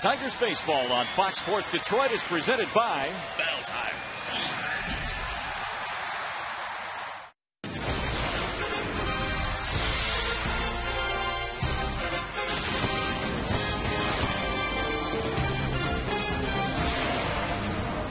Tigers baseball on Fox Sports Detroit is presented by Bell Tire.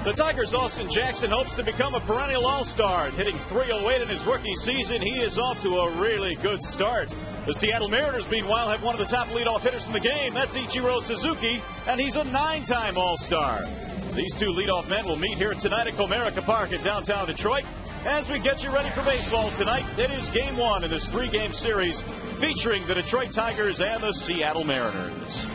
The Tigers' Austin Jackson hopes to become a perennial all-star. Hitting .308 in his rookie season, he is off to a really good start. The Seattle Mariners, meanwhile, have one of the top leadoff hitters in the game. That's Ichiro Suzuki, and he's a 9-time All-Star. These two leadoff men will meet here tonight at Comerica Park in downtown Detroit. As we get you ready for baseball tonight, it is Game 1 in this 3-game series featuring the Detroit Tigers and the Seattle Mariners.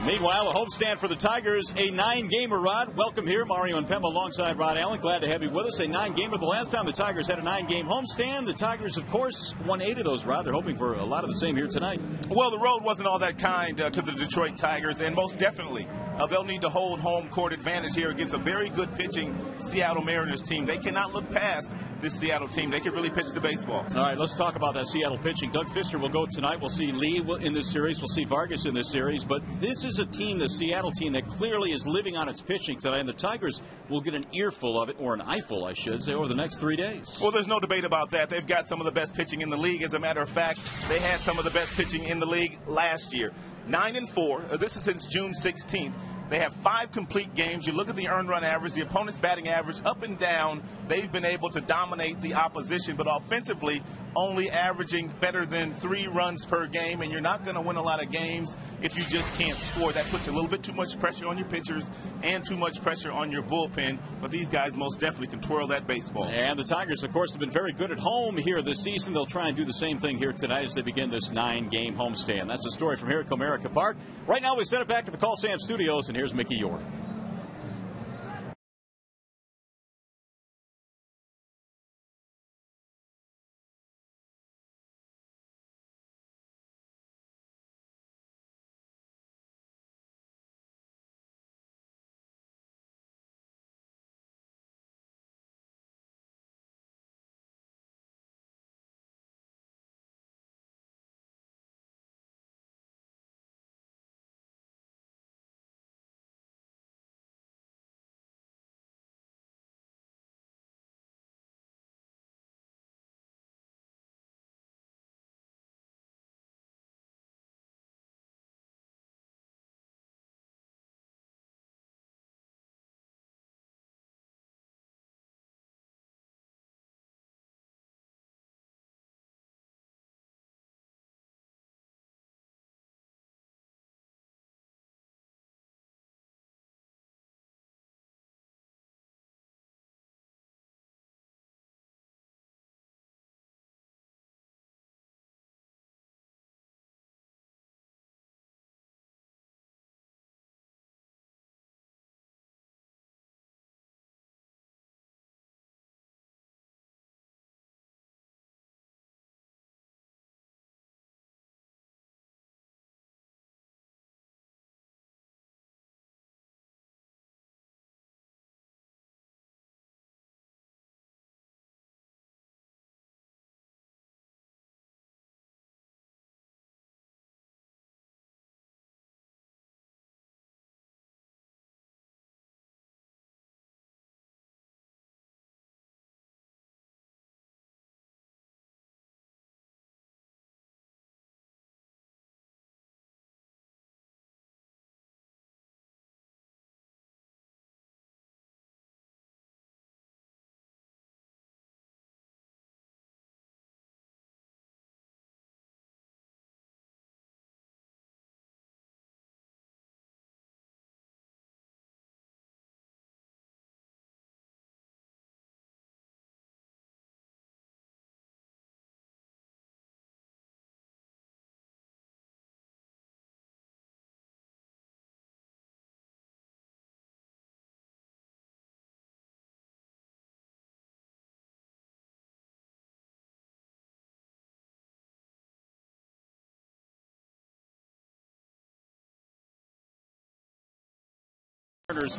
Meanwhile, a homestand for the Tigers, a 9-gamer, Rod. Welcome here, Mario and Pemba alongside Rod Allen. Glad to have you with us. A 9-gamer. The last time the Tigers had a 9-game homestand, the Tigers, of course, won 8 of those, Rod. They're hoping for a lot of the same here tonight. Well, the road wasn't all that kind to the Detroit Tigers, and most definitely they'll need to hold home court advantage here against a very good pitching Seattle Mariners team. They cannot look past this Seattle team. They can really pitch the baseball. All right, let's talk about that Seattle pitching. Doug Fister will go tonight. We'll see Lee in this series. We'll see Vargas in this series. But this is a team, the Seattle team, that clearly is living on its pitching tonight. And the Tigers will get an earful of it, or an eyeful, I should say, over the next 3 days. Well, there's no debate about that. They've got some of the best pitching in the league. As a matter of fact, they had some of the best pitching in the league last year. 9-4. This is since June 16th. They have 5 complete games. You look at the earned run average, the opponent's batting average, up and down. They've been able to dominate the opposition, but offensively only averaging better than 3 runs per game, and you're not going to win a lot of games if you just can't score. That puts a little bit too much pressure on your pitchers and too much pressure on your bullpen, but these guys most definitely can twirl that baseball. And the Tigers, of course, have been very good at home here this season. They'll try and do the same thing here tonight as they begin this 9-game homestand. That's the story from here at Comerica Park. Right now we send it back to the Call Sam Studios, and here's Mickey York.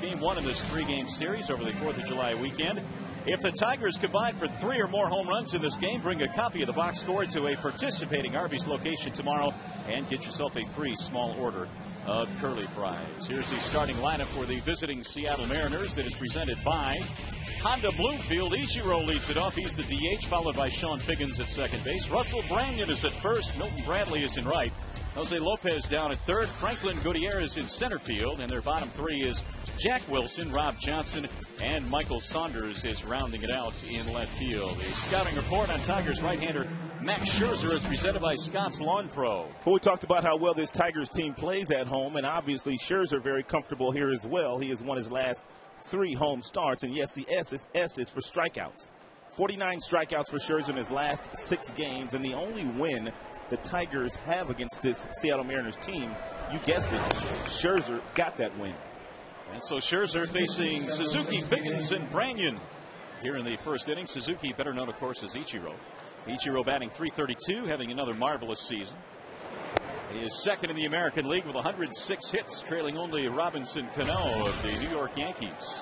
Game 1 in this 3-game series over the 4th of July weekend. If the Tigers combine for 3 or more home runs in this game, bring a copy of the box score to a participating Arby's location tomorrow and get yourself a free small order of curly fries. Here's the starting lineup for the visiting Seattle Mariners that is presented by Honda Bloomfield. Ichiro leads it off. He's the DH, followed by Sean Figgins at second base. Russell Branyan is at first. Milton Bradley is in right. Jose Lopez down at third. Franklin Gutierrez in center field. And their bottom three is Jack Wilson, Rob Johnson, and Michael Saunders is rounding it out in left field. A scouting report on Tigers right-hander Max Scherzer is presented by Scott's Lawn Pro. Well, we talked about how well this Tigers team plays at home, and obviously Scherzer very comfortable here as well. He has won his last 3 home starts, and yes, the S is for strikeouts. 49 strikeouts for Scherzer in his last 6 games, and the only win the Tigers have against this Seattle Mariners team, you guessed it, Scherzer got that win. And so Scherzer facing Suzuki, Figgins, and Branyan here in the first inning. Suzuki, better known, of course, as Ichiro. Ichiro batting .332, having another marvelous season. He is second in the American League with 106 hits, trailing only Robinson Cano of the New York Yankees.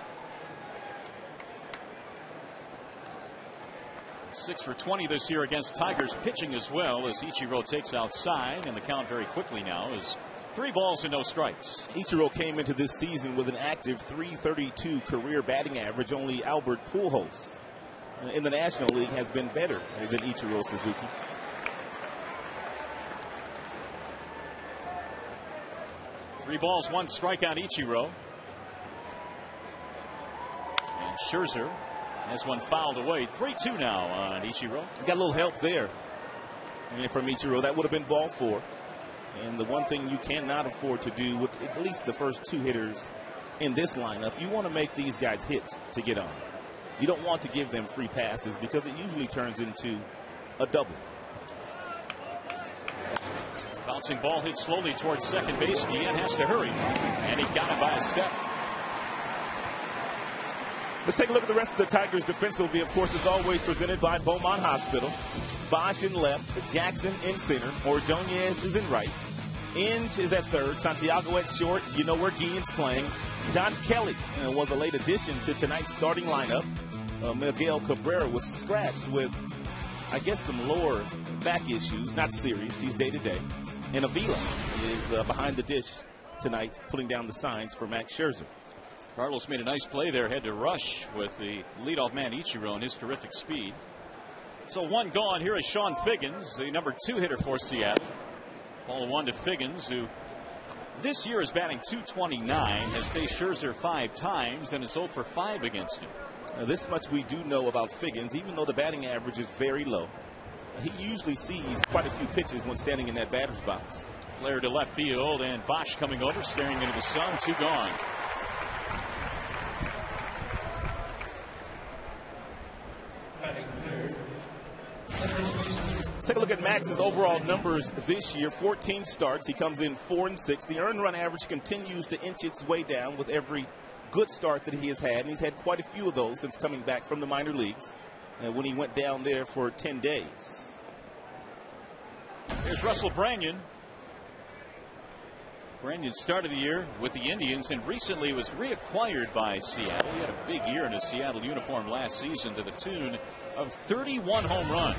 6 for 20 this year against Tigers pitching as well, as Ichiro takes outside, and the count very quickly now is 3 balls and no strikes. Ichiro came into this season with an active .332 career batting average. Only Albert Pujols in the National League has been better than Ichiro Suzuki. Three balls, 1 strikeout Ichiro. And Scherzer has one fouled away. 3-2 now on Ichiro. Got a little help there from Ichiro. That would have been ball 4. And the one thing you cannot afford to do with at least the first 2 hitters in this lineup, you want to make these guys hit to get on. You don't want to give them free passes because it usually turns into a double. Bouncing ball hit slowly towards second base. Guillen has to hurry, and he got it by a step. Let's take a look at the rest of the Tigers defensively. Of course, as always, presented by Beaumont Hospital. Bosch in left, Jackson in center, Ordonez is in right. Inge is at third, Santiago at short. You know where Guillen's playing. Don Kelly was a late addition to tonight's starting lineup. Miguel Cabrera was scratched with, I guess, some lower back issues. Not serious. He's day-to-day. And Avila is behind the dish tonight, putting down the signs for Max Scherzer. Carlos made a nice play there. Had to rush with the leadoff man Ichiro and his terrific speed. So 1 gone. Here is Sean Figgins, the number 2 hitter for Seattle. Ball 1 to Figgins, who this year is batting .229, has faced Scherzer 5 times, and is 0 for 5 against him. This much we do know about Figgins. Even though the batting average is very low, he usually sees quite a few pitches when standing in that batter's box. Flare to left field, and Bosch coming over, staring into the sun. 2 gone. Let's take a look at Max's overall numbers this year. 14 starts. He comes in 4-6. The earned run average continues to inch its way down with every good start that he has had, and he's had quite a few of those since coming back from the minor leagues when he went down there for 10 days. Here's Russell Branyan. Branyan started the year with the Indians and recently was reacquired by Seattle. He had a big year in his Seattle uniform last season to the tune of 31 home runs.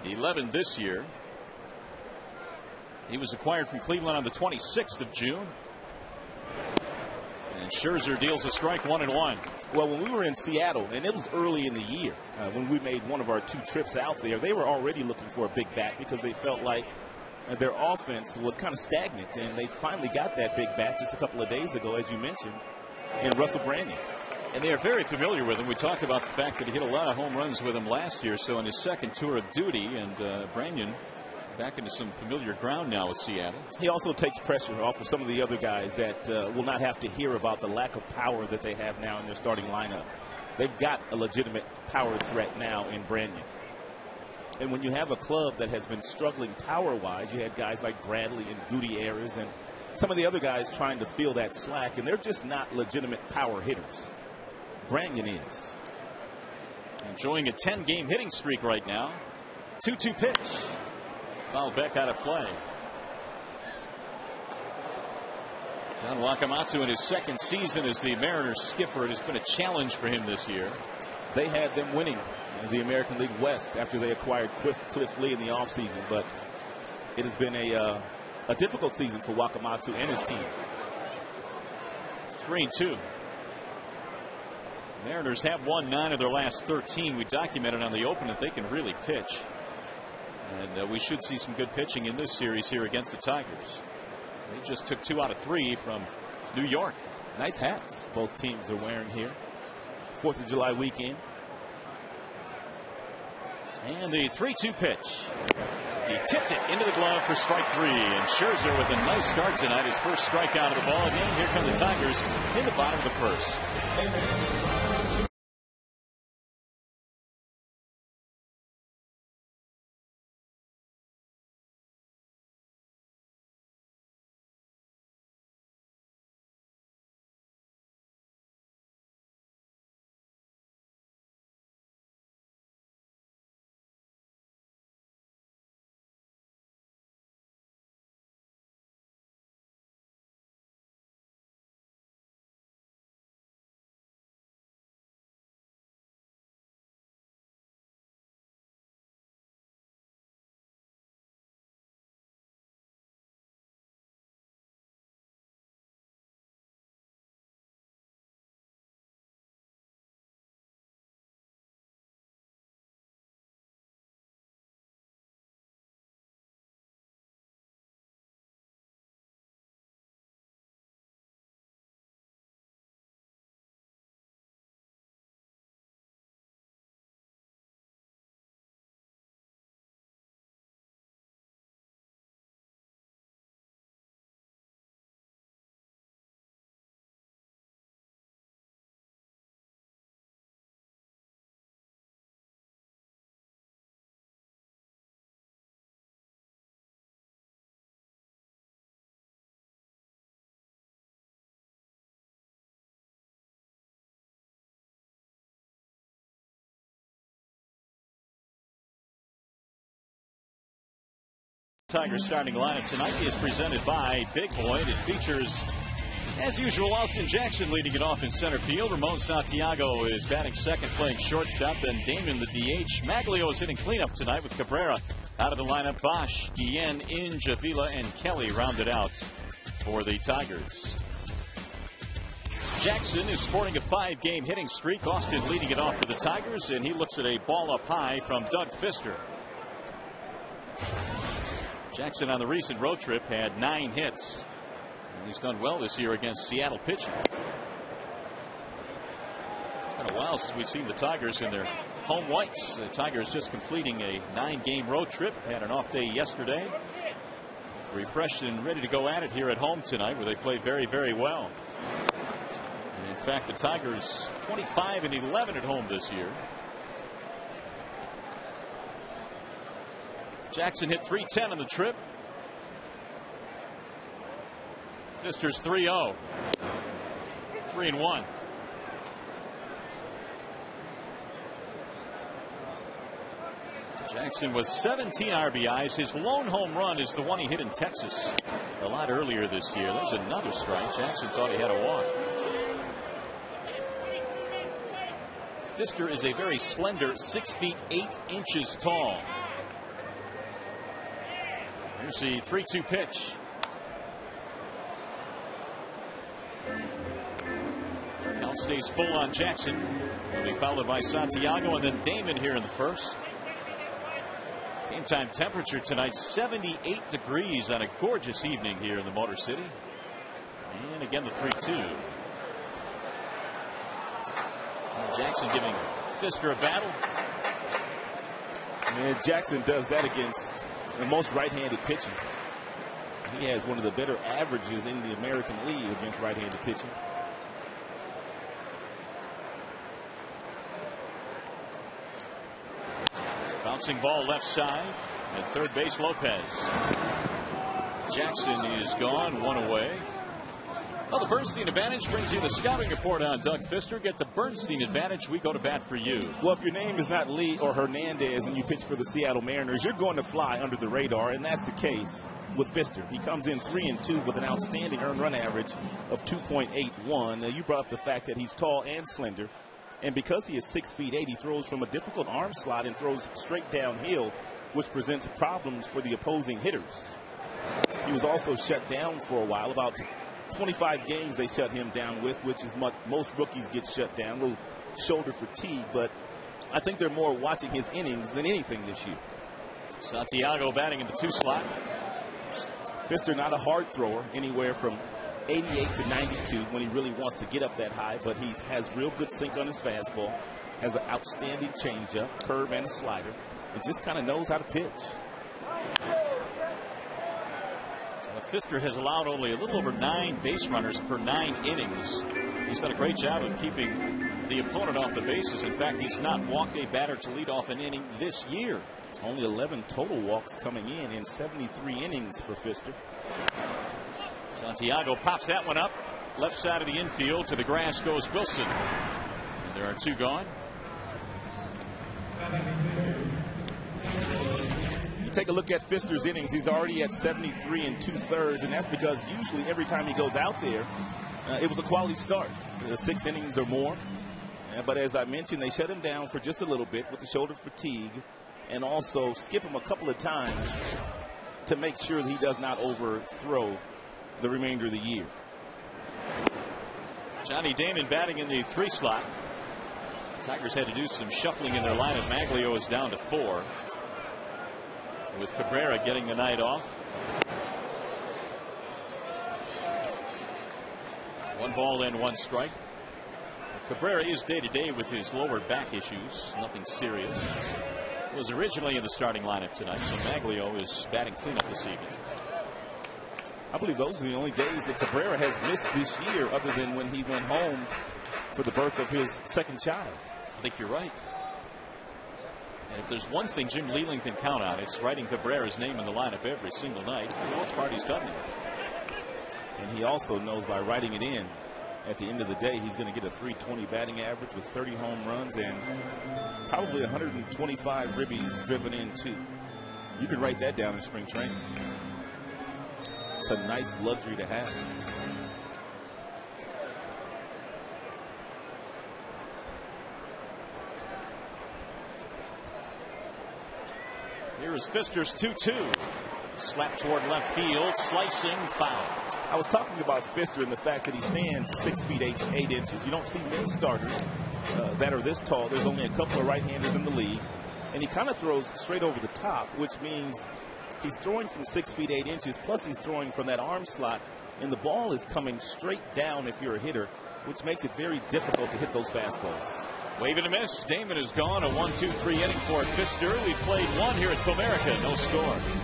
11 this year. He was acquired from Cleveland on the 26th of June. And Scherzer deals a strike 1-1. Well, when we were in Seattle, and it was early in the year, when we made one of our 2 trips out there, they were already looking for a big bat because they felt like their offense was kind of stagnant. And they finally got that big bat just a couple of days ago, as you mentioned, in Russell Branyan. And they are very familiar with him. We talked about the fact that he hit a lot of home runs with him last year. So in his second tour of duty, and Branyan back into some familiar ground now with Seattle. He also takes pressure off of some of the other guys that will not have to hear about the lack of power that they have now in their starting lineup. They've got a legitimate power threat now in Branyan. And when you have a club that has been struggling power-wise, you had guys like Bradley and Gutierrez and some of the other guys trying to fill that slack, and they're just not legitimate power hitters. Branyan is. Enjoying a 10-game hitting streak right now. 2-2 pitch. Foul back out of play. John Wakamatsu in his second season as the Mariners skipper. It has been a challenge for him this year. They had them winning the American League West after they acquired Cliff Lee in the offseason, but it has been a a difficult season for Wakamatsu and his team. 3-2. Mariners have won 9 of their last 13. We documented on the open that they can really pitch. And we should see some good pitching in this series here against the Tigers. They just took 2 out of 3 from New York. Nice hats both teams are wearing here. 4th of July weekend. And the 3-2 pitch. He tipped it into the glove for strike 3. And Scherzer with a nice start tonight. His first strikeout of the ball game. Here come the Tigers in the bottom of the first. Tigers starting lineup tonight is presented by Big Boy. It features, as usual, Austin Jackson leading it off in center field. Ramon Santiago is batting second, playing shortstop. Then Damon, the DH. Maglio is hitting cleanup tonight with Cabrera out of the lineup. Bosch, Guillen, Inge, Avila, and Kelly rounded out for the Tigers. Jackson is sporting a 5-game hitting streak. Austin leading it off for the Tigers, and he looks at a ball up high from Doug Fister. Jackson on the recent road trip had 9 hits. And he's done well this year against Seattle pitching. It's been a while since we've seen the Tigers in their home whites. The Tigers just completing a 9-game road trip. Had an off day yesterday. Refreshed and ready to go at it here at home tonight, where they played very, very well. And in fact, the Tigers 25-11 at home this year. Jackson hit .310 on the trip. Fister's 3-0. 3-1. Jackson with 17 RBIs. His lone home run is the one he hit in Texas a lot earlier this year. There's another strike. Jackson thought he had a walk. Fister is a very slender 6 feet 8 inches tall. Here's the 3-2 pitch. Count stays full on Jackson. He'll be followed by Santiago and then Damon here in the first. Game time temperature tonight 78 degrees on a gorgeous evening here in the Motor City. And again the 3-2. Jackson giving Fister a battle. And Jackson does that against the most right-handed pitching. He has one of the better averages in the American League against right-handed pitching. Bouncing ball left side at third base. Lopez. Jackson is gone, 1 away. Well, the Bernstein Advantage brings you the scouting report on Doug Fister. Get the Bernstein Advantage. We go to bat for you. Well, if your name is not Lee or Hernandez and you pitch for the Seattle Mariners, you're going to fly under the radar, and that's the case with Fister. He comes in 3-2 with an outstanding earned run average of 2.81. Now, you brought up the fact that he's tall and slender, and because he is 6 feet 8, he throws from a difficult arm slot and throws straight downhill, which presents problems for the opposing hitters. He was also shut down for a while. About 25 games they shut him down with, which is most rookies get shut down. A little shoulder fatigue, but I think they're more watching his innings than anything this year. Santiago batting in the 2 slot. Fister not a hard thrower, anywhere from 88 to 92 when he really wants to get up that high, but he has real good sink on his fastball, has an outstanding changeup, curve, and a slider, and just kind of knows how to pitch. Fister has allowed only a little over 9 base runners per 9 innings. He's done a great job of keeping the opponent off the bases. In fact, he's not walked a batter to lead off an inning this year. Only 11 total walks coming in 73 innings for Fister. Santiago pops that one up. Left side of the infield. To the grass goes Wilson. And there are 2 gone. You take a look at Fister's innings. He's already at 73 2/3, and that's because usually every time he goes out there, it was a quality start. 6 innings or more. But as I mentioned, they shut him down for just a little bit with the shoulder fatigue, and also skip him a couple of times to make sure that he does not overthrow the remainder of the year. Johnny Damon batting in the 3 slot. Tigers had to do some shuffling in their lineup. Maglio is down to 4, with Cabrera getting the night off. 1 ball and 1 strike. Cabrera is day-to-day with his lower back issues. Nothing serious. Was originally in the starting lineup tonight, so Maglio is batting cleanup this evening. I believe those are the only days that Cabrera has missed this year, other than when he went home for the birth of his 2nd child. I think you're right. And if there's one thing Jim Leland can count on, it's writing Cabrera's name in the lineup every single night. For the most part, he's done that. And he also knows by writing it in, at the end of the day, he's going to get a .320 batting average with 30 home runs and probably 125 ribbies driven in too. You can write that down in spring training. It's a nice luxury to have. Here is Fister's 2-2. Slap toward left field, slicing, foul. I was talking about Fister and the fact that he stands 6 feet 8 inches. You don't see many starters that are this tall. There's only a couple of right-handers in the league. And he kind of throws straight over the top, which means he's throwing from 6 feet 8 inches, plus he's throwing from that arm slot, and the ball is coming straight down if you're a hitter, which makes it very difficult to hit those fastballs. Wave and a miss. Damon is gone. A 1-2-3 inning for Fister. We played 1 here at Comerica. No score.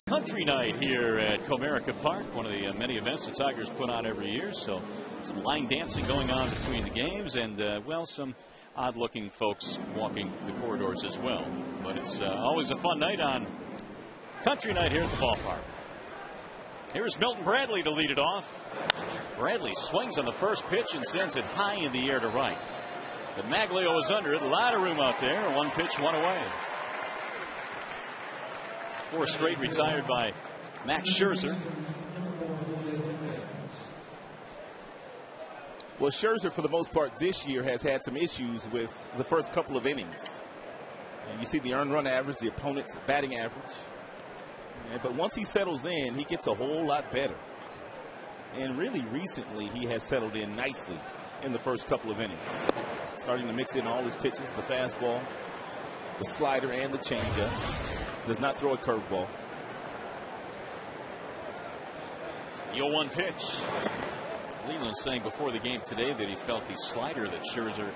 Country night here at Comerica Park, one of the many events the Tigers put on every year. So some line dancing going on between the games, and well, some odd-looking folks walking the corridors as well. But it's always a fun night on Country night here at the ballpark. Here's Milton Bradley to lead it off. Bradley swings on the first pitch and sends it high in the air to right. But Maglio is under it. A lot of room out there. One pitch, one away. 4 straight retired by Max Scherzer. Well, Scherzer, for the most part this year, has had some issues with the first couple of innings. And you see the earned run average, the opponent's batting average. But once he settles in, he gets a whole lot better. And really recently, he has settled in nicely in the first couple of innings. Starting to mix in all his pitches, the fastball, the slider, and the changeup. Does not throw a curveball. The 0-1 pitch. Leland saying before the game today that he felt the slider that Scherzer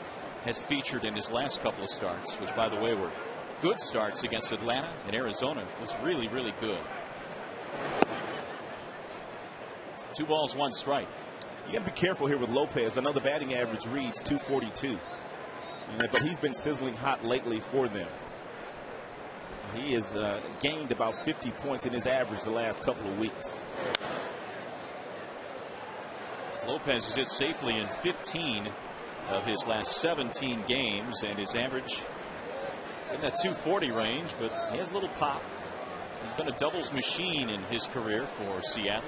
has featured in his last couple of starts, which, by the way, were good starts against Atlanta and Arizona, was really, really good. 2 balls, 1 strike. You got to be careful here with Lopez. I know the batting average reads 242, but he's been sizzling hot lately for them. He has gained about 50 points in his average the last couple of weeks. Lopez has hit safely in 15 of his last 17 games, and his average in that 240 range, but he has a little pop. He's been a doubles machine in his career for Seattle.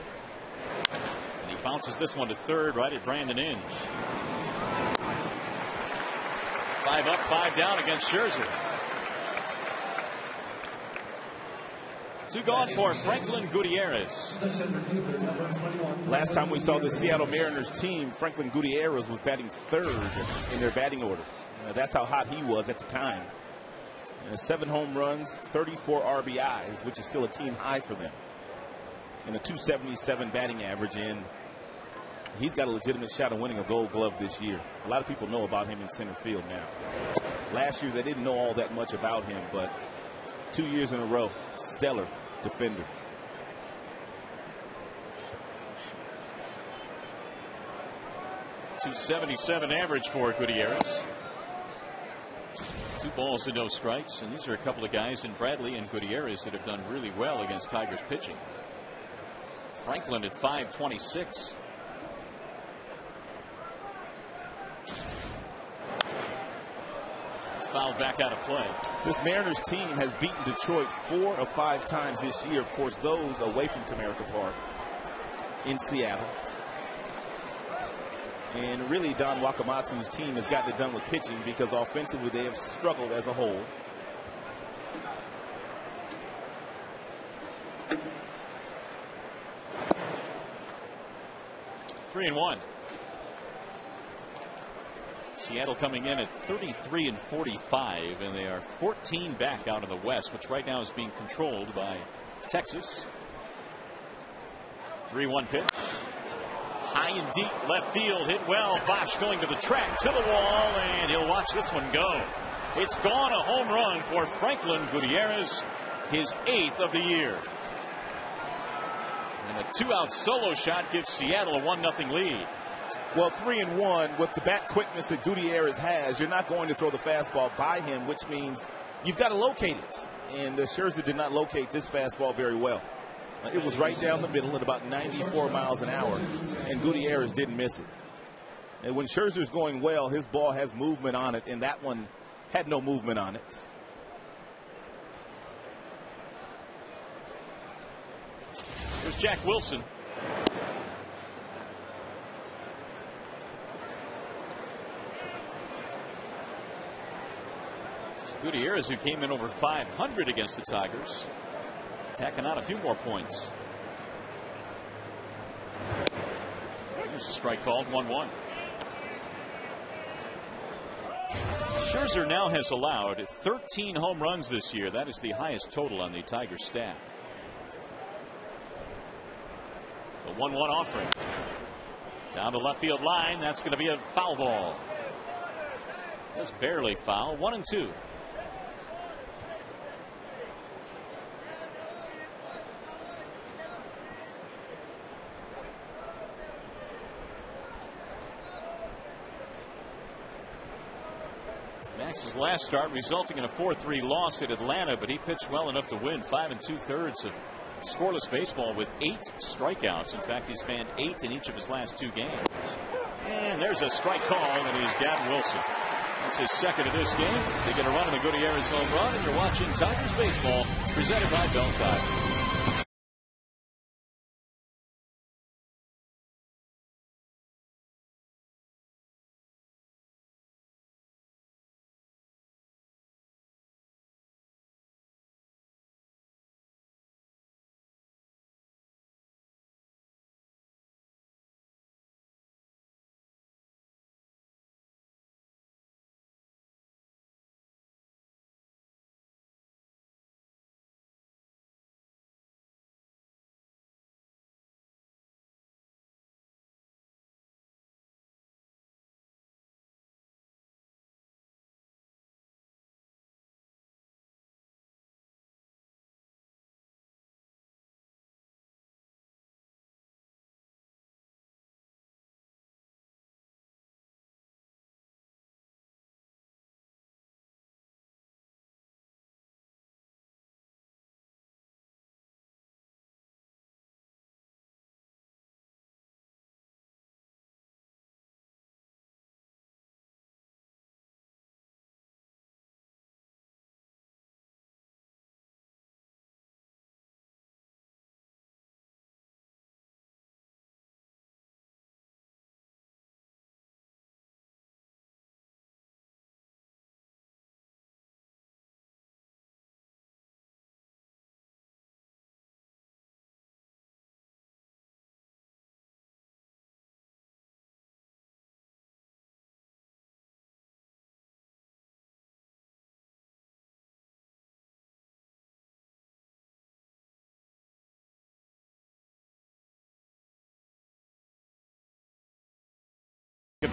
And he bounces this one to third right at Brandon Inge. 5 up, 5 down against Scherzer. 2 gone for Franklin Gutierrez. Last time we saw the Seattle Mariners team, Franklin Gutierrez was batting 3rd in their batting order. That's how hot he was at the time. 7 home runs, 34 RBIs, which is still a team high for them. And a 277 batting average, and he's got a legitimate shot of winning a Gold Glove this year. A lot of people know about him in center field now. Last year they didn't know all that much about him, but 2 years in a row, stellar defender. .277 average for Gutierrez. 2 balls and no strikes, and these are a couple of guys in Bradley and Gutierrez that have done really well against Tigers pitching. Franklin at .526. He's fouled back out of play. This Mariners team has beaten Detroit 4 of 5 times this year. Of course, those away from Comerica Park in Seattle. And really, Don Wakamatsu's team has gotten it done with pitching because offensively they have struggled as a whole. Three and 1. Seattle coming in at 33 and 45, and they are 14 back out of the West, which right now is being controlled by Texas. 3-1 pitch. High and deep left field, hit well. Bosch going to the track, to the wall, and he'll watch this one go. It's gone, a home run for Franklin Gutierrez, his 8th of the year. And a 2-out solo shot gives Seattle a 1-0 lead. Well, 3-1 with the bat quickness that Gutierrez has, you're not going to throw the fastball by him, which means you've got to locate it. And Scherzer did not locate this fastball very well. It was right down the middle at about 94 miles an hour, and Gutierrez didn't miss it. And when Scherzer's going well, his ball has movement on it, and that one had no movement on it. Here's Jack Wilson. Gutierrez, who came in over 500 against the Tigers, tacking out a few more points. Here's a strike called, 1-1. Scherzer now has allowed 13 home runs this year. That is the highest total on the Tigers staff. The 1-1 offering. Down the left field line. That's going to be a foul ball. Just barely foul. 1-2. Max's last start resulting in a 4-3 loss at Atlanta, but he pitched well enough to win 5 2/3 of scoreless baseball with 8 strikeouts. In fact, he's fanned 8 in each of his last 2 games. And there's a strike call, and it is Gavin Wilson. That's his second of this game. They get a run on the Gutierrez home run, and you're watching Tigers baseball presented by Bell Tire.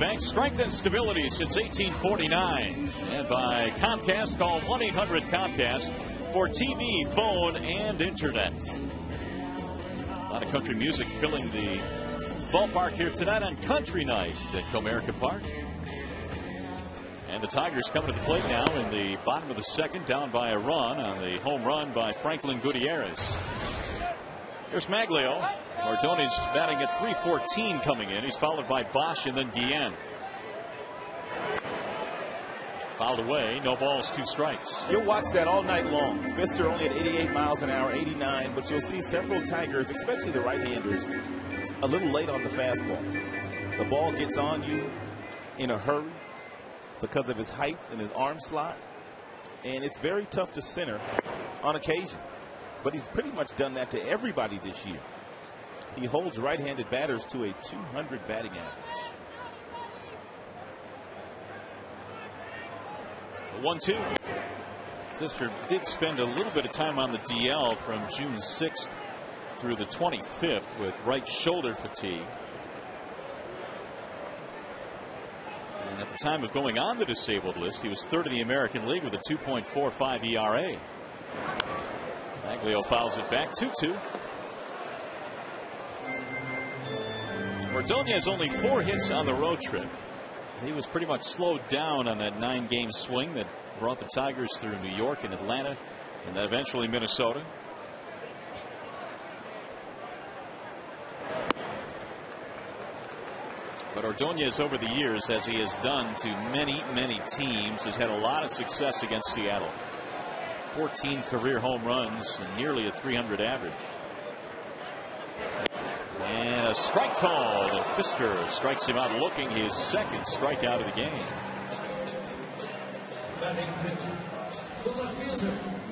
Bank strength and stability since 1849. And by Comcast, call 1-800-COMCAST for TV, phone, and internet. A lot of country music filling the ballpark here tonight on Country Night at Comerica Park. And the Tigers coming to the plate now in the bottom of the second, down by a run on the home run by Franklin Gutierrez. Here's Maglio. Ordonez batting at .314 coming in. He's followed by Bosch and then Guillen. Fouled away. No balls, 2 strikes. You'll watch that all night long. Pfister only at 88 miles an hour, 89, but you'll see several Tigers, especially the right-handers, a little late on the fastball. The ball gets on you in a hurry because of his height and his arm slot, and it's very tough to center on occasion. But he's pretty much done that to everybody this year. He holds right-handed batters to a .200 batting average. The 1-2. Pfister did spend a little bit of time on the DL from June 6th through the 25th with right shoulder fatigue. And at the time of going on the disabled list, he was third in the American League with a 2.45 ERA. Maglio fouls it back, 2-2. Ordonez only 4 hits on the road trip. He was pretty much slowed down on that 9-game swing that brought the Tigers through New York and Atlanta and then eventually Minnesota. But Ordonez over the years, as he has done to many teams, has had a lot of success against Seattle. 14 career home runs and nearly a .300 average. And a strike call, and Pfister strikes him out looking, his second strikeout of the game.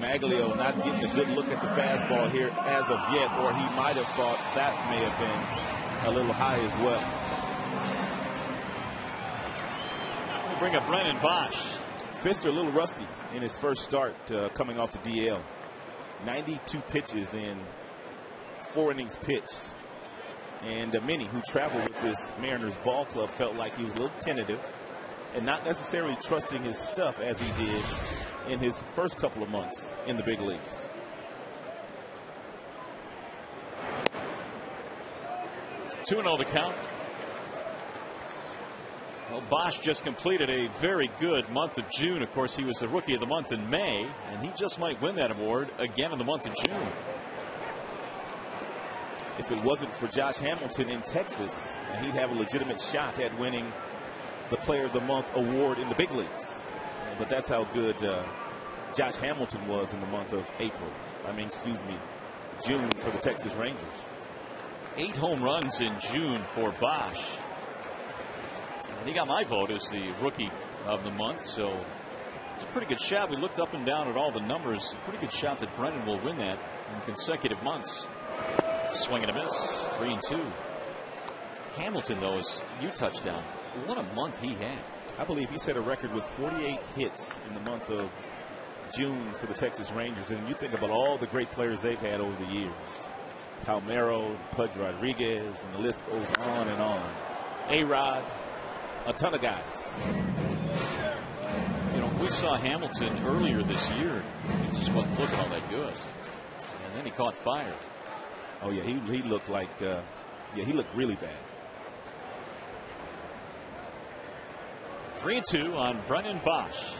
Maglio not getting a good look at the fastball here as of yet, or he might have thought that may have been a little high as well. We'll bring up Brennan Bosch. Pfister a little rusty in his first start coming off the DL. 92 pitches in 4 innings pitched. And many who traveled with this Mariners ball club felt like he was a little tentative and not necessarily trusting his stuff as he did in his first couple of months in the big leagues. Two and 0 the count. Well, Bosch just completed a very good month of June. Of course, he was the Rookie of the Month in May, and he just might win that award again in the month of June. if it wasn't for Josh Hamilton in Texas, he'd have a legitimate shot at winning the Player of the Month award in the big leagues. But that's how good Josh Hamilton was in the month of June for the Texas Rangers. 8 home runs in June for Bosch. And he got my vote as the rookie of the month, so it's a pretty good shot. We looked up and down at all the numbers. Pretty good shot that Brennan will win that in consecutive months. Swing and a miss. 3-2. Hamilton, though, is you touchdown. What a month he had. I believe he set a record with 48 hits in the month of June for the Texas Rangers. And you think about all the great players they've had over the years. Palmeiro, Pudge Rodriguez, and the list goes on and on. A-Rod, a ton of guys. You know, we saw Hamilton earlier this year. He just wasn't looking all that good. And then he caught fire. Oh, yeah, he looked like, he looked really bad. 3-2 on Brennan Bosch.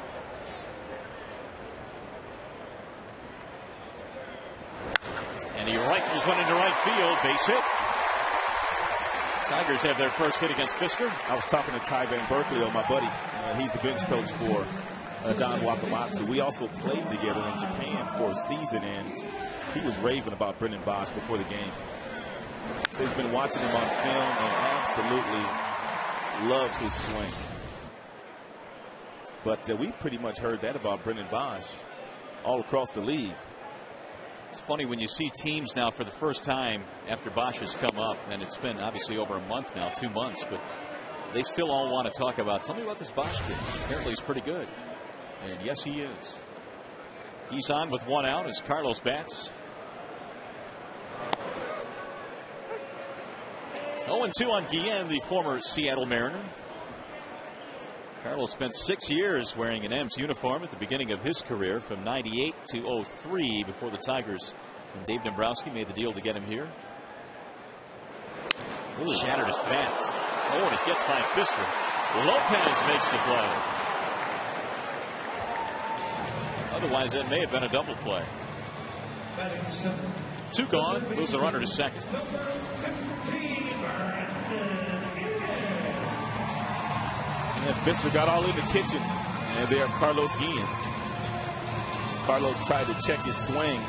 And he rifles one into right field. Base hit. Tigers have their first hit against Fisker. I was talking to Ty Van Berkeley, my buddy. He's the bench coach for Don Wakamatsu. We also played together in Japan for a season, and he was raving about Brennan Bosch before the game. So he's been watching him on film and absolutely loves his swing. But we've pretty much heard that about Brennan Bosch all across the league. It's funny when you see teams now for the first time after Bosch has come up, and it's been obviously over a month now, 2 months, but they still all want to talk about, tell me about this Bosch kid. Apparently he's pretty good. And yes, he is. He's on with 1 out as Carlos bats. 0-2 on Guillen, the former Seattle Mariner. Carlos spent 6 years wearing an M's uniform at the beginning of his career from '98 to '03 before the Tigers and Dave Dombrowski made the deal to get him here. Ooh. Shattered his bat. Oh, and it gets by Fisker. Lopez makes the play. Otherwise, that may have been a double play. 2 gone. Moves the runner to second. And Fisker got all in the kitchen. And there, Carlos Guillen. Carlos tried to check his swing,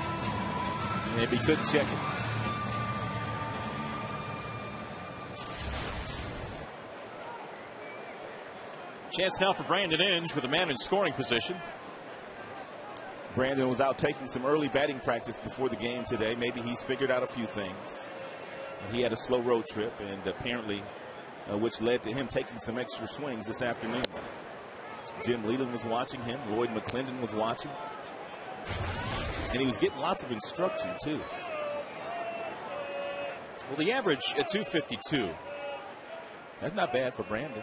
and he couldn't check it. Chance now for Brandon Inge with a man in scoring position. Brandon was out taking some early batting practice before the game today. Maybe he's figured out a few things. He had a slow road trip, and apparently which led to him taking some extra swings this afternoon. Jim Leland was watching him. Lloyd McClendon was watching. And he was getting lots of instruction, too. Well, the average at 252. That's not bad for Brandon.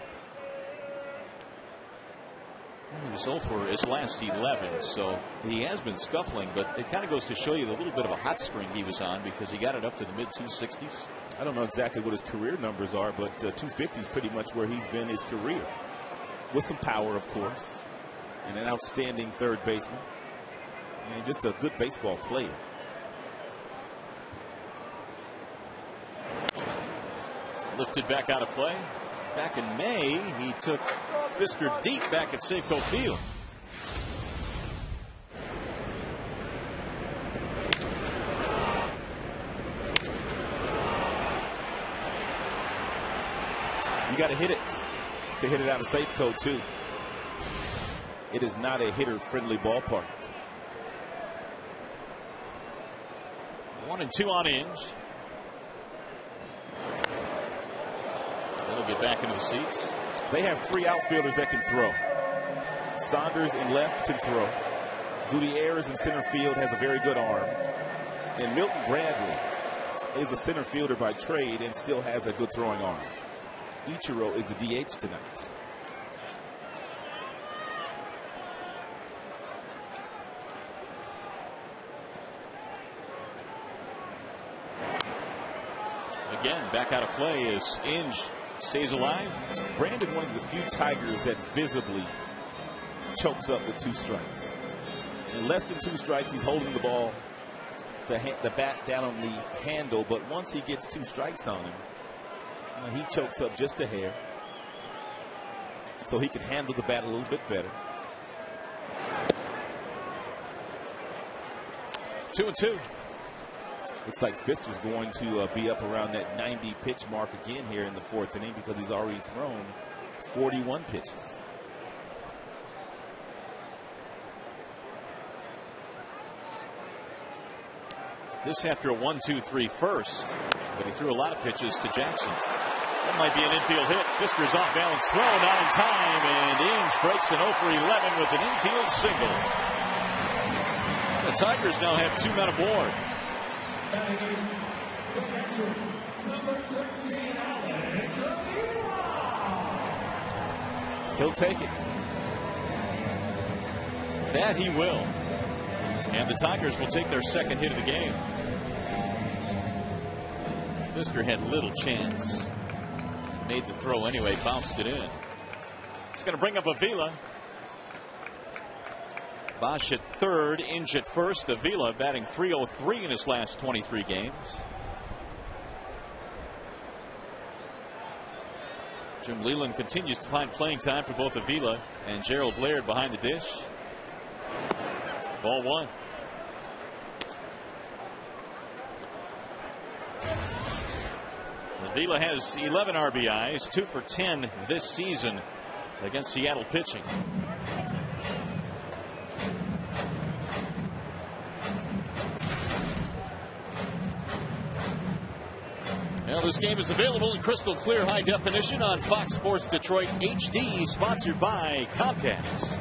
He was 0 for his last 11, so he has been scuffling, but it kind of goes to show you the little bit of a hot spring he was on because he got it up to the mid-260s. I don't know exactly what his career numbers are, but 250 is pretty much where he's been his career. With some power, of course, and an outstanding third baseman, and just a good baseball player. Lifted back out of play. Back in May, he took Fisker deep back at Safeco Field. You got to hit it out of Safeco, too. It is not a hitter-friendly ballpark. 1-2 on Inge. They'll get back into the seats. They have 3 outfielders that can throw. Saunders in left can throw. Gutierrez in center field has a very good arm. And Milton Bradley is a center fielder by trade and still has a good throwing arm. Ichiro is the DH tonight. Again, back out of play as Inge stays alive. Brandon, one of the few Tigers that visibly chokes up with 2 strikes. In less than 2 strikes, he's holding the ball the bat down on the handle, but once he gets 2 strikes on him, he chokes up just a hair, so he can handle the bat a little bit better. 2-2. Looks like Fister's going to be up around that 90 pitch mark again here in the 4th inning because he's already thrown 41 pitches. This after a 1-2-3 first, but he threw a lot of pitches to Jackson. That might be an infield hit. Fister's off balance throw, not in time, and Inge breaks an 0 for 11 with an infield single. The Tigers now have 2 men aboard. He'll take it. That he will. And the Tigers will take their 2nd hit of the game. Fister had little chance. Made the throw anyway, bounced it in. It's going to bring up Avila. Bosch at 3rd, Inge at 1st. Avila batting .303 in his last 23 games. Jim Leyland continues to find playing time for both Avila and Gerald Laird behind the dish. Ball 1. Avila has 11 RBIs, 2 for 10 this season against Seattle pitching. Now this game is available in crystal clear high definition on Fox Sports Detroit HD, sponsored by Comcast.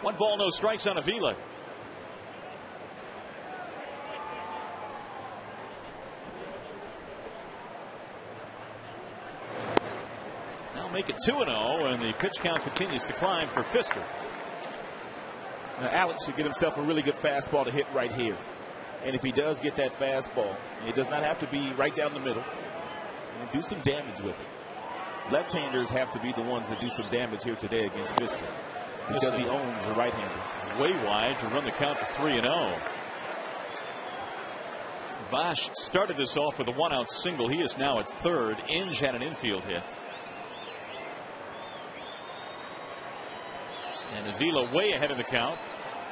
One ball, no strikes on Avila. Now make it 2-0, and the pitch count continues to climb for Fister. Now Alex should get himself a really good fastball to hit right here. And if he does get that fastball, it does not have to be right down the middle. And do some damage with it. Left-handers have to be the ones that do some damage here today against Fister, because he owns the right-handers. Way wide to run the count to 3-0. Bosch started this off with a 1-out single. He is now at 3rd. Inge had an infield hit. And Avila way ahead of the count.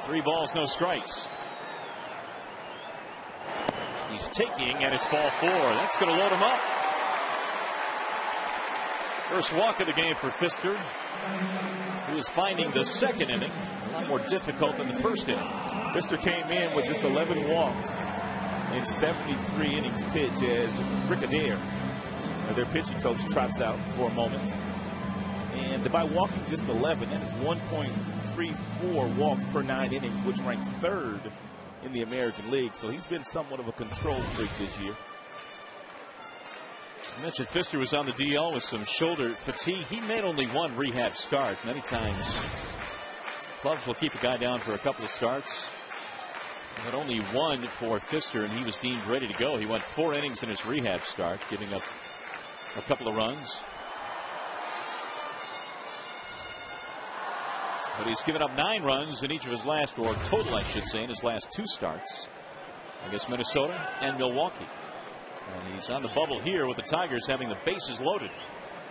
3 balls, no strikes. He's taking, and it's ball 4. That's going to load him up. First walk of the game for Fister, who is finding the 2nd inning a lot more difficult than the 1st inning. Fister came in with just 11 walks in 73 innings pitched as Rick Adair, their pitching coach, trots out for a moment. And by walking just 11, that is 1.34 walks per 9 innings, which ranked 3rd in the American League. So he's been somewhat of a control freak this year. I mentioned Fister was on the DL with some shoulder fatigue. He made only 1 rehab start. Many times clubs will keep a guy down for a couple of starts, but only 1 for Fister, and he was deemed ready to go. He went 4 innings in his rehab start, giving up a couple of runs. But he's given up 9 runs in each of his last, or total I should say, in his last 2 starts against Minnesota and Milwaukee. And he's on the bubble here with the Tigers having the bases loaded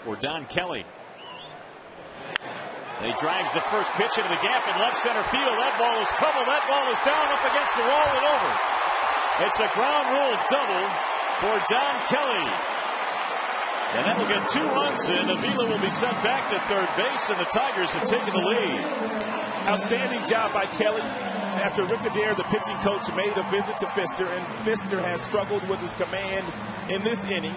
for Don Kelly. And he drives the first pitch into the gap in left center field. That ball is trouble. That ball is down up against the wall and over. It's a ground rule double for Don Kelly. And that will get 2 runs in. Avila will be sent back to 3rd base, and the Tigers have taken the lead. Outstanding job by Kelly. After Rick Adair, the pitching coach, made a visit to Fister, and Fister has struggled with his command in this inning.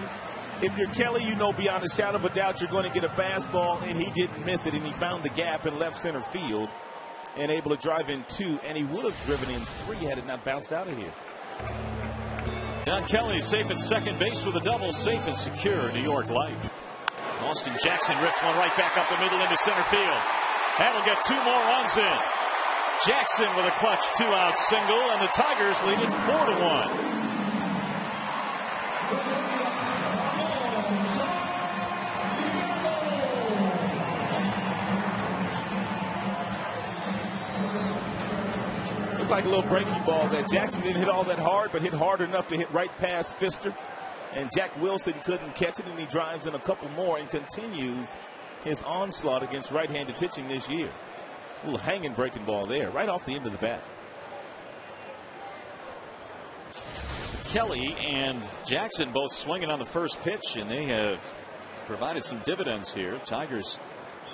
If you're Kelly, you know beyond a shadow of a doubt you're going to get a fastball, and he didn't miss it, and he found the gap in left center field and able to drive in 2, and he would have driven in 3 had it not bounced out of here. Don Kelly safe at 2nd base with a double. Safe and secure, New York life. Austin Jackson rips one right back up the middle into center field. That'll get 2 more runs in. Jackson with a clutch 2-out single, and the Tigers lead it 4-1. Looked like a little breaking ball that Jackson didn't hit all that hard, but hit hard enough to hit right past Pfister. And Jack Wilson couldn't catch it, and he drives in a couple more and continues his onslaught against right-handed pitching this year. A little hanging breaking ball there, right off the end of the bat. Kelly and Jackson both swinging on the first pitch, and they have provided some dividends here. Tigers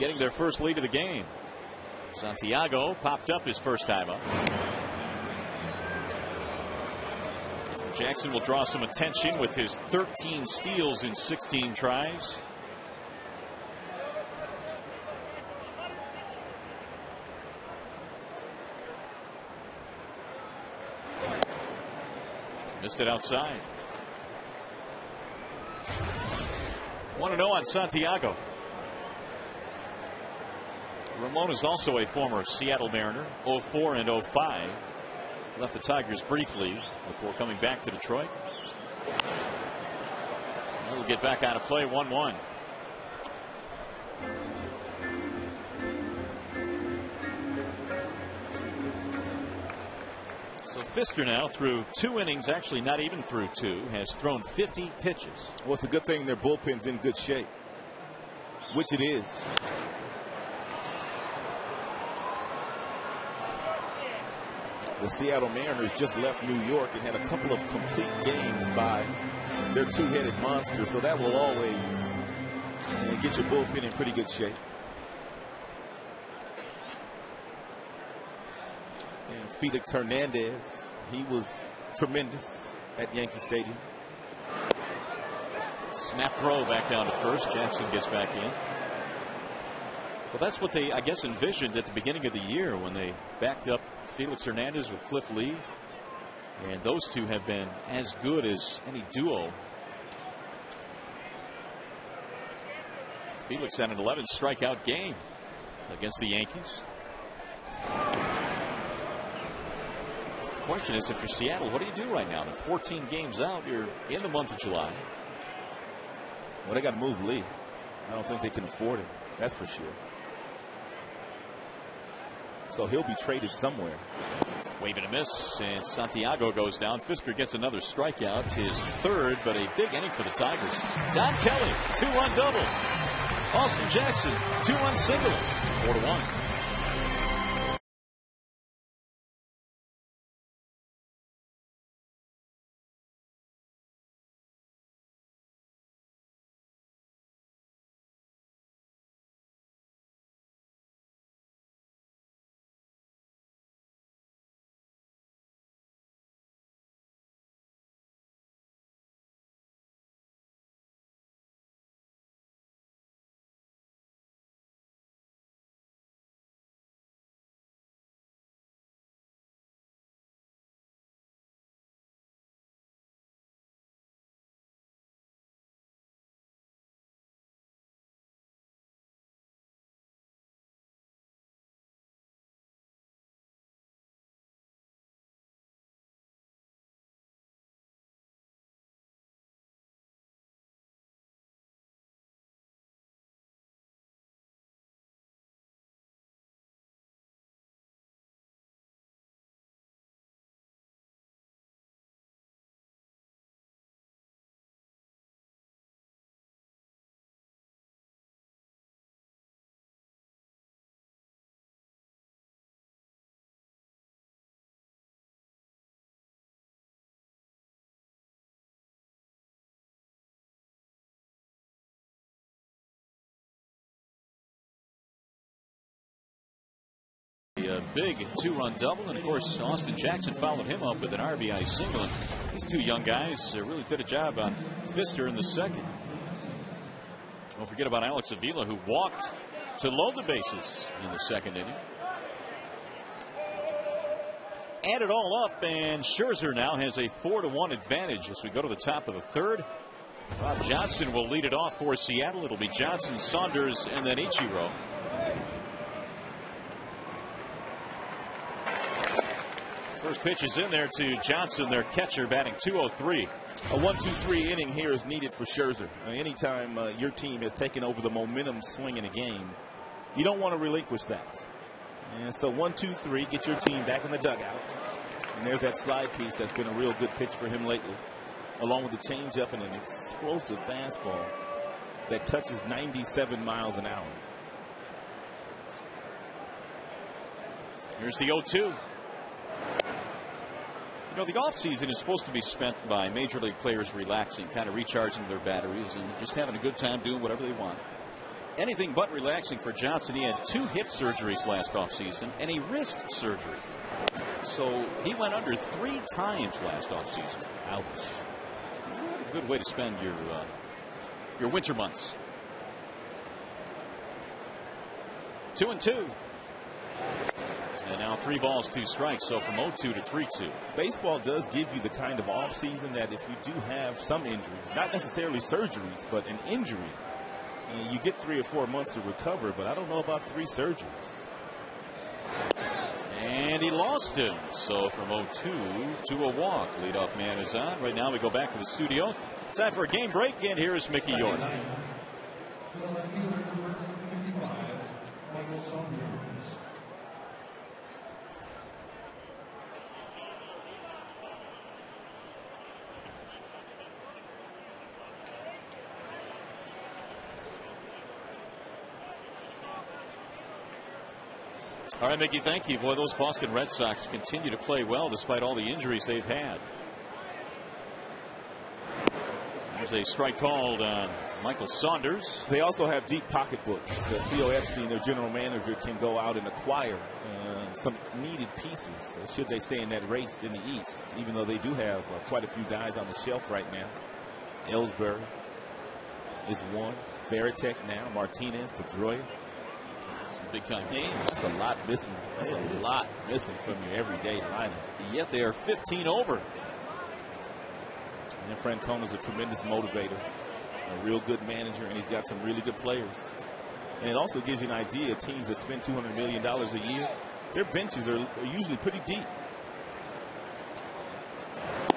getting their first lead of the game. Santiago popped up his first time up. Jackson will draw some attention with his 13 steals in 16 tries. Missed it outside. 1-0 on Santiago. Ramon is also a former Seattle Mariner, 04 and 05. Left the Tigers briefly before coming back to Detroit. He'll get back out of play. 1-1. So Pfister now through 2 innings, actually not even through 2, has thrown 50 pitches. Well, it's a good thing their bullpen's in good shape, which it is. The Seattle Mariners just left New York and had a couple of complete games by their two-headed monster, so that will always get your bullpen in pretty good shape. And Felix Hernandez, he was tremendous at Yankee Stadium. Snap throw back down to first. Jackson gets back in. Well, that's what they, I guess, envisioned at the beginning of the year when they backed up Felix Hernandez with Cliff Lee. And those two have been as good as any duo. Felix had an 11 strikeout game against the Yankees. The question is, if you're Seattle, what do you do right now? They're 14 games out. You're in the month of July. Well, they got to move Lee. I don't think they can afford it. That's for sure. So he'll be traded somewhere. Wave and a miss, and Santiago goes down. Pfister gets another strikeout, his third, but a big inning for the Tigers. Don Kelly, 2-run double. Austin Jackson, 2-run single. 4-1. A big 2-run double, and of course Austin Jackson followed him up with an RBI single. And these two young guys really did a job on Pfister in the second. Don't forget about Alex Avila, who walked to load the bases in the second inning. Add it all up, and Scherzer now has a 4-1 advantage as we go to the top of the third. Rob Johnson will lead it off for Seattle. It'll be Johnson, Saunders, and then Ichiro. First pitch is in there to Johnson, their catcher, batting .203. A 1-2-3 inning here is needed for Scherzer. Anytime your team has taken over the momentum swing in a game, you don't want to relinquish that. And so 1-2-3, get your team back in the dugout. And there's that slide piece that's been a real good pitch for him lately, along with the changeup and an explosive fastball that touches 97 miles an hour. Here's the 0-2. You know, the offseason is supposed to be spent by major league players relaxing, kind of recharging their batteries and just having a good time doing whatever they want. Anything but relaxing for Johnson. He had 2 hip surgeries last offseason and a wrist surgery. So he went under 3 times last offseason. Ouch. What a good way to spend your winter months. 2-2. And now 3 balls, 2 strikes. So from 0-2 to 3-2. Baseball does give you the kind of offseason that if you do have some injuries, not necessarily surgeries, but an injury, you get 3 or 4 months to recover. But I don't know about 3 surgeries. And he lost him. So from 0-2 to a walk. Leadoff man is on. Right now we go back to the studio. Time for a game break. And here is Mickey York. All right, Mickey, thank you. Boy, those Boston Red Sox continue to play well despite all the injuries they've had. There's a strike called on Michael Saunders. They also have deep pocketbooks. Theo Epstein, their general manager, can go out and acquire some needed pieces should they stay in that race in the East, even though they do have quite a few guys on the shelf right now. Ellsbury is one. Veritek now. Martinez, Pedroia. Big time games. That's a lot missing. That's a lot missing from your everyday lineup. Yet they are 15 over. And Francona's a tremendous motivator, a real good manager, and he's got some really good players. And it also gives you an idea. Teams that spend $200 million a year, their benches are usually pretty deep.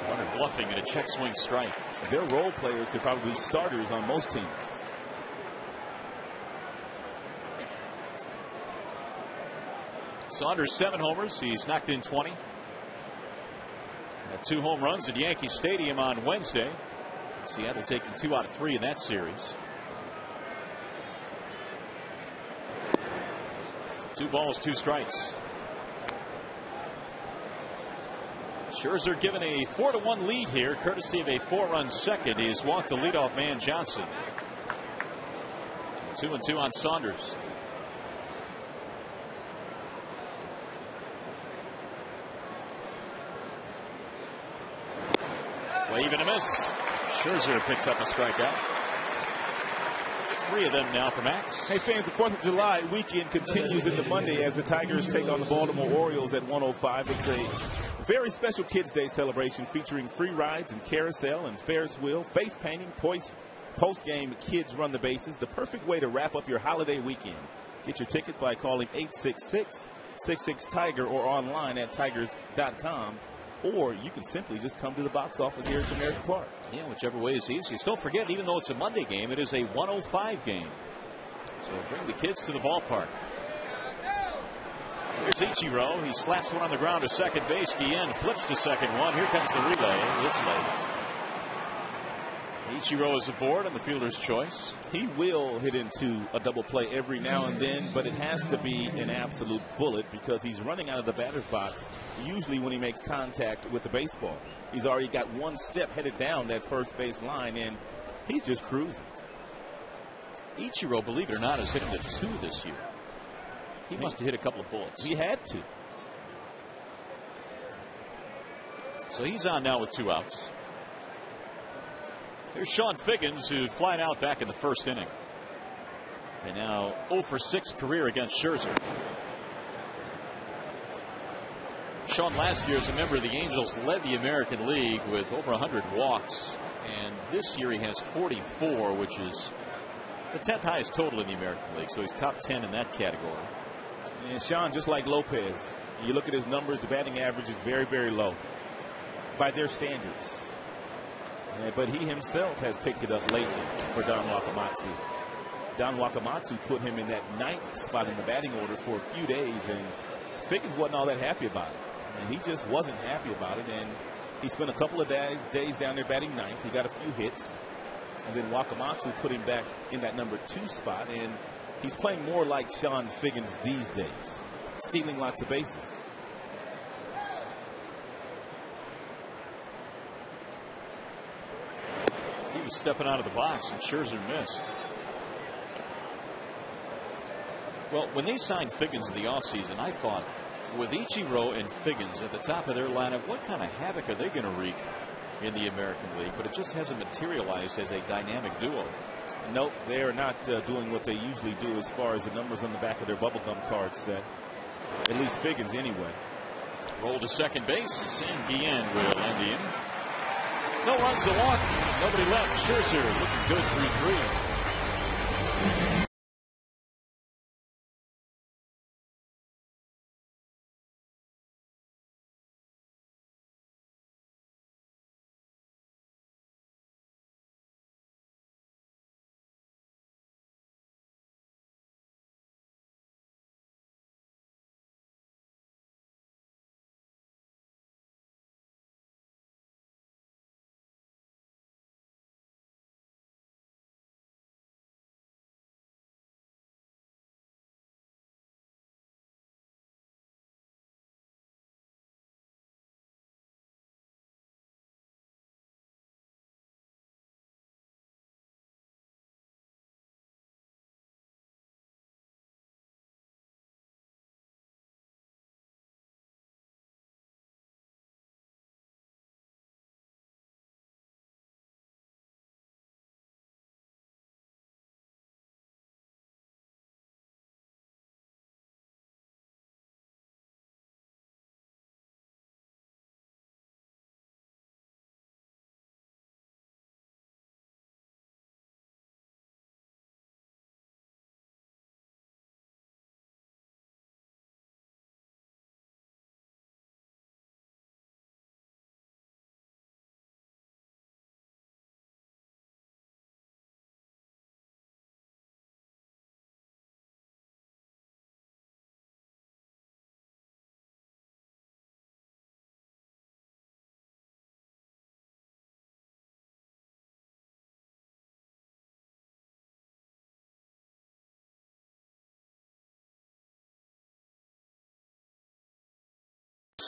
Runner bluffing and a check swing strike. Their role players could probably be starters on most teams. Saunders 7 homers. He's knocked in 20. Had 2 home runs at Yankee Stadium on Wednesday. Seattle taking 2 out of 3 in that series. 2 balls, 2 strikes. Scherzer given a 4-1 lead here, courtesy of a 4-run second. He's walked the leadoff man Johnson. 2-2 on Saunders. Wave and a miss. Scherzer picks up a strikeout. 3 of them now for Max. Hey fans, the 4th of July weekend continues into Monday as the Tigers take on the Baltimore Orioles at 1:05. It's a very special Kids Day celebration featuring free rides and carousel and Ferris wheel, face painting, post-game kids run the bases. The perfect way to wrap up your holiday weekend. Get your tickets by calling 866-66-TIGER or online at tigers.com. Or you can simply just come to the box office here at Comerica Park. Yeah, whichever way is easiest. Don't forget, even though it's a Monday game, it is a 1:05 game. So bring the kids to the ballpark. Here's Ichiro. He slaps one on the ground to second base. Guillen flips to second one. Here comes the relay. It's late. Ichiro is aboard on the fielder's choice. He will hit into a double play every now and then, but it has to be an absolute bullet because he's running out of the batter's box usually when he makes contact with the baseball. He's already got 1 step headed down that first base line, and he's just cruising. Ichiro, believe it or not, has hit him to 2 this year. He must have hit a couple of bullets. He had to. So he's on now with 2 outs. Here's Sean Figgins, who flied out back in the first inning. And now 0 for 6 career against Scherzer. Sean last year as a member of the Angels led the American League with over 100 walks. And this year he has 44, which is the 10th highest total in the American League. So he's top 10 in that category. And Sean, just like Lopez, you look at his numbers, the batting average is very, very low by their standards. But he himself has picked it up lately for Don Wakamatsu. Don Wakamatsu put him in that 9th spot in the batting order for a few days, and Figgins wasn't all that happy about it. And he just wasn't happy about it. And he spent a couple of days down there batting ninth. He got a few hits. And then Wakamatsu put him back in that number 2 spot. And he's playing more like Sean Figgins these days, stealing lots of bases. He was stepping out of the box, and Scherzer missed. Well, when they signed Figgins in the offseason, I thought, with Ichiro and Figgins at the top of their lineup, what kind of havoc are they going to wreak in the American League? But it just hasn't materialized as a dynamic duo. Nope, they are not doing what they usually do as far as the numbers on the back of their bubblegum cards say. At least Figgins anyway. Roll to second base, and Guillen will end the inning. No runs, a walk, nobody left. Scherzer looking good through 3.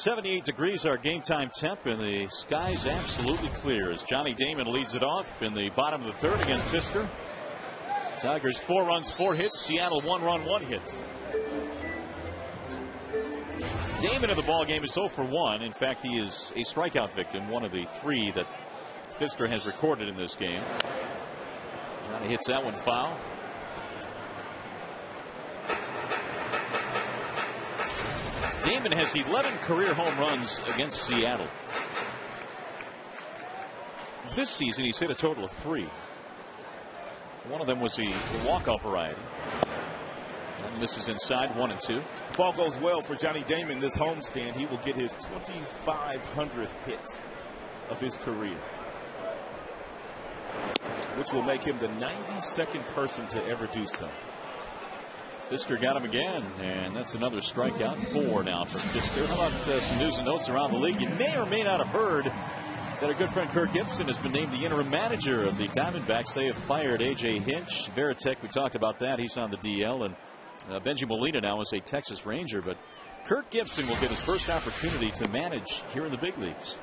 .78 degrees our game time temp, and the sky's absolutely clear as Johnny Damon leads it off in the bottom of the 3rd against Fisker. Tigers 4 runs, 4 hits. Seattle 1 run, 1 hit. Damon in the ball game is 0 for 1. In fact, he is a strikeout victim, one of the 3 that Fisker has recorded in this game. Johnny hits that one foul. Damon has 11 career home runs against Seattle. This season, he's hit a total of 3. One of them was the walk-off variety. That misses inside, 1 and 2. If all goes well for Johnny Damon this homestand, he will get his 2,500th hit of his career, which will make him the 92nd person to ever do so. Fisker got him again, and that's another strikeout. 4 now for Fisker. How about some news and notes around the league? You may or may not have heard that our good friend Kirk Gibson has been named the interim manager of the Diamondbacks. They have fired A.J. Hinch. Veritek, we talked about that. He's on the DL, and Benji Molina now is a Texas Ranger. But Kirk Gibson will get his first opportunity to manage here in the big leagues,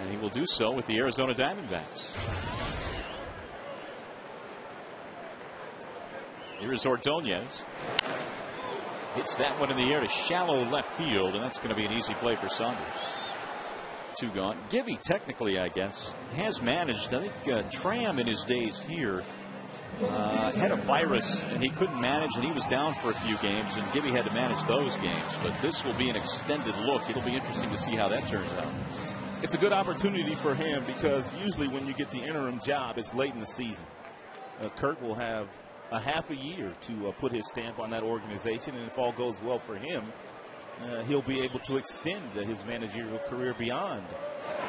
and he will do so with the Arizona Diamondbacks. Here's Ordonez. Hits that one in the air to shallow left field, and that's going to be an easy play for Saunders. 2 gone. Gibby, technically, I guess, has managed. I think Tram in his days here had a virus, and he couldn't manage, and he was down for a few games, and Gibby had to manage those games. But this will be an extended look. It'll be interesting to see how that turns out. It's a good opportunity for him because usually when you get the interim job, it's late in the season. Kirk will have a half a year to put his stamp on that organization, and if all goes well for him, he'll be able to extend his managerial career beyond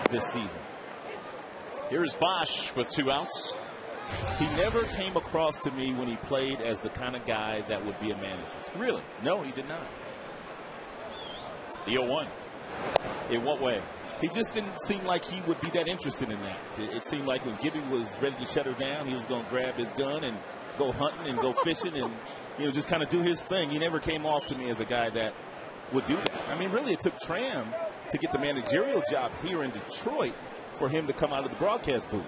this season. Here's Bosch with 2 outs. He never came across to me when he played as the kind of guy that would be a manager. Really? No, he did not. The 0-1. In what way? He just didn't seem like he would be that interested in that. It seemed like when Gibby was ready to shut her down, he was going to grab his gun and go hunting and go fishing and, just kind of do his thing. He never came off to me as a guy that would do that. I mean, really, it took Tram to get the managerial job here in Detroit for him to come out of the broadcast booth.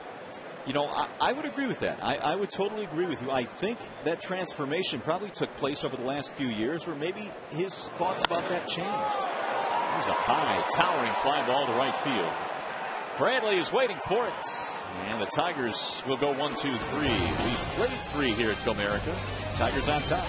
I would agree with that. I would totally agree with you. I think that transformation probably took place over the last few years where maybe his thoughts about that changed. There's a high, towering fly ball to right field. Bradley is waiting for it. And the Tigers will go 1, 2, 3. We've played 3 here at Comerica. Tigers on top.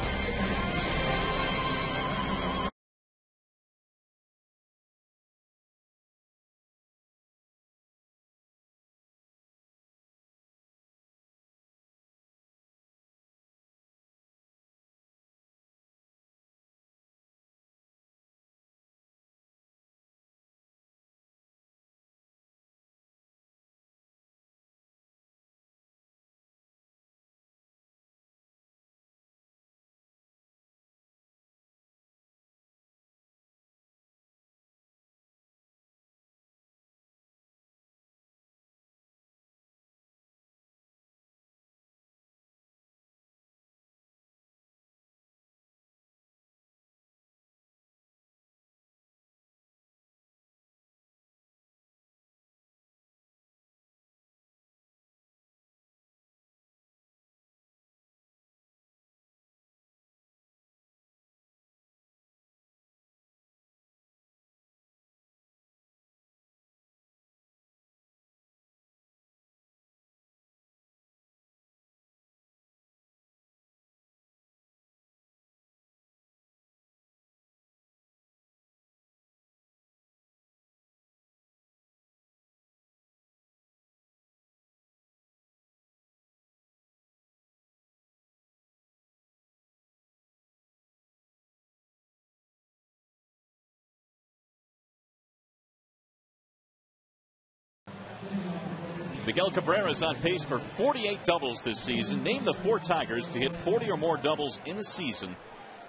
Miguel Cabrera is on pace for 48 doubles this season. Name the 4 Tigers to hit 40 or more doubles in a season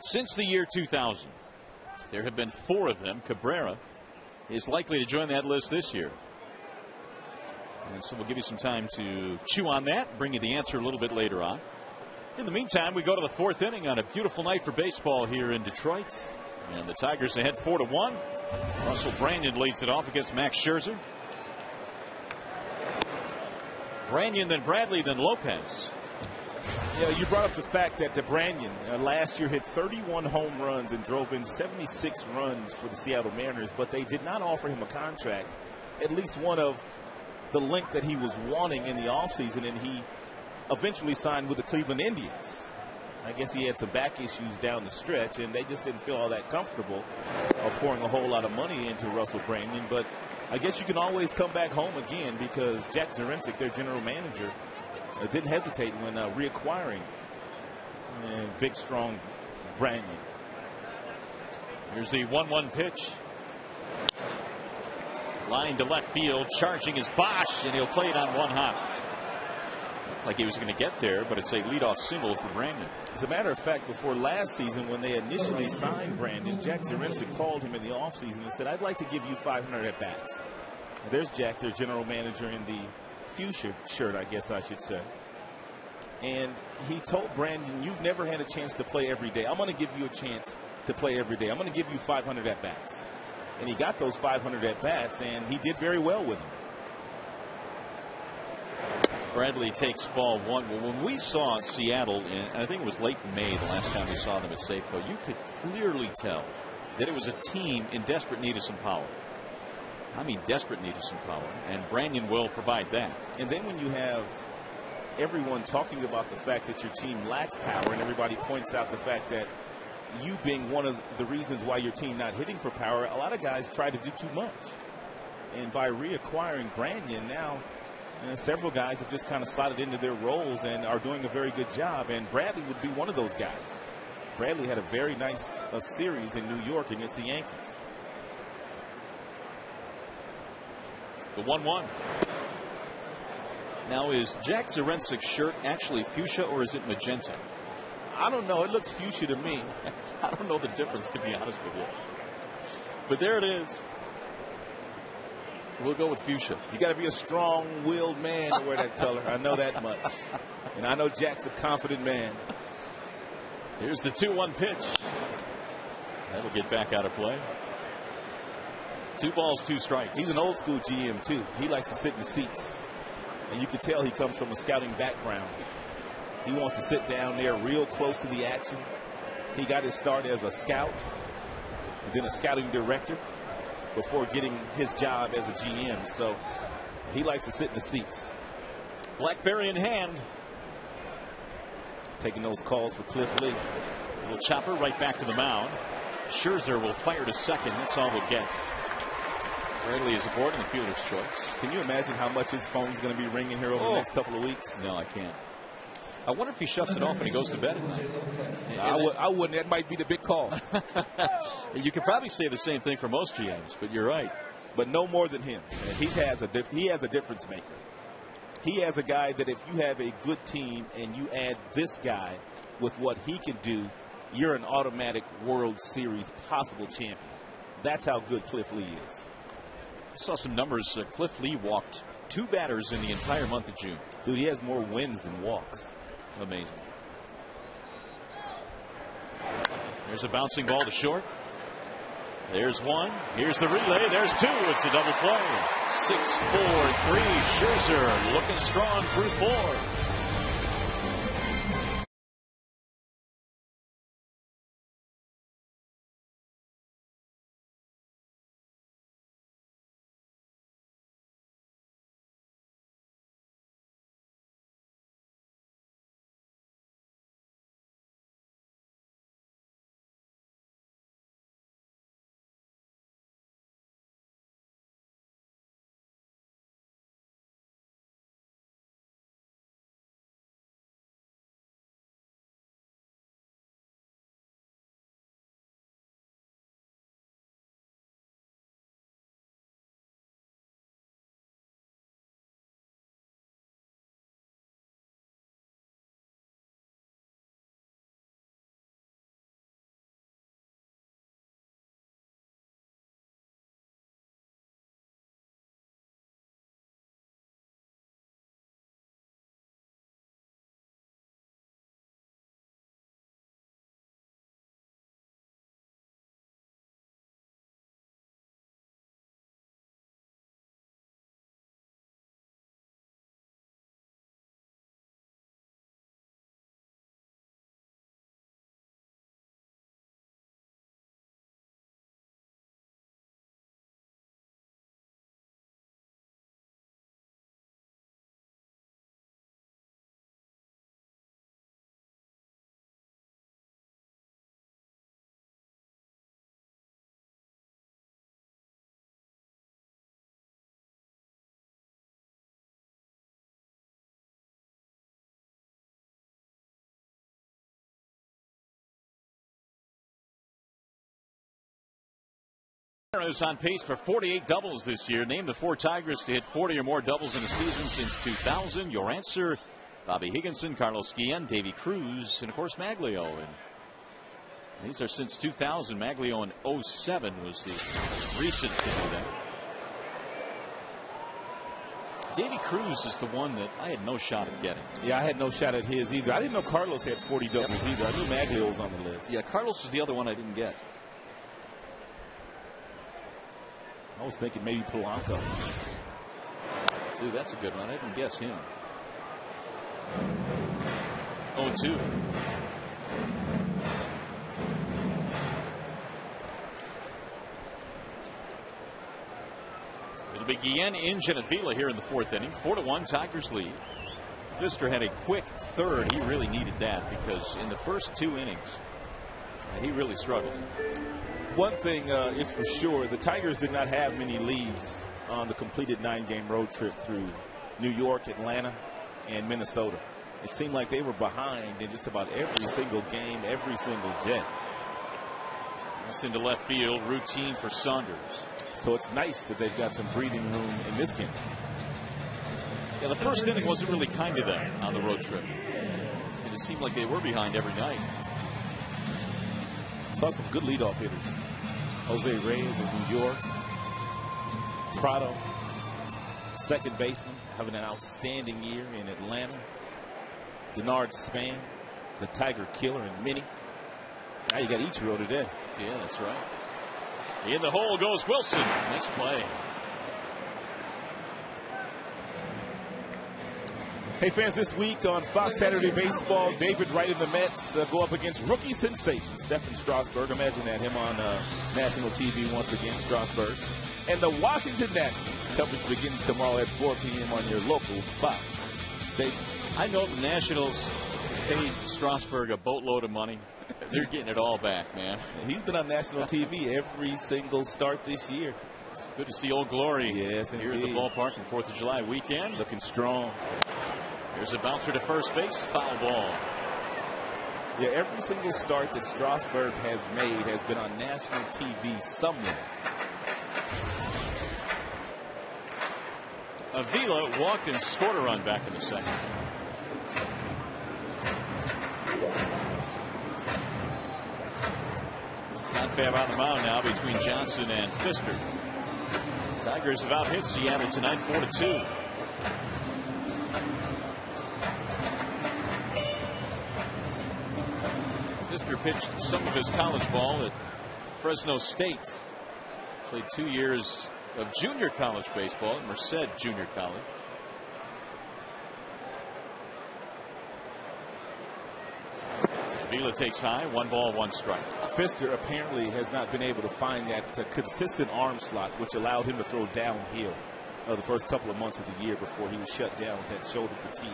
since the year 2000. There have been 4 of them. Cabrera is likely to join that list this year. And so we'll give you some time to chew on that, bring you the answer a little bit later on. In the meantime, we go to the 4th inning on a beautiful night for baseball here in Detroit. And the Tigers ahead 4-1. Russell Branyan leads it off against Max Scherzer. Branyan, then Bradley, then Lopez. Yeah, you brought up the fact that Branyan last year hit 31 home runs and drove in 76 runs for the Seattle Mariners, but they did not offer him a contract, at least one of the length that he was wanting in the offseason, and he eventually signed with the Cleveland Indians. I guess he had some back issues down the stretch, and they just didn't feel all that comfortable pouring a whole lot of money into Russell Branyan, but I guess you can always come back home again because Jack Zarincic, their general manager, didn't hesitate when reacquiring big, strong Branyan. Here's the 1-1 pitch. Line to left field, charging is Bosch, and he'll play it on one hop. Looked like he was going to get there, but it's a leadoff single for Branyan. As a matter of fact, before last season, when they initially signed Branyan, Jack Zarincic called him in the offseason and said, "I'd like to give you 500 at-bats." There's Jack, their general manager, in the fuchsia shirt, I guess I should say. And he told Branyan, "You've never had a chance to play every day. I'm going to give you a chance to play every day. I'm going to give you 500 at-bats." And he got those 500 at-bats, and he did very well with them. Bradley takes ball 1. Well, when we saw Seattle, and I think it was late May the last time we saw them at Safeco, you could clearly tell that it was a team in desperate need of some power. I mean, desperate need of some power, and Branyan will provide that. And then when you have everyone talking about the fact that your team lacks power, and everybody points out the fact that you being one of the reasons why your team not hitting for power, a lot of guys try to do too much. And by reacquiring Branyan now, several guys have just kind of slotted into their roles and are doing a very good job, and Bradley would be one of those guys. Bradley had a very nice series in New York against the Yankees. The 1-1. Now, is Jack Zarincic's shirt actually fuchsia or is it magenta? I don't know. It looks fuchsia to me. I don't know the difference, to be honest with you. But there it is. We'll go with fuchsia. You got to be a strong-willed man to wear that color. I know that much. And I know Jack's a confident man. Here's the 2-1 pitch. That'll get back out of play. 2 balls, 2 strikes. He's an old school GM too. He likes to sit in the seats. And you can tell he comes from a scouting background. He wants to sit down there real close to the action. He got his start as a scout and then a scouting director before getting his job as a GM. So he likes to sit in the seats. Blackberry in hand. Taking those calls for Cliff Lee. Little chopper right back to the mound. Scherzer will fire to second. That's all we'll get. Bradley is aboard in the fielder's choice. Can you imagine how much his phone's going to be ringing here over the next couple of weeks? No, I can't. I wonder if he shuts it off and he goes to bed. I wouldn't. That might be the big call. You could probably say the same thing for most GMs, but you're right. But no more than him. He has a difference maker. He has a guy that if you have a good team and you add this guy with what he can do, you're an automatic World Series possible champion. That's how good Cliff Lee is. I saw some numbers. Cliff Lee walked 2 batters in the entire month of June. Dude, he has more wins than walks. Amazing. There's a bouncing ball to short. There's 1. Here's the relay. There's 2. It's a double play. 6-4-3. Scherzer looking strong through 4. Is on pace for 48 doubles this year. Named the 4 Tigers to hit 40 or more doubles in a season since 2000. Your answer, Bobby Higginson, Carlos Guillen, Davy Cruz, and of course Maglio. And these are since 2000. Maglio in 07 was the recent to do that. Davy Cruz is the one that I had no shot at getting. Yeah, I had no shot at his either. I didn't know Carlos had 40 doubles either. I knew Maglio was on the list. Yeah, Carlos was the other one I didn't get. I was thinking maybe Polanco. Dude, that's a good one. I didn't guess him. 0-2. It'll be Guillen, Inge, and Avila here in the 4th inning. 4-1, Tigers lead. Pfister had a quick third. He really needed that because in the first 2 innings, he really struggled. One thing is for sure, the Tigers did not have many leads on the completed 9-game road trip through New York, Atlanta, and Minnesota. It seemed like they were behind in just about every single game, every single day. That's into left field, routine for Saunders. So it's nice that they've got some breathing room in this game. Yeah, the first inning wasn't really kind to them on the road trip. And it seemed like they were behind every night. Saw some good leadoff hitters. Jose Reyes in New York. Prado. second baseman, having an outstanding year in Atlanta. Denard Span, the Tiger Killer, and many. Now you got Ichiro today. Yeah, that's right. In the hole goes Wilson. Nice play. Hey fans, this week on Fox Saturday Baseball, David Wright and the Mets go up against rookie sensation Stephen Strasburg. Imagine that, him on national TV once again, Strasburg. And the Washington Nationals. Coverage begins tomorrow at 4 p.m. on your local Fox station. I know the Nationals paid Strasburg a boatload of money. They're getting it all back, man. He's been on national TV every single start this year. It's good to see Old Glory here at the ballpark on 4th of July weekend. Looking strong. There's a bouncer to first base, foul ball. Yeah, every single start that Strasburg has made has been on national TV somewhere. Avila walked and scored a run back in the second. Confab on the mound now between Johnson and Fisker. Tigers have out-hit Seattle tonight 4-2. Fisker pitched some of his college ball at Fresno State. Played 2 years of junior college baseball at Merced Junior College. Avila takes high, 1 ball, 1 strike. Fisker apparently has not been able to find that consistent arm slot, which allowed him to throw downhill the first couple of months of the year before he was shut down with that shoulder fatigue.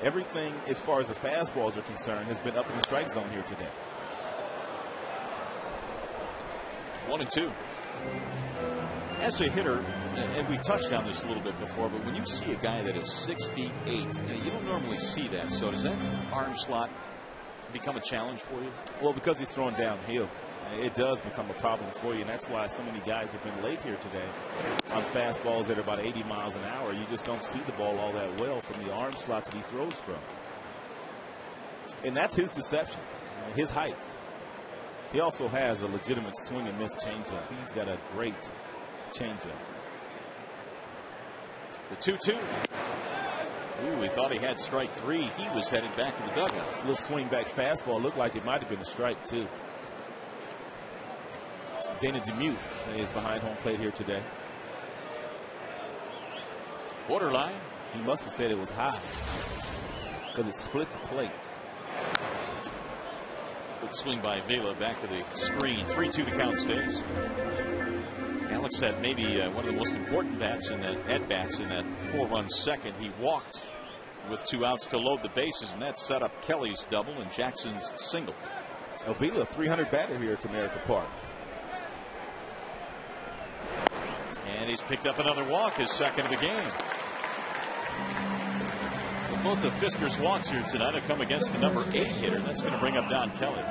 Everything, as far as the fastballs are concerned, has been up in the strike zone here today. 1-2. As a hitter, and we've touched on this a little bit before, but when you see a guy that is 6'8", you don't normally see that. So does that arm slot become a challenge for you? Well, because he's throwing downhill, it does become a problem for you, and that's why so many guys have been late here today on fastballs that are about 80 miles an hour. You just don't see the ball all that well from the arm slot that he throws from. And that's his deception, his height. He also has a legitimate swing and miss changeup. He's got a great changeup. The 2-2. Ooh, he thought he had strike 3. He was headed back to the dugout. A little swing back fastball. Looked like it might have been a strike, too. Dana Demuth is behind home plate here today. Borderline. He must have said it was high because it split the plate. Good swing by Vela back to the screen. 3-2 the count stays. Alex had maybe one of the most important bats in that at-bats in that 4-run second. He walked with 2 outs to load the bases, and that set up Kelly's double and Jackson's single. Avila, 300 batter here at Comerica Park. And he's picked up another walk, his second of the game. So both of Fisker's walks here tonight have come against the number 8 hitter. That's going to bring up Don Kelly.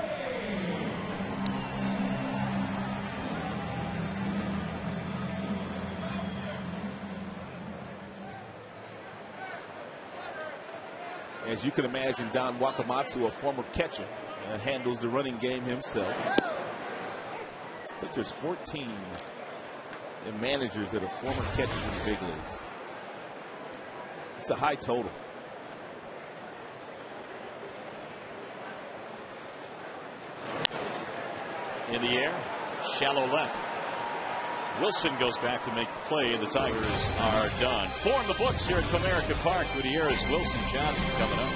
As you can imagine, Don Wakamatsu, a former catcher, handles the running game himself. I think there's 14 managers that are former catchers in the big leagues. It's a high total. In the air, shallow left. Wilson goes back to make the play, and the Tigers are done. 4 in the books here at Comerica Park. Gutierrez, Wilson, Johnson coming up.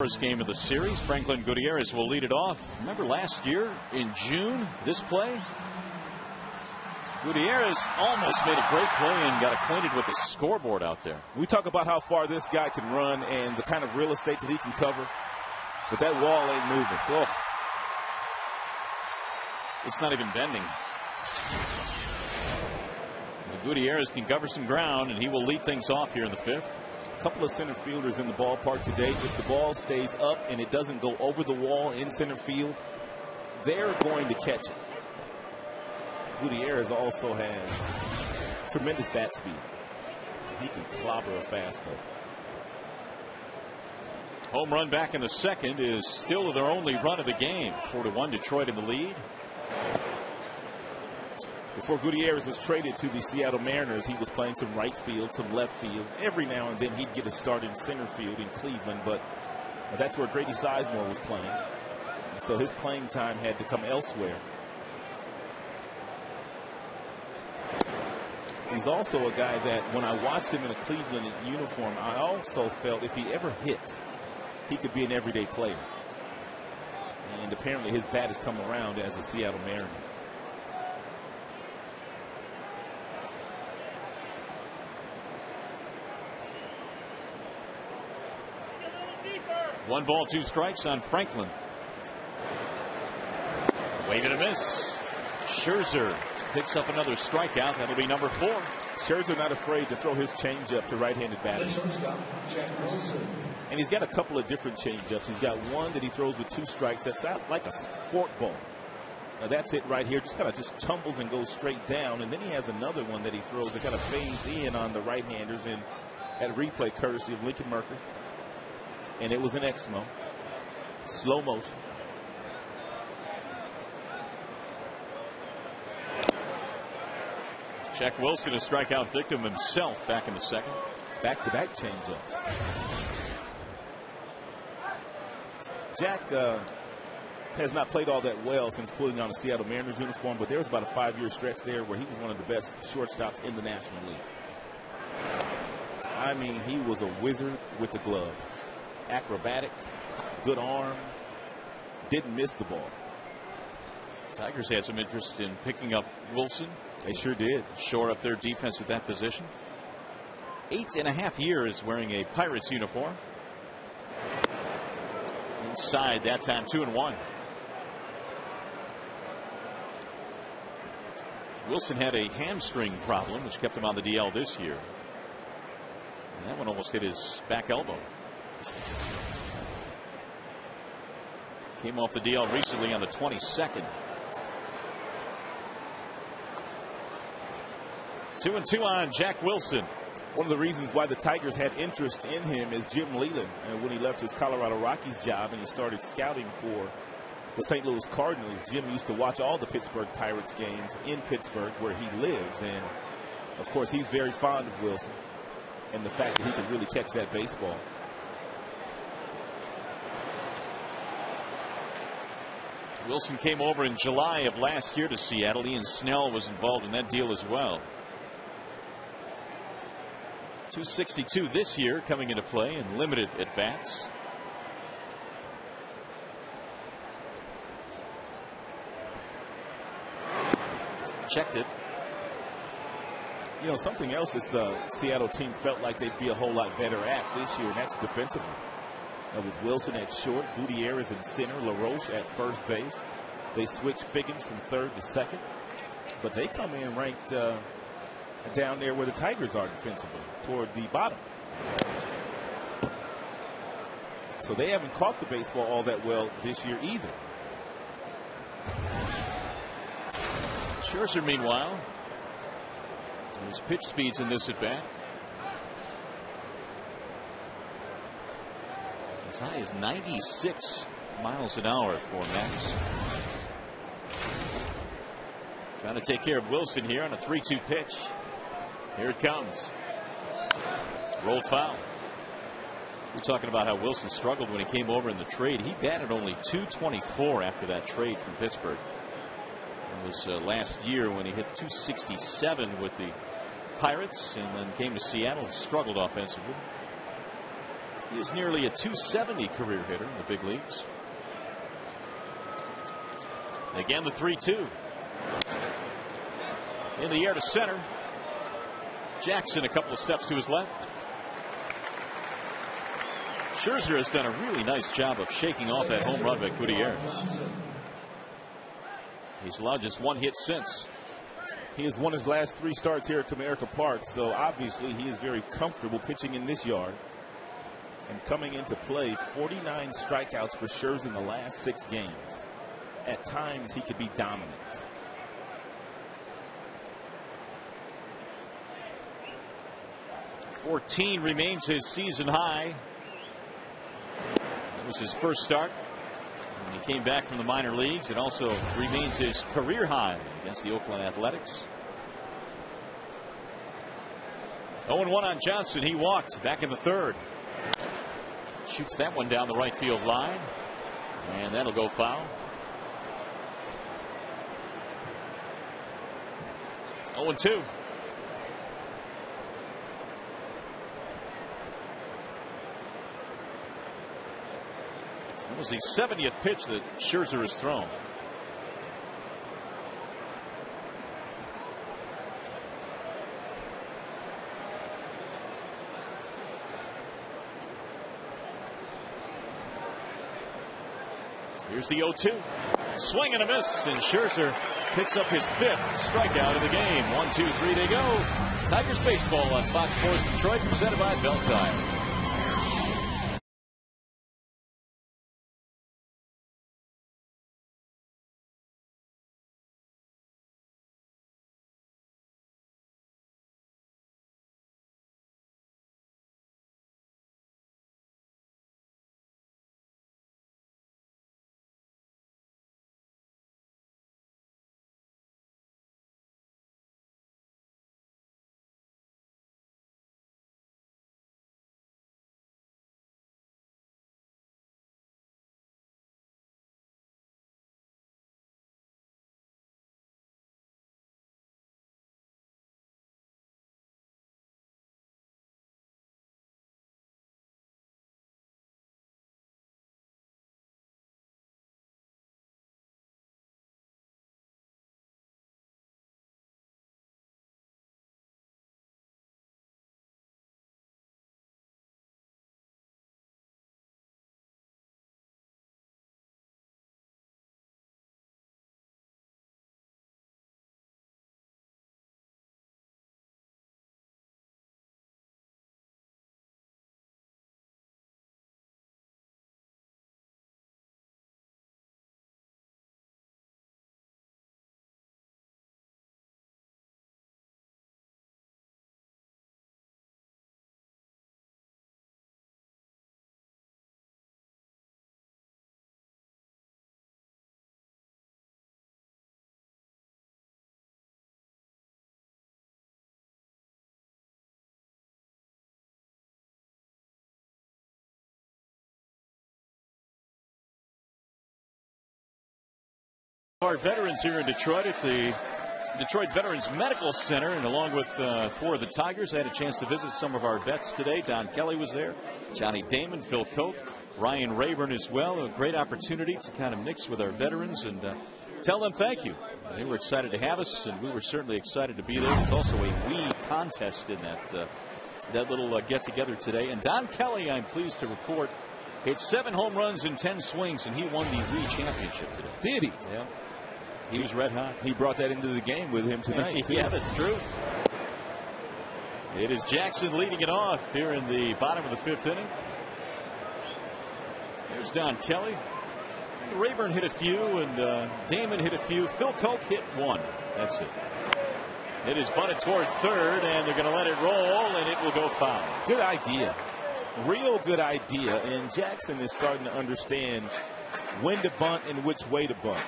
First game of the series, Franklin Gutierrez will lead it off. Remember last year in June, this play? Gutierrez almost made a great play and got acquainted with the scoreboard out there. We talk about how far this guy can run and the kind of real estate that he can cover, but that wall ain't moving. Oh. It's not even bending. Gutierrez can cover some ground, and he will lead things off here in the fifth. A couple of center fielders in the ballpark today. If the ball stays up and it doesn't go over the wall in center field, they're going to catch it. Gutierrez also has tremendous bat speed. He can clobber a fastball. Home run back in the second is still their only run of the game. 4-1 Detroit in the lead. Before Gutierrez was traded to the Seattle Mariners, he was playing some right field, some left field. Every now and then he'd get a start in center field in Cleveland, but that's where Grady Sizemore was playing. So his playing time had to come elsewhere. He's also a guy that when I watched him in a Cleveland uniform, I also felt if he ever hit, he could be an everyday player. And apparently his bat has come around as a Seattle Mariner. One ball, two strikes on Franklin. Wave and a miss. Scherzer picks up another strikeout. That'll be number 4. Scherzer not afraid to throw his changeup to right-handed batters. And he's got a couple of different changeups. He's got one that he throws with 2 strikes. That sounds like a fork ball. Now that's it right here. Just kind of just tumbles and goes straight down. And then he has another one that he throws that kind of fades in on the right-handers. And at replay courtesy of Lincoln Merker. And it was an Exmo. Slow motion. Jack Wilson, a strikeout victim himself back in the second. Back-to-back changeups. Jack has not played all that well since putting on a Seattle Mariners uniform, but there was about a 5-year stretch there where he was one of the best shortstops in the National League. I mean, he was a wizard with the glove. Acrobatic, good arm, didn't miss the ball. Tigers had some interest in picking up Wilson. They sure did. Shore up their defense at that position. 8.5 years wearing a Pirates uniform. Inside that time, 2-1. Wilson had a hamstring problem which kept him on the DL this year. And that one almost hit his back elbow. Came off the DL recently on the 22nd. 2-2 on Jack Wilson. One of the reasons why the Tigers had interest in him is Jim Leyland. When he left his Colorado Rockies job and he started scouting for the St. Louis Cardinals, Jim used to watch all the Pittsburgh Pirates games in Pittsburgh where he lives. And, of course, he's very fond of Wilson and the fact that he could really catch that baseball. Wilson came over in July of last year to Seattle. Ian Snell was involved in that deal as well. .262 this year coming into play in limited at bats. Checked it. You know, something else this Seattle team felt like they'd be a whole lot better at this year, and that's defensively. With Wilson at short, Gutierrez in center, LaRoche at first base. They switch Figgins from third to second. But they come in ranked down there where the Tigers are defensively, toward the bottom. So they haven't caught the baseball all that well this year either. Scherzer, meanwhile, his pitch speeds in this at bat as high as 96 miles an hour for Max. Trying to take care of Wilson here on a 3-2 pitch. Here it comes. Rolled foul. We're talking about how Wilson struggled when he came over in the trade. He batted only .224 after that trade from Pittsburgh. It was last year when he hit .267 with the Pirates and then came to Seattle and struggled offensively. He is nearly a .270 career hitter in the big leagues. Again, the 3-2. In the air to center. Jackson a couple of steps to his left. Scherzer has done a really nice job of shaking off that home run by Gutierrez. He's allowed just one hit since. He has won his last 3 starts here at Comerica Park, so obviously he is very comfortable pitching in this yard. And coming into play, 49 strikeouts for Scherzer in the last 6 games. At times, he could be dominant. .14 remains his season high. That was his first start. And he came back from the minor leagues. It also remains his career high against the Oakland Athletics. 0-1 on Johnson. He walked back in the 3rd. Shoots that one down the right field line. And that'll go foul. 0-2. That was the 70th pitch that Scherzer has thrown. Here's the 0-2. Swing and a miss, and Scherzer picks up his 5th strikeout of the game. 1, 2, 3 to go. Tigers baseball on Fox Sports Detroit, presented by Bell Tire. Our veterans here in Detroit at the Detroit Veterans Medical Center, and along with 4 of the Tigers, I had a chance to visit some of our vets today. Don Kelly was there, Johnny Damon, Phil Koch, Ryan Rayburn as well. A great opportunity to kind of mix with our veterans and tell them thank you. They were excited to have us, and we were certainly excited to be there. There's also a Wii contest in that little get-together today. And Don Kelly, I'm pleased to report, hit 7 home runs in 10 swings, and he won the Wii championship today. Did he? Yeah. He was red hot. He brought that into the game with him tonight, too. Yeah, that's true. It is Jackson leading it off here in the bottom of the 5th inning. There's Don Kelly. Rayburn hit a few, and Damon hit a few. Phil Koch hit 1. That's it. It is bunted toward 3rd, and they're going to let it roll, and it will go foul. Good idea. Real good idea. And Jackson is starting to understand when to bunt and which way to bunt.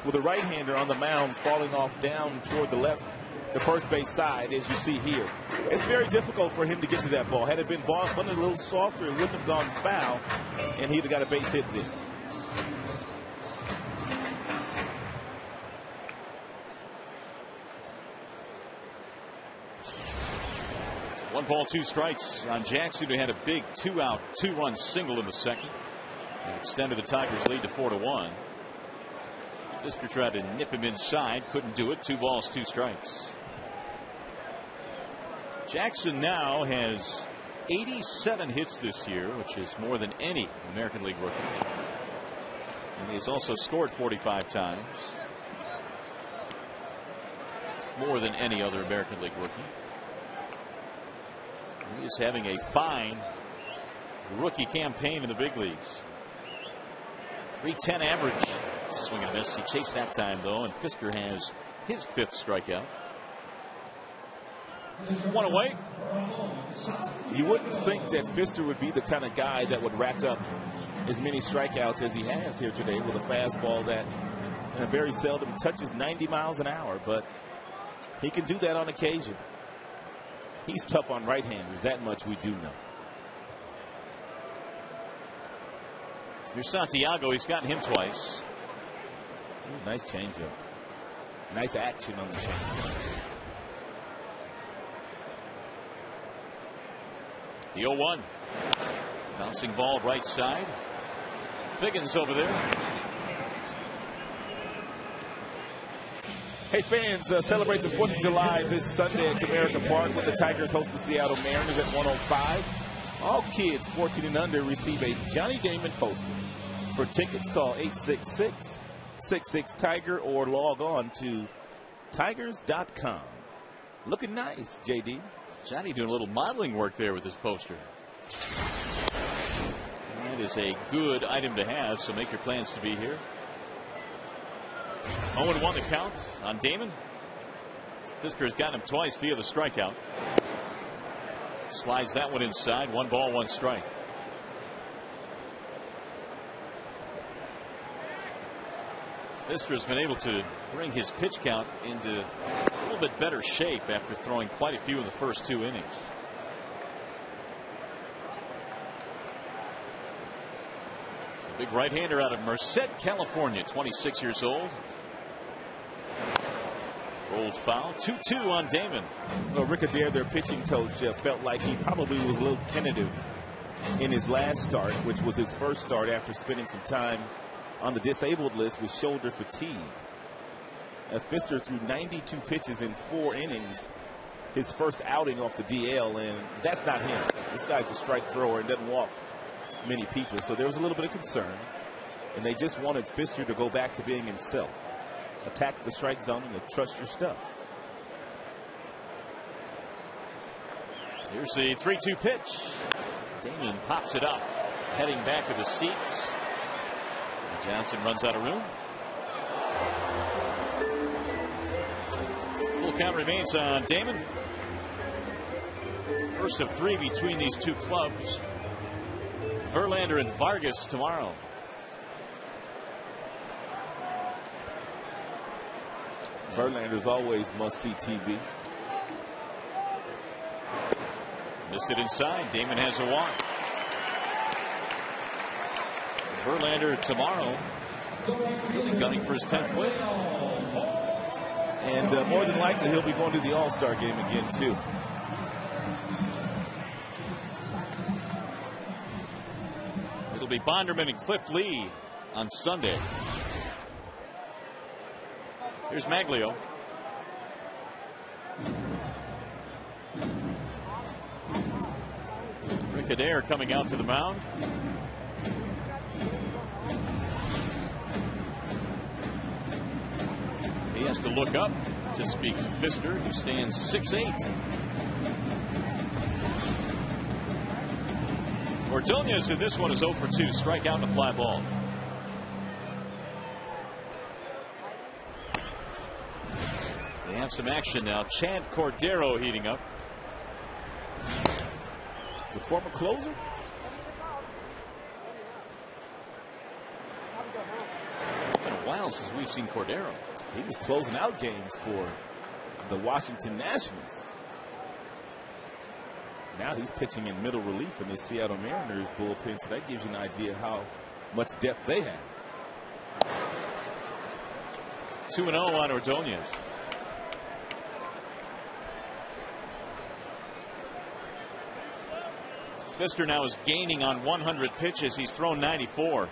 With a right-hander on the mound falling off down toward the left, the first base side, as you see here. It's very difficult for him to get to that ball. Had it been bunted a little softer, it wouldn't have gone foul, and he'd have got a base hit there. One ball, two strikes on Jackson, who had a big 2-out, 2-run single in the second and extended the Tigers' lead to 4-1. Fisker tried to nip him inside, couldn't do it. 2 balls, 2 strikes. Jackson now has 87 hits this year, which is more than any American League rookie. And he's also scored 45 times, more than any other American League rookie. He is having a fine rookie campaign in the big leagues. 310 average. Swing and a miss. He chased that time, though, and Fisker has his 5th strikeout. 1 away. You wouldn't think that Fisker would be the kind of guy that would rack up as many strikeouts as he has here today with a fastball that very seldom touches 90 miles an hour, but he can do that on occasion. He's tough on right-handers. That much we do know. Here's Santiago. He's gotten him twice. Ooh, nice changeup. Nice action on the changeup. The 0-1. Bouncing ball right side. Figgins over there. Hey fans, celebrate the 4th of July this Sunday at Comerica Park when the Tigers host the Seattle Mariners at 1:05. All kids 14 and under receive a Johnny Damon poster. For tickets, call 866-66-TIGER or log on to tigers.com. Looking nice, JD. Johnny doing a little modeling work there with this poster. That is a good item to have, so make your plans to be here. 0-1 the count on Damon. Fisker has gotten him twice via the strikeout. Slides that one inside. 1 ball, 1 strike. Fisker has been able to bring his pitch count into a little bit better shape after throwing quite a few in the first 2 innings. A big right-hander out of Merced, California, 26 years old. Rolled foul. 2-2 on Damon. Well, Rick Adair, their pitching coach, felt like he probably was a little tentative in his last start, which was his first start after spending some time on the disabled list with shoulder fatigue. Fisker threw 92 pitches in 4 innings, his first outing off the DL, and that's not him. This guy's a strike thrower and doesn't walk many people, so there was a little bit of concern, and they just wanted Fisker to go back to being himself. Attack the strike zone and trust your stuff. Here's the 3-2 pitch. Damon pops it up, heading back to the seats. Johnson runs out of room. Full count remains on Damon. First of 3 between these 2 clubs. Verlander and Vargas tomorrow. Verlander's always must-see TV. Missed it inside. Damon has a walk. Verlander tomorrow really gunning for his 10th win. And more than likely he'll be going to the All-Star game again too. It'll be Bonderman and Cliff Lee on Sunday. Here's Maglio. Rick Adair coming out to the mound. He has to look up to speak to Fisker, who stands 6'8". Ordonez in this one is 0 for 2. Strikeout and a fly ball. They have some action now. Chad Cordero heating up. The former closer. It's been a while since we've seen Cordero. He was closing out games for the Washington Nationals. Now he's pitching in middle relief in the Seattle Mariners bullpen, so that gives you an idea how much depth they have. 2-0 on Ordonez. Pfister now is gaining on 100 pitches. He's thrown 94.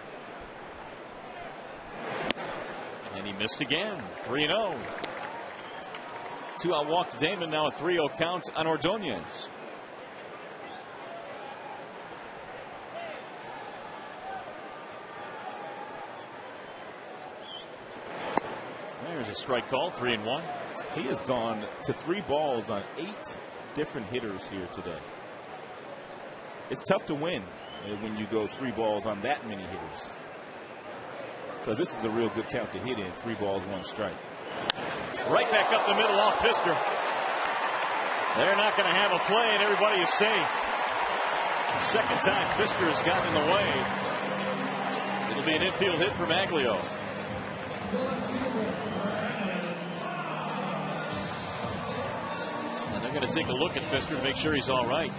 And he missed again. 3-0. 2-out walk to Damon. Now a 3-0 count on Ordonez. There's a strike call. 3-1. He has gone to 3 balls on 8 different hitters here today. It's tough to win when you go 3 balls on that many hitters, because this is a real good count to hit in. 3 balls, 1 strike. Right back up the middle off Pfister. They're not going to have a play, and everybody is safe. It's the second time Pfister has gotten in the way. It'll be an infield hit for Maglio. And they're going to take a look at Pfister to make sure he's all right.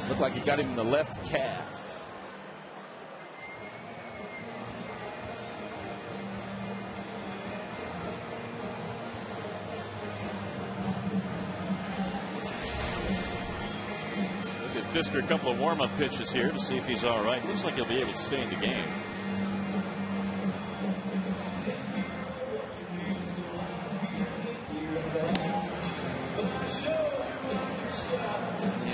Looked like he got him in the left calf. Look at Pfister, a couple of warm-up pitches here to see if he's all right. Looks like he'll be able to stay in the game.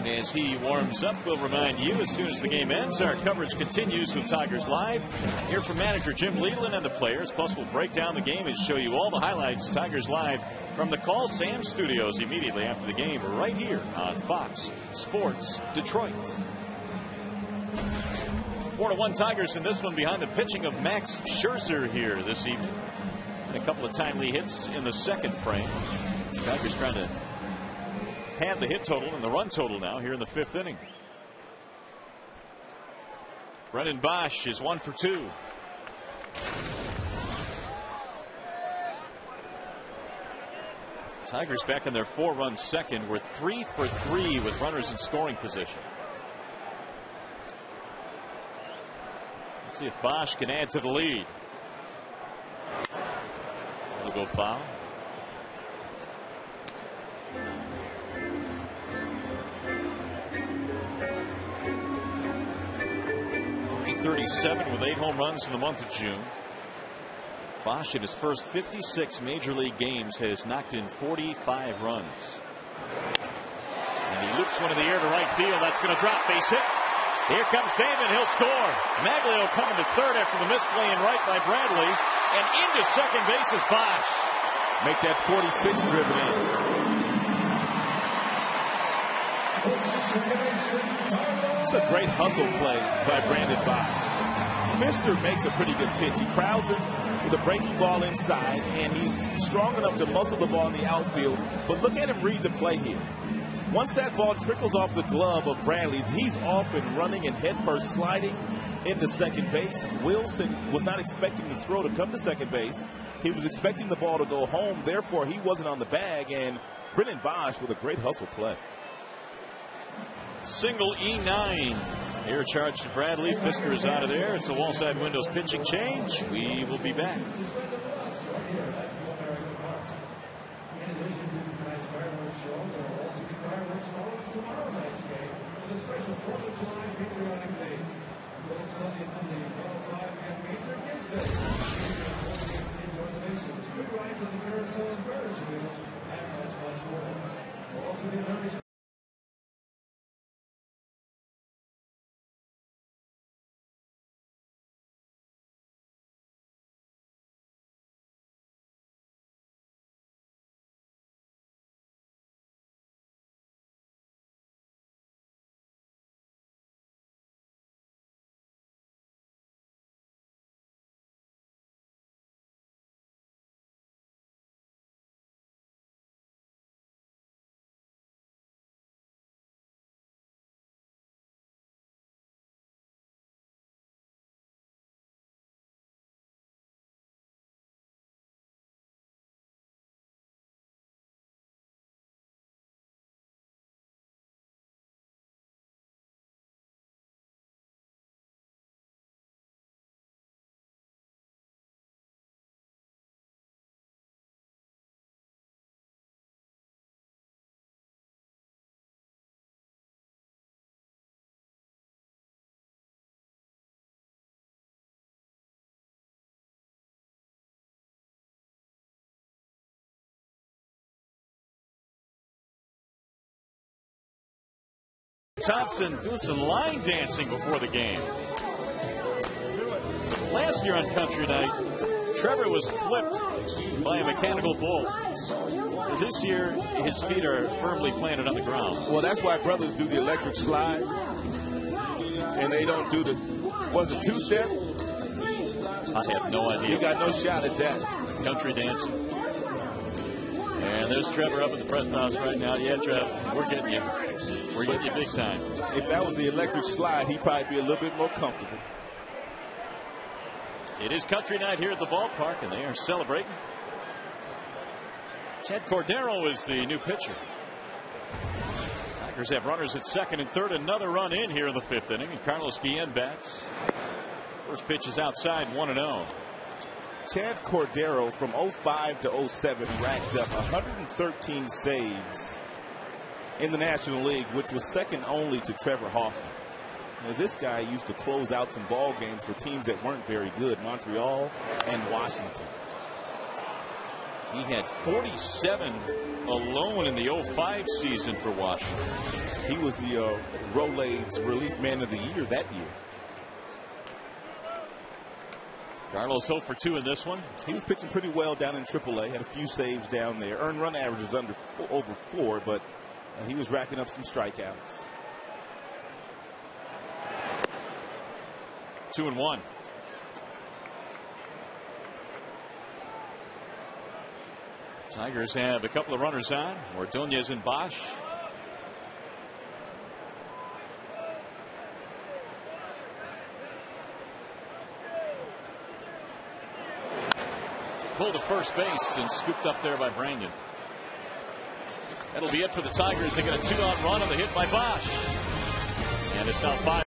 As he warms up, we'll remind you as soon as the game ends, our coverage continues with Tigers Live. Hear from manager Jim Leland and the players. Plus, we'll break down the game and show you all the highlights. Tigers Live from the Call Sam Studios immediately after the game, right here on Fox Sports Detroit. 4-1 Tigers in this one behind the pitching of Max Scherzer here this evening. And a couple of timely hits in the second frame. Tigers trying to have the hit total and the run total now here in the 5th inning. Brendan Bosch is 1 for 2. Tigers back in their 4-run second. We're 3 for 3 with runners in scoring position. Let's see if Bosch can add to the lead. It'll go foul. 37 with 8 home runs in the month of June. Bosch in his first 56 major league games has knocked in 45 runs. And he loops one in the air to right field. That's going to drop. Base hit. Here comes Damon. He'll score. Maglio coming to third after the misplay in right by Bradley. And into second base is Bosch. Make that 46 driven in. It's a great hustle play by Brandon Bosch. Pfister makes a pretty good pitch. He crowds it with a breaking ball inside, and he's strong enough to muscle the ball in the outfield. But look at him read the play here. Once that ball trickles off the glove of Bradley, he's off and running and headfirst sliding into second base. Wilson was not expecting the throw to come to second base. He was expecting the ball to go home. Therefore, he wasn't on the bag, and Brendan Bosch with a great hustle play. Single E9. Air charge to Bradley. Pfister is out of there. It's a wall side windows pitching change. We will be back. Thompson doing some line dancing before the game. Last year on Country Night, Trevor was flipped by a mechanical bull. This year, his feet are firmly planted on the ground. Well, that's why brothers do the electric slide, and they don't do the, was it two-step? I have no idea. You got no shot at that. Country dancing. And there's Trevor up at the press box right now. Yeah, Trev, we're getting you. We're getting you big time. If that was the electric slide, he'd probably be a little bit more comfortable. It is Country Night here at the ballpark, and they are celebrating. Chad Cordero is the new pitcher. Tigers have runners at second and third. Another run in here in the fifth inning, and Carlos Guillen bats. First pitch is outside, 1-0. Chad Cordero from 05 to 07 racked up 113 saves in the National League, which was second only to Trevor Hoffman. Now, this guy used to close out some ball games for teams that weren't very good, Montreal and Washington. He had 47 alone in the 05 season for Washington. He was the Rolaids Relief Man of the Year that year. Carlos 0 for 2 in this one. He was pitching pretty well down in AAA. Had a few saves down there. Earned run average is over 4, but he was racking up some strikeouts. 2-1. Tigers have a couple of runners on. Ordonez and Bosch. Pulled to first base and scooped up there by Brandon. That'll be it for the Tigers. They get a 2-out run on the hit by Bosch. And it's now 5.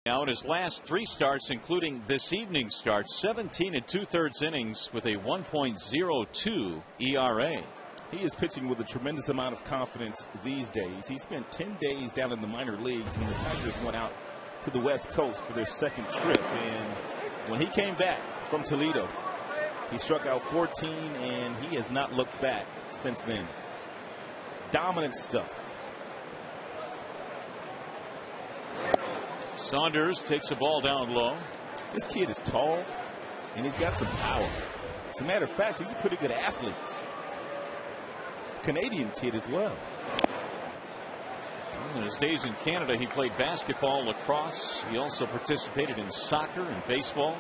Now in his last 3 starts, including this evening's start, 17 2/3 innings with a 1.02 ERA. He is pitching with a tremendous amount of confidence these days. He spent 10 days down in the minor leagues when the Tigers went out to the West Coast for their second trip. And when he came back from Toledo, he struck out 14, and he has not looked back since then. Dominant stuff. Saunders takes the ball down low. This kid is tall, and he's got some power. As a matter of fact, he's a pretty good athlete. Canadian kid as well. In his days in Canada, he played basketball, lacrosse. He also participated in soccer and baseball.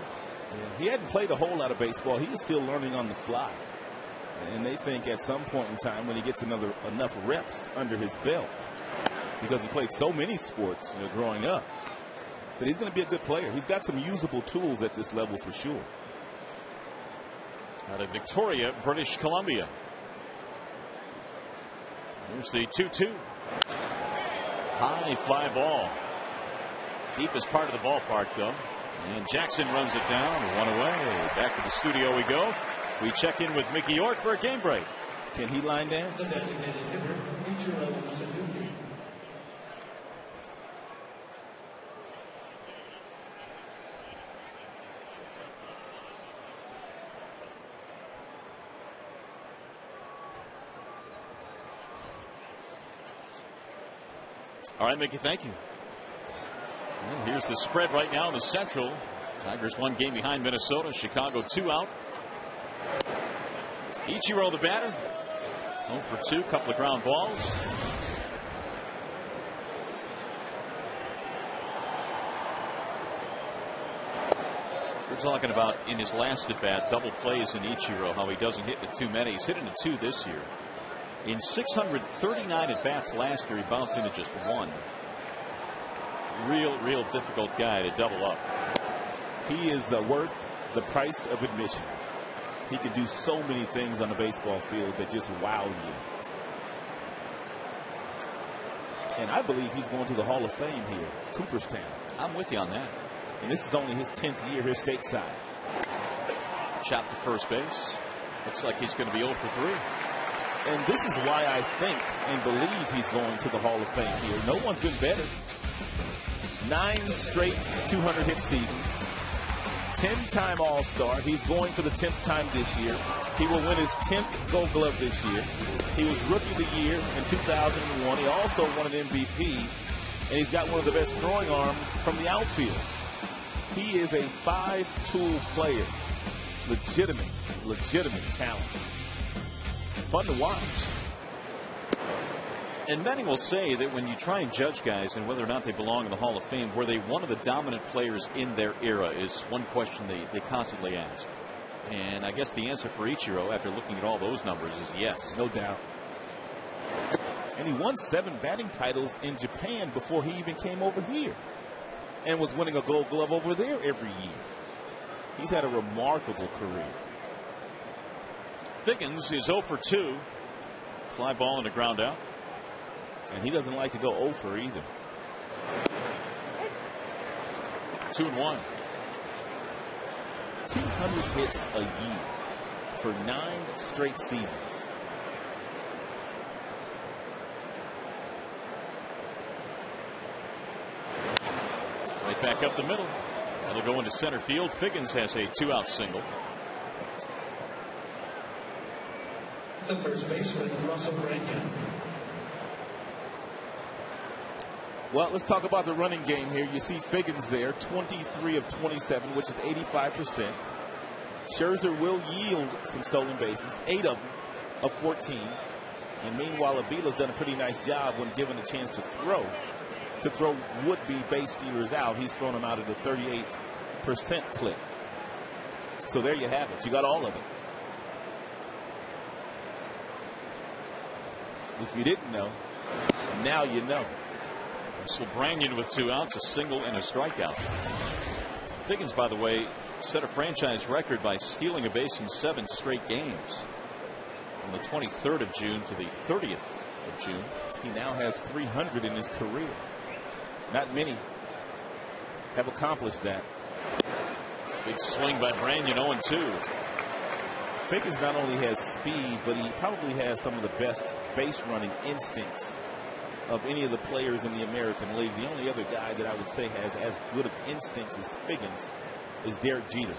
Yeah, he hadn't played a whole lot of baseball. He was still learning on the fly. And they think at some point in time when he gets enough reps under his belt, because he played so many sports growing up, that he's going to be a good player. He's got some usable tools at this level for sure. out of Victoria, British Columbia. Here's the 2-2. High fly ball. Deepest part of the ballpark, though. And Jackson runs it down. One away. Back to the studio we go. We check in with Mickey York for a game break. Can he line dance? All right, Mickey, thank you. And here's the spread right now in the Central. Tigers 1 game behind Minnesota. Chicago 2 out. Ichiro the batter. 0 for 2, couple of ground balls. We're talking about in his last at bat, double plays in Ichiro, how he doesn't hit into too many. He's hit into 2 this year. In 639 at bats last year, he bounced into just 1. Real difficult guy to double up. He is worth the price of admission. He can do so many things on the baseball field that just wow you. And I believe he's going to the Hall of Fame here, Cooperstown. I'm with you on that. And this is only his 10th year here stateside. Chopped to first base. Looks like he's going to be 0 for 3. And this is why I think and believe he's going to the Hall of Fame here. No one's been better. 9 straight 200-hit seasons. 10-time All-Star. He's going for the 10th time this year. He will win his 10th Gold Glove this year. He was Rookie of the Year in 2001. He also won an MVP. And he's got one of the best throwing arms from the outfield. He is a 5-tool player. Legitimate talent. Fun to watch. And many will say that when you try and judge guys and whether or not they belong in the Hall of Fame, were they one of the dominant players in their era is one question they constantly ask. And I guess the answer for Ichiro, after looking at all those numbers, is yes. No doubt. And he won 7 batting titles in Japan before he even came over here. And was winning a Gold Glove over there every year. He's had a remarkable career. Figgins is 0 for 2. Fly ball and a ground out. And he doesn't like to go 0 for either. 2-1. 200 hits a year for 9 straight seasons. Right back up the middle. That'll go into center field. Figgins has a 2-out single. The first baseman, Russell Branyan. Well, let's talk about the running game here. You see Figgins there, 23 of 27, which is 85%. Scherzer will yield some stolen bases, 8 of them of 14. And meanwhile, Avila's done a pretty nice job when given a chance to throw would-be base stealers out. He's thrown them out at a 38% clip. So there you have it. You got all of it. If you didn't know, now you know. So Branyan with 2 outs, a single and a strikeout. Figgins, by the way, set a franchise record by stealing a base in 7 straight games. From the 23rd of June to the 30th of June. He now has 300 in his career. Not many have accomplished that. Big swing by Branyan, 0-2. Figgins not only has speed, but he probably has some of the best base running instincts of any of the players in the American League. The only other guy that I would say has as good of instincts as Figgins is Derek Jeter.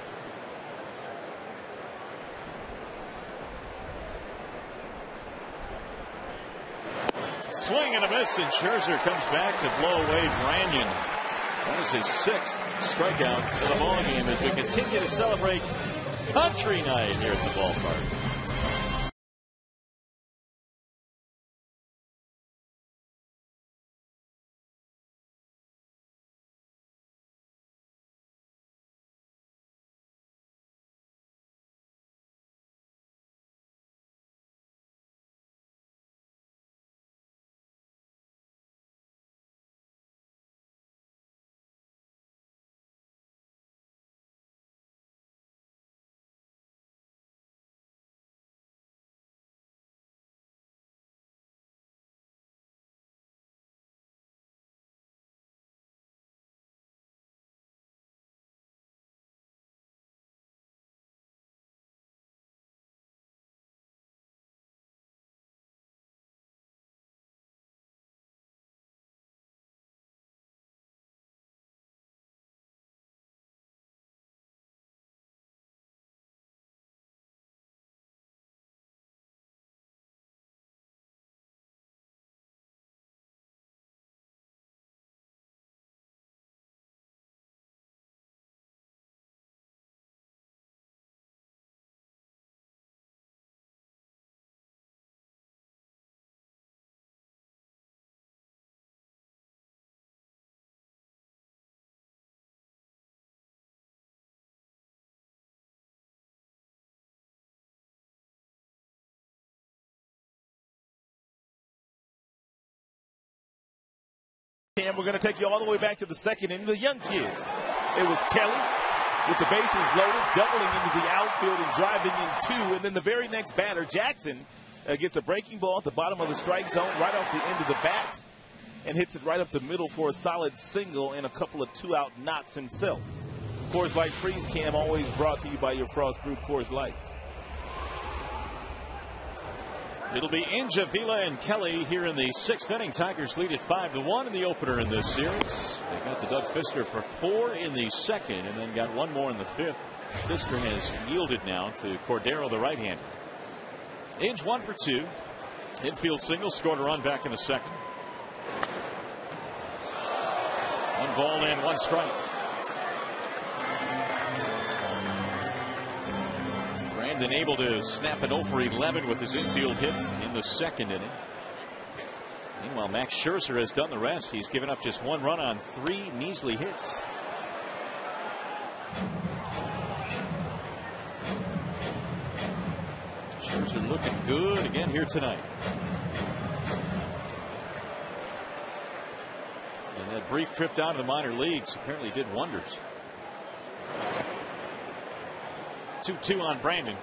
Swing and a miss, and Scherzer comes back to blow away Branyan. That is his 6th strikeout for the ball game as we continue to celebrate Country Night here at the ballpark. And we're going to take you all the way back to the second inning, the young kids. It was Kelly with the bases loaded, doubling into the outfield and driving in two. And then the very next batter, Jackson, gets a breaking ball at the bottom of the strike zone right off the end of the bat and hits it right up the middle for a solid single and a couple of two-out knocks himself. Coors Light Freeze Cam, always brought to you by your Frost Brew Coors Light. It'll be Inge, Avila, and Kelly here in the sixth inning. Tigers lead at 5-1 in the opener in this series. They got to Doug Fister for 4 in the second and then got one more in the fifth. Fister has yielded now to Cordero, the right-hander. Inge 1 for 2. Infield single, scored a run back in the second. 1 ball and 1 strike. Brandon able to snap an 0 for 11 with his infield hits in the second inning. Meanwhile, Max Scherzer has done the rest. He's given up just 1 run on 3 measly hits. Scherzer looking good again here tonight. And that brief trip down to the minor leagues apparently did wonders. 2-2 on Brandon.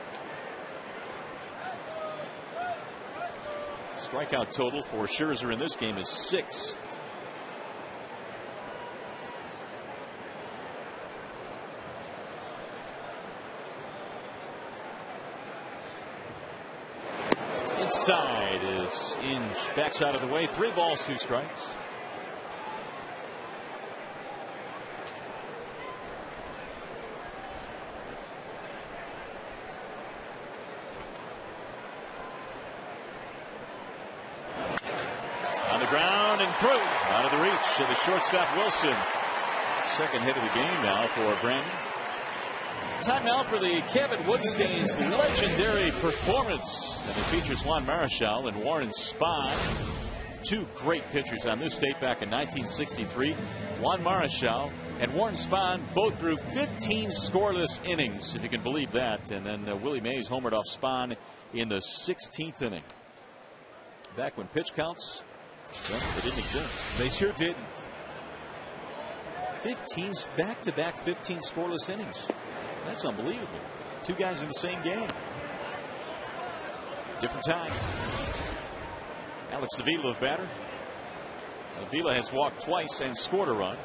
Strikeout total for Scherzer in this game is 6. Inside is Inge. Backs out of the way. 3 balls, 2 strikes. On the ground and through. Out of the reach of the shortstop Wilson. Second hit of the game now for Brandon. Time now for the Kevin Woodstain's legendary performance. And it features Juan Marichal and Warren Spahn. 2 great pitchers on this date back in 1963. Juan Marichal and Warren Spahn both threw 15 scoreless innings, if you can believe that. And then Willie Mays homered off Spahn in the 16th inning. Back when pitch counts, well, they didn't exist. They sure didn't. 15 back-to-back 15 scoreless innings. That's unbelievable. 2 guys in the same game. Different time. Alex Avila, the batter. Avila has walked twice and scored a run.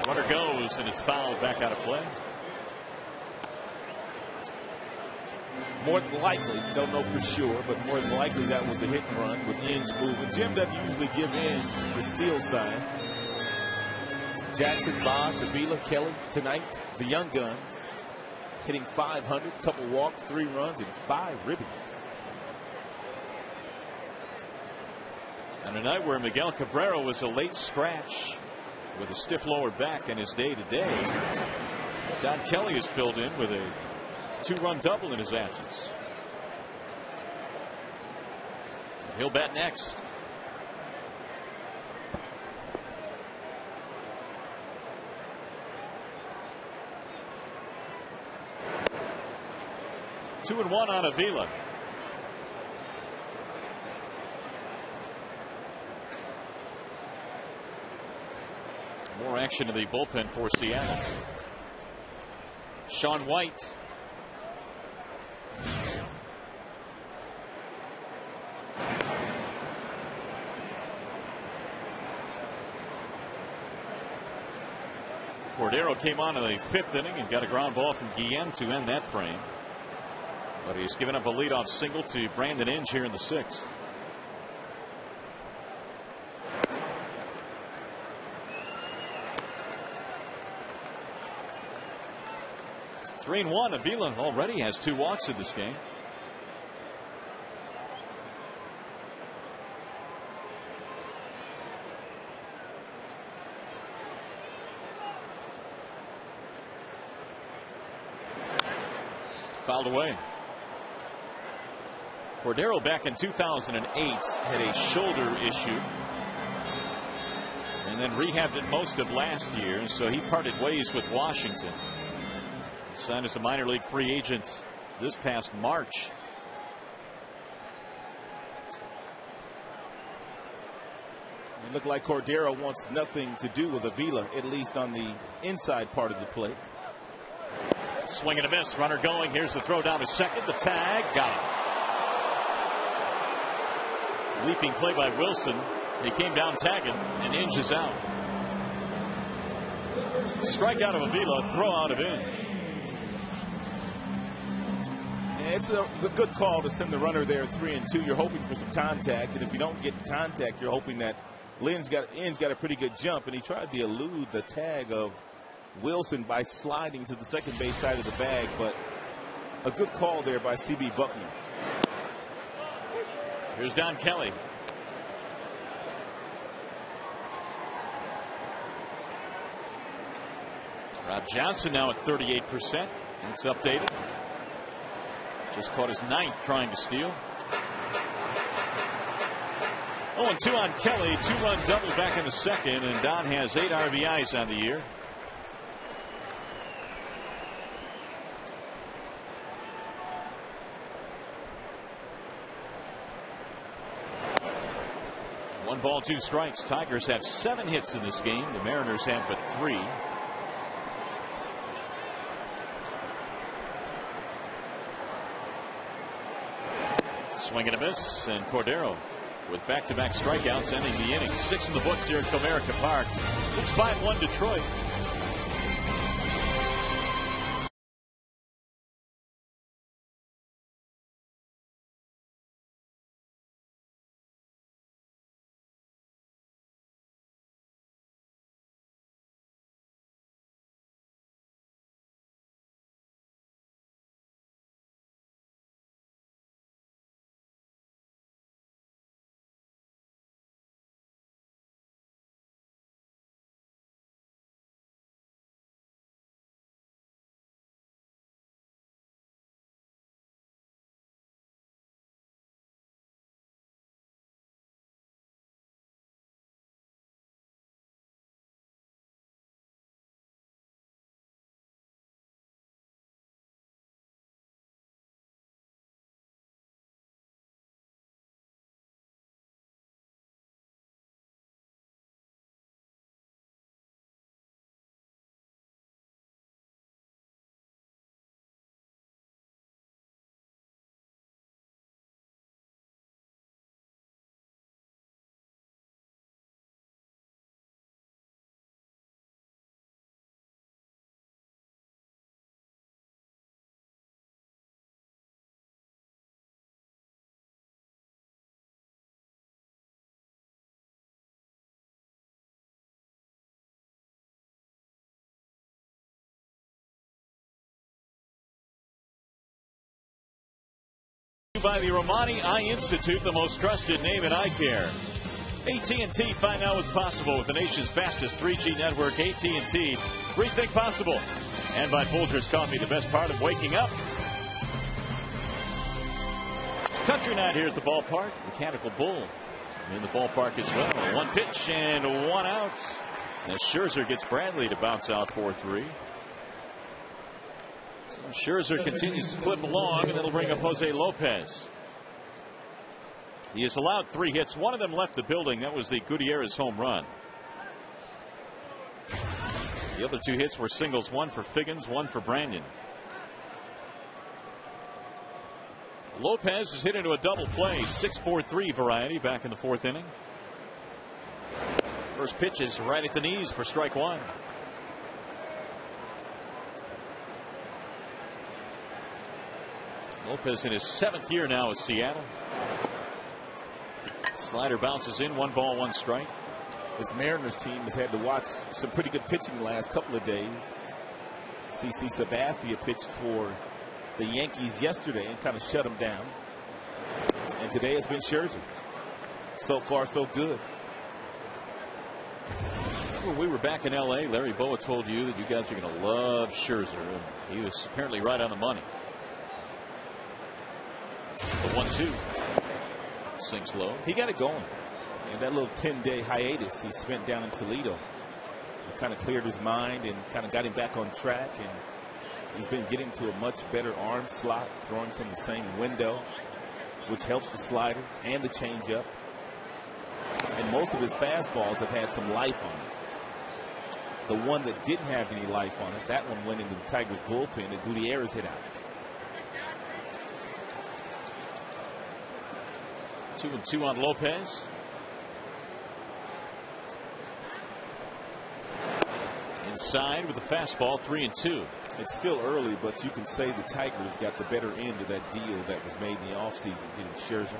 Runner goes and it's fouled back out of play. More than likely, don't know for sure, but more than likely that was a hit and run with Inge moving. Jim doesn't usually give Inge the steal sign. Jackson, Bosch, Avila, Kelly tonight, the young guns, hitting .500, couple walks, 3 runs, and 5 ribbies. On a night where Miguel Cabrera was a late scratch with a stiff lower back in his day-to-day, Don Kelly has filled in with a 2-run double in his absence. He'll bat next. Two and 1 on Avila. More action in the bullpen for Seattle. Sean White. Cordero came on in the 5th inning and got a ground ball from Guillen to end that frame. But he's given up a leadoff single to Brandon Inge here in the 6th. Three and 1. Avila already has 2 walks in this game. Fouled away. Cordero back in 2008 had a shoulder issue and then rehabbed it most of last year, so he parted ways with Washington. Signed as a minor league free agent this past March. Looked like Cordero wants nothing to do with Avila, at least on the inside part of the plate. Swing and a miss. Runner going. Here's the throw down to second. The tag. Got him. Leaping play by Wilson. He came down tagging and Inge is out. Strikeout of Avila. Throw out of Inge. It's a good call to send the runner there 3-2. You're hoping for some contact, and if you don't get contact, you're hoping that Inge got a pretty good jump, and he tried to elude the tag of Wilson by sliding to the second base side of the bag, but a good call there by C.B. Buckner. Here's Don Kelly. Rob Johnson now at 38%. It's updated. Just caught his ninth trying to steal. 0-2 on Kelly. 2-run double back in the second, and Don has 8 RBIs on the year. One ball, 2 strikes. Tigers have 7 hits in this game. The Mariners have but 3. Swing and a miss, and Cordero with back-to-back strikeouts ending the inning. 6 in the books here at Comerica Park. It's 5-1 Detroit. By the Romani Eye Institute, the most trusted name in eye care. AT&T, find out what's possible with the nation's fastest 3G network. AT&T, rethink possible. And by Folgers Coffee, the best part of waking up. It's Country Night here at the ballpark. Mechanical Bull in the ballpark as well. 1 pitch and 1 out. As Scherzer gets Bradley to bounce out 4-3. So Scherzer continues to clip along, and that'll bring up Jose Lopez. He has allowed 3 hits. 1 of them left the building. That was the Gutierrez home run. The other 2 hits were singles, 1 for Figgins, 1 for Brandon. Lopez is hit into a double play, 6-4-3 variety back in the 4th inning. First pitch is right at the knees for strike 1. Lopez in his 7th year now with Seattle. Slider bounces in, 1 ball, 1 strike. This Mariners team has had to watch some pretty good pitching the last couple of days. CC Sabathia pitched for the Yankees yesterday and kind of shut them down. And today has been Scherzer. So far, so good. When we were back in L.A., Larry Boa told you that you guys are going to love Scherzer. And he was apparently right on the money. The 1-2 sinks low. He got it going. And that little 10-day hiatus he spent down in Toledo, it kind of cleared his mind and kind of got him back on track. And he's been getting to a much better arm slot, throwing from the same window, which helps the slider and the changeup. And most of his fastballs have had some life on it. The one that didn't have any life on it, that one went into the Tigers bullpen that Gutierrez hit out. 2-2 on Lopez. Inside with the fastball, 3-2. It's still early, but you can say the Tigers got the better end of that deal that was made in the offseason, getting Scherzer.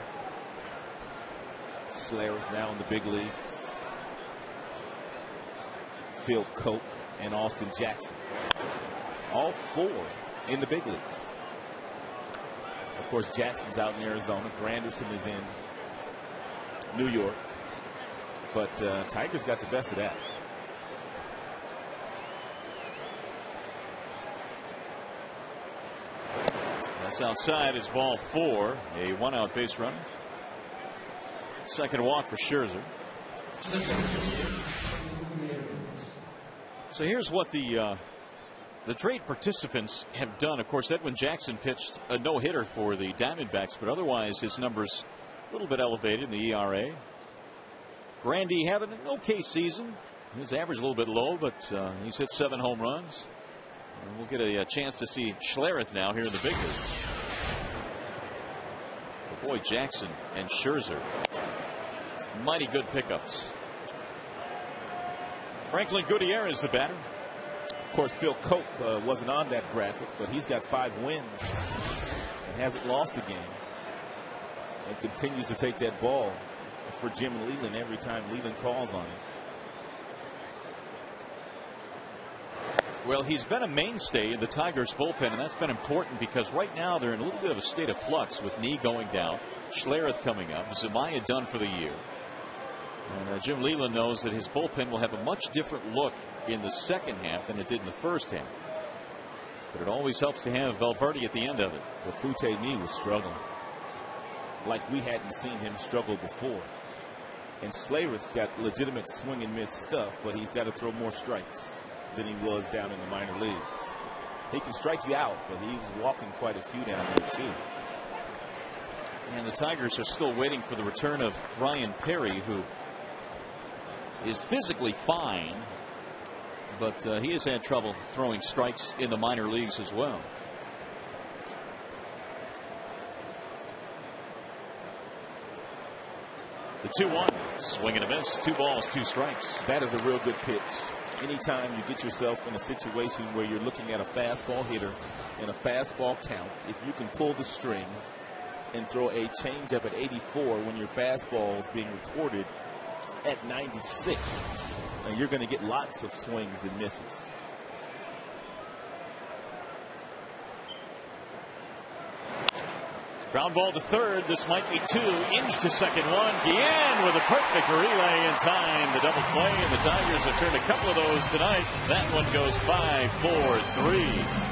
Schlereth now in the big leagues. Phil Koch and Austin Jackson. All four in the big leagues. Of course, Jackson's out in Arizona. Granderson is in New York. But Tigers got the best of that. That's outside. It's ball 4. A 1-out base runner. Second walk for Scherzer. So here's what the trade participants have done. Of course, Edwin Jackson pitched a no-hitter for the Diamondbacks, but otherwise his numbers a little bit elevated in the ERA. Grandy having an okay season. His average a little bit low, but he's hit 7 home runs. And we'll get a chance to see Schlereth now here in the big leagues. But boy, Jackson and Scherzer, mighty good pickups. Franklin Gutierrez the batter. Of course, Phil Koch wasn't on that graphic, but he's got 5 wins and hasn't lost a game. And continues to take that ball for Jim Leyland every time Leyland calls on him. Well, he's been a mainstay in the Tigers bullpen, and that's been important because right now they're in a little bit of a state of flux with knee going down, Schlereth coming up, Zumaya done for the year. And Jim Leyland knows that his bullpen will have a much different look in the second half than it did in the first half. But it always helps to have Valverde at the end of it. The Fute knee was struggling like we hadn't seen him struggle before. And Schlereth's got legitimate swing and miss stuff, but he's got to throw more strikes than he was down in the minor leagues. He can strike you out, but he was walking quite a few down there too. And the Tigers are still waiting for the return of Ryan Perry, who is physically fine, but he has had trouble throwing strikes in the minor leagues as well. The 2-1 swing and a miss. 2 balls, 2 strikes. That is a real good pitch. Anytime you get yourself in a situation where you're looking at a fastball hitter in a fastball count, if you can pull the string and throw a changeup at 84 when your fastball is being recorded at 96, and you're going to get lots of swings and misses. Ground ball to third. This might be 2. Inge to second 1. Guillen with a perfect relay in time. The double play, and the Tigers have turned a couple of those tonight. That one goes 5-4-3.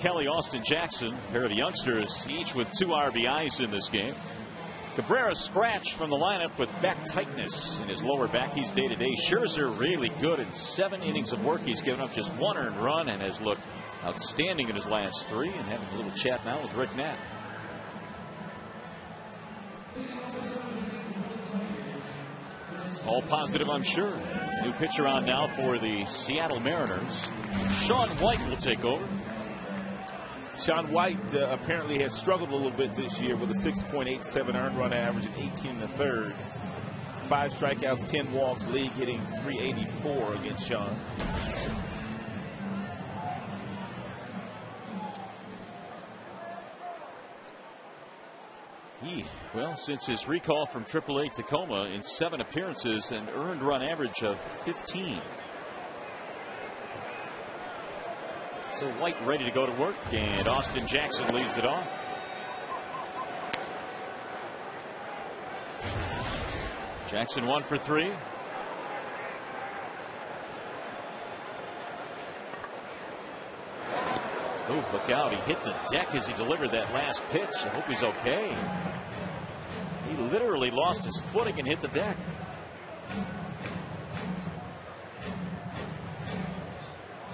Kelly, Austin Jackson, a pair of youngsters, each with 2 RBIs in this game. Cabrera scratched from the lineup with back tightness in his lower back. He's day-to-day. Scherzer really good in 7 innings of work. He's given up just 1 earned run and has looked outstanding in his last 3. And having a little chat now with Rick Knapp. All positive, I'm sure. New pitcher on now for the Seattle Mariners. Sean White will take over. Sean White apparently has struggled a little bit this year with a 6.87 earned run average and 18 1/3. 5 strikeouts, 10 walks, league hitting .384 against Sean. Well, since his recall from AAA Tacoma, in 7 appearances, an earned run average of 15. So White ready to go to work, and Austin Jackson leads it off. Jackson 1 for 3. Oh, look out. He hit the deck as he delivered that last pitch. I hope he's okay. He literally lost his footing and hit the deck.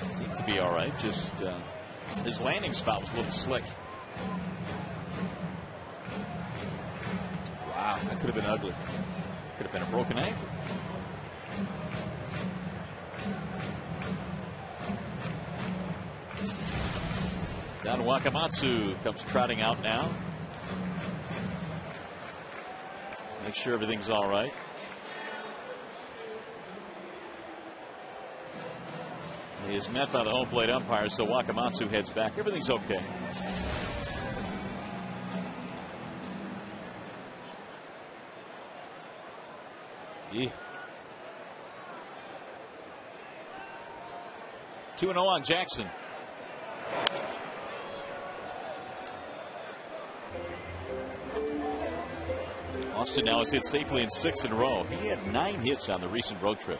Seemed to be all right. Just his landing spot was a little slick. Wow, that could have been ugly. Could have been a broken ankle. Don Wakamatsu comes trotting out now. Make sure everything's all right. He is met by the home plate umpire, so Wakamatsu heads back. Everything's okay. Yeah. 2-0 on Jackson. Austin now has hit safely in 6 in a row. He had 9 hits on the recent road trip.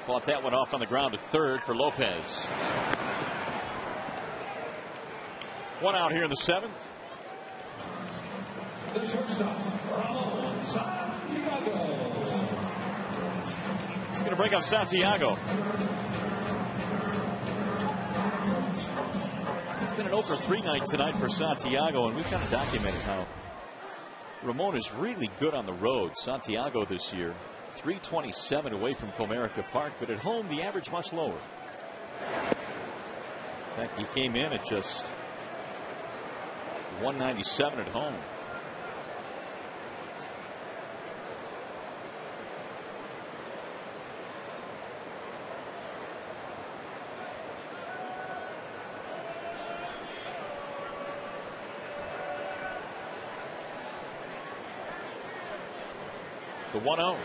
Fought that one off on the ground to third for Lopez. 1 out here in the 7th. The shortstop, Ramon Santiago. He's going to break up Santiago. It's been an 0-for-3 night tonight for Santiago, and we've kind of documented how Ramon is really good on the road. Santiago this year, 327 away from Comerica Park, but at home the average much lower. In fact, he came in at just 197 at home. The 1-0.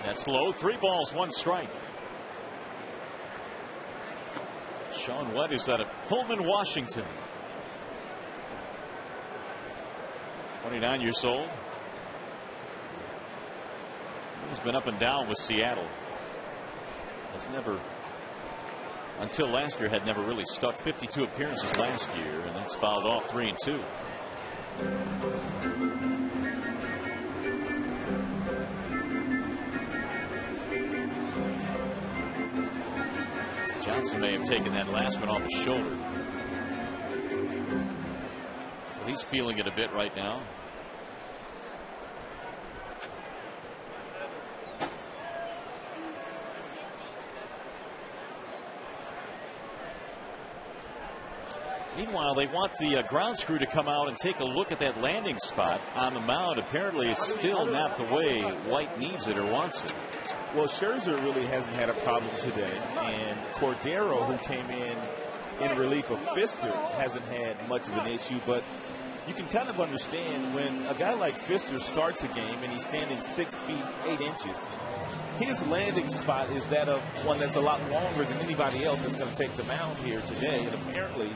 That's low. 3 balls, 1 strike. Sean White is out of Pullman, Washington. 29 years old. He's been up and down with Seattle. Has never, until last year, had never really stuck. 52 appearances last year, and that's fouled off 3-2. Johnson may have taken that last one off his shoulder. So he's feeling it a bit right now. Meanwhile, they want the grounds crew to come out and take a look at that landing spot on the mound. Apparently, it's still not the way White needs it or wants it. Well, Scherzer really hasn't had a problem today, and Cordero, who came in relief of Pfister, hasn't had much of an issue, but you can kind of understand when a guy like Pfister starts a game and he's standing 6 feet 8 inches, his landing spot is that of one that's a lot longer than anybody else that's going to take the mound here today. And apparently,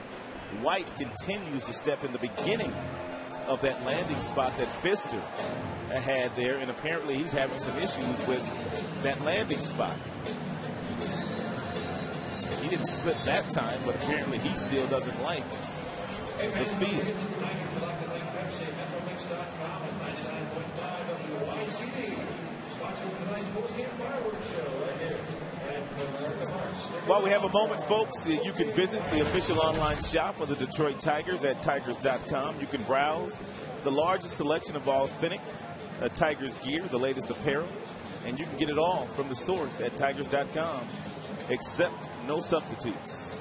White continues to step in the beginning of that landing spot that Pfister had there, and apparently he's having some issues with that landing spot. He didn't slip that time, but apparently he still doesn't like the field. While we have a moment, folks, you can visit the official online shop of the Detroit Tigers at Tigers.com. You can browse the largest selection of authentic Tigers gear, the latest apparel, and you can get it all from the source at Tigers.com, except no substitutes.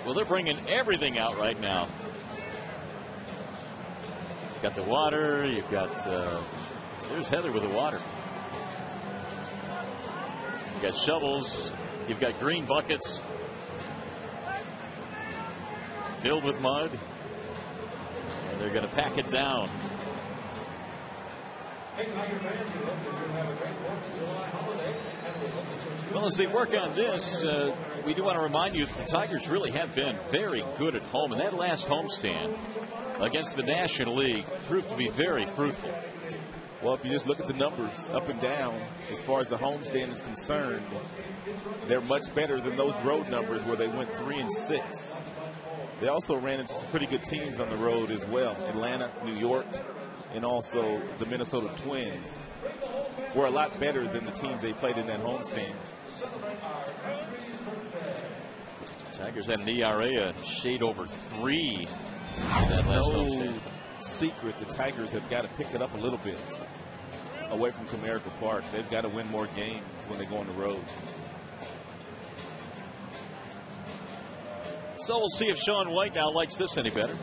Well, they're bringing everything out right now. You've got the water. You've got, there's Heather with the water. You've got shovels. You've got green buckets filled with mud. And they're going to pack it down. Well, as they work on this, we do want to remind you that the Tigers really have been very good at home. And that last homestand against the National League proved to be very fruitful. Well, if you just look at the numbers up and down, as far as the homestand is concerned, they're much better than those road numbers where they went 3-6. They also ran into some pretty good teams on the road as well. Atlanta, New York, and also the Minnesota Twins were a lot better than the teams they played in that homestand. Tigers had an ERA a shade over 3 in that last homestand. Secret, the Tigers have got to pick it up a little bit away from Comerica Park. They've got to win more games when they go on the road. So we'll see if Sean White now likes this any better.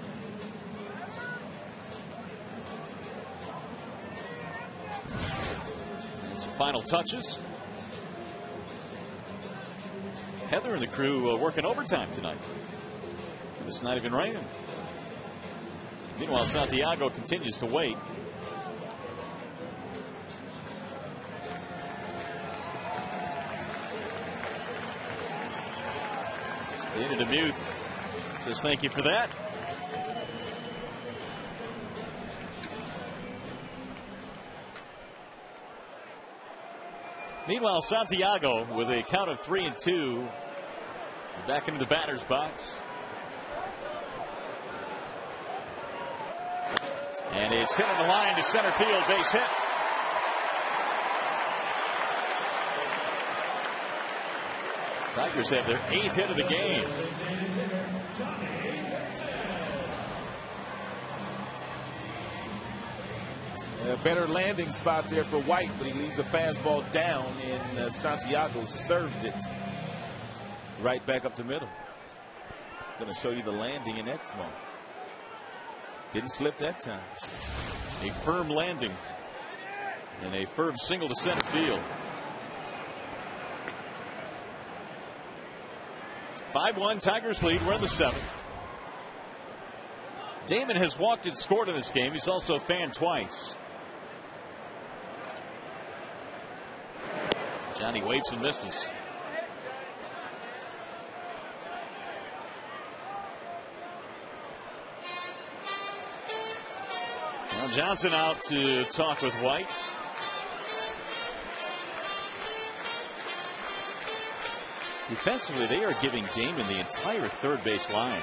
And some final touches. Heather and the crew working overtime tonight. It's not even raining. Meanwhile, Santiago continues to wait. Dana DeMuth says thank you for that. Meanwhile, Santiago with a count of 3-2 back into the batter's box. And it's hit on the line to center field, base hit. Tigers have their 8th hit of the game. A better landing spot there for White, but he leaves a fastball down, and Santiago served it right back up the middle. Going to show you the landing in Exmo. Didn't slip that time. A firm landing and a firm single to center field. 5-1 Tigers lead. We're in the 7th. Damon has walked and scored in this game. He's also fanned twice. Johnny waits and misses. Now Johnson out to talk with White. Defensively, they are giving Damon the entire third base line.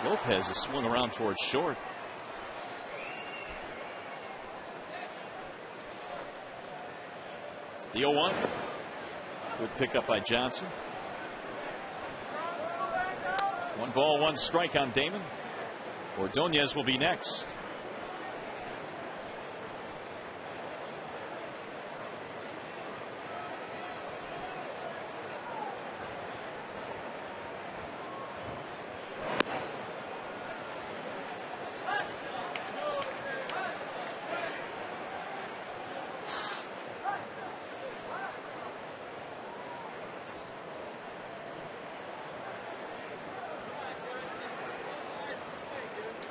Lopez has swung around towards short. The 0-1. Good pickup by Johnson. 1 ball, 1 strike on Damon. Ordonez will be next.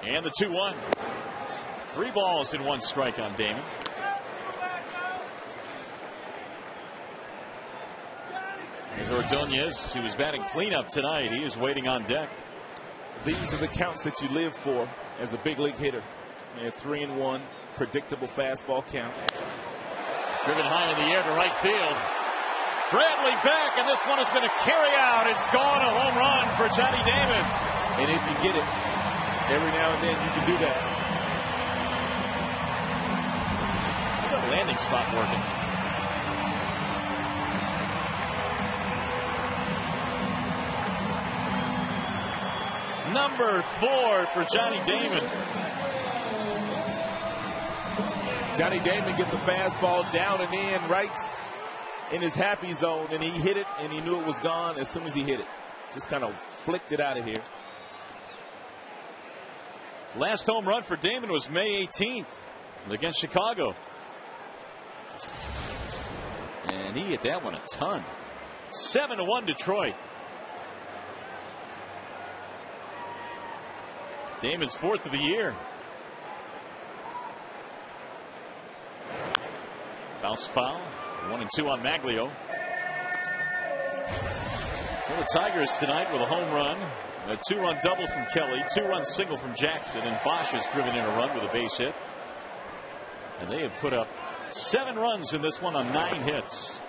And the 2-1. 3 balls and 1 strike on Damon. Here's Ordonez, who was batting cleanup tonight. He is waiting on deck. These are the counts that you live for as a big league hitter. 3-1, predictable fastball count. Driven high in the air to right field. Bradley back, and this one is going to carry out. It's gone, a home run for Johnny Damon. And if you get it, every now and then you can do that. How's that landing spot working? Number 4 for Johnny Damon. Johnny Damon gets a fastball down and in, right in his happy zone, and he hit it, and he knew it was gone as soon as he hit it. Just kind of flicked it out of here. Last home run for Damon was May 18th against Chicago. And he hit that one a ton. 7-1 Detroit. Damon's 4th of the year. Bounce foul. 1-2 on Maglio. So the Tigers tonight with a home run, a 2-run double from Kelly, 2-run single from Jackson, and Bosch has driven in a run with a base hit. And they have put up 7 runs in this one on 9 hits.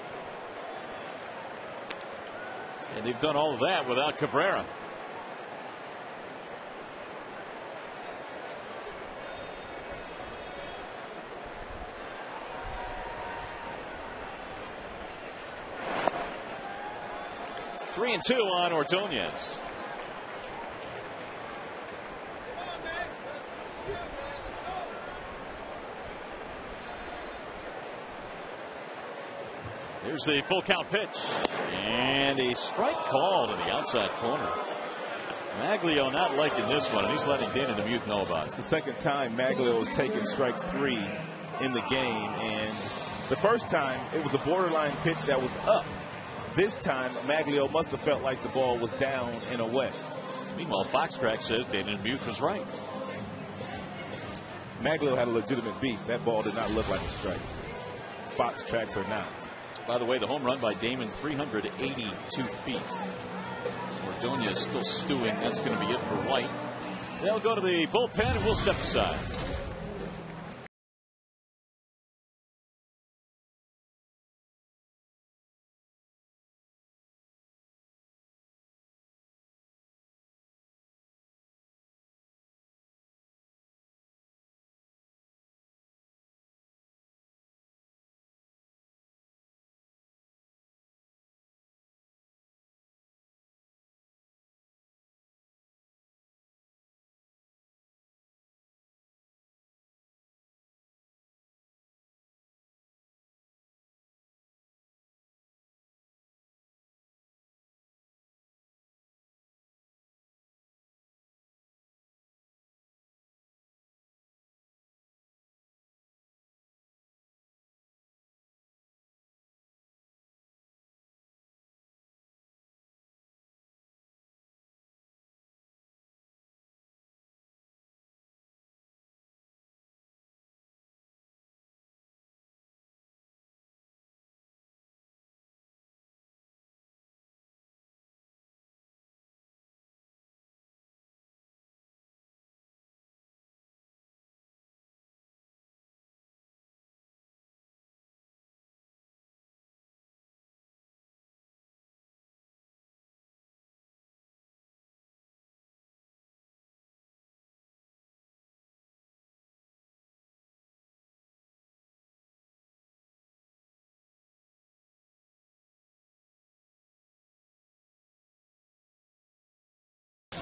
And they've done all of that without Cabrera. Three and 2 on Ordonez. Here's the full count pitch. And a strike called in the outside corner. Maglio not liking this one, and he's letting Dana DeMuth know about it. It's the second time Maglio has taken strike 3 in the game. And the first time, it was a borderline pitch that was up. This time, Maglio must have felt like the ball was down and away. Meanwhile, Foxcrack says Dana DeMuth was right. Maglio had a legitimate beef. That ball did not look like a strike. Fox tracks are not. By the way, the home run by Damon, 382 feet. Ordonez still stewing. That's going to be it for White. They'll go to the bullpen, and we'll step aside.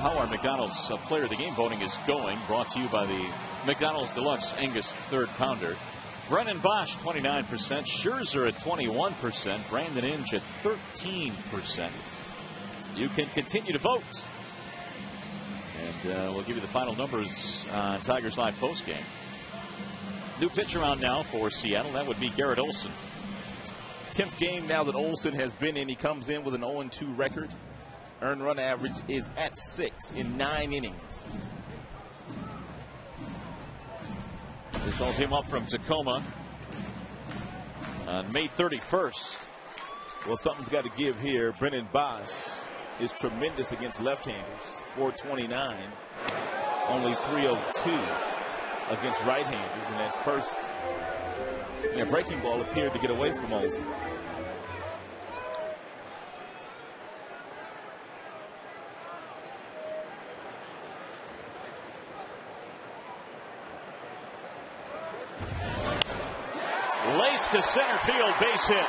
How our McDonald's player of the game voting is going, brought to you by the McDonald's Deluxe Angus Third Pounder. Brennan Bosch 29%, Scherzer at 21%, Brandon Inge at 13%. You can continue to vote, and we'll give you the final numbers on Tigers Live postgame. New pitcher on now for Seattle. That would be Garrett Olson. 10th game now that Olson has been in. He comes in with an 0-2 record. Earned run average is at 6 in 9 innings. They called him up from Tacoma on May 31st. Well, something's got to give here. Brennan Bosch is tremendous against left-handers. 429, only 302 against right-handers. And that first breaking ball appeared to get away from Olsen. Laced to center field, base hit.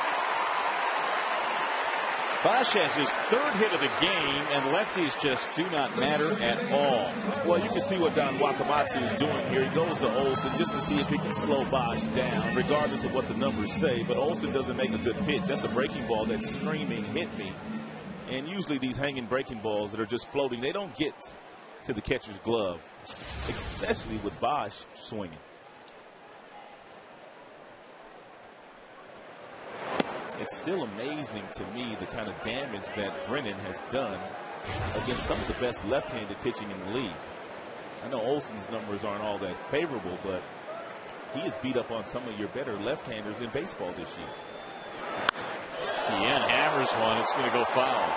Bosch has his third hit of the game, and lefties just do not matter at all. Well, you can see what Don Wakamatsu is doing here. He goes to Olsen just to see if he can slow Bosch down, regardless of what the numbers say. But Olsen doesn't make a good pitch. That's a breaking ball that's screaming, hit me. And usually these hanging breaking balls that are just floating, they don't get to the catcher's glove, especially with Bosch swinging. It's still amazing to me the kind of damage that Brennan has done against some of the best left-handed pitching in the league. I know Olsen's numbers aren't all that favorable, but he has beat up on some of your better left-handers in baseball this year. Yen hammers one. It's going to go foul.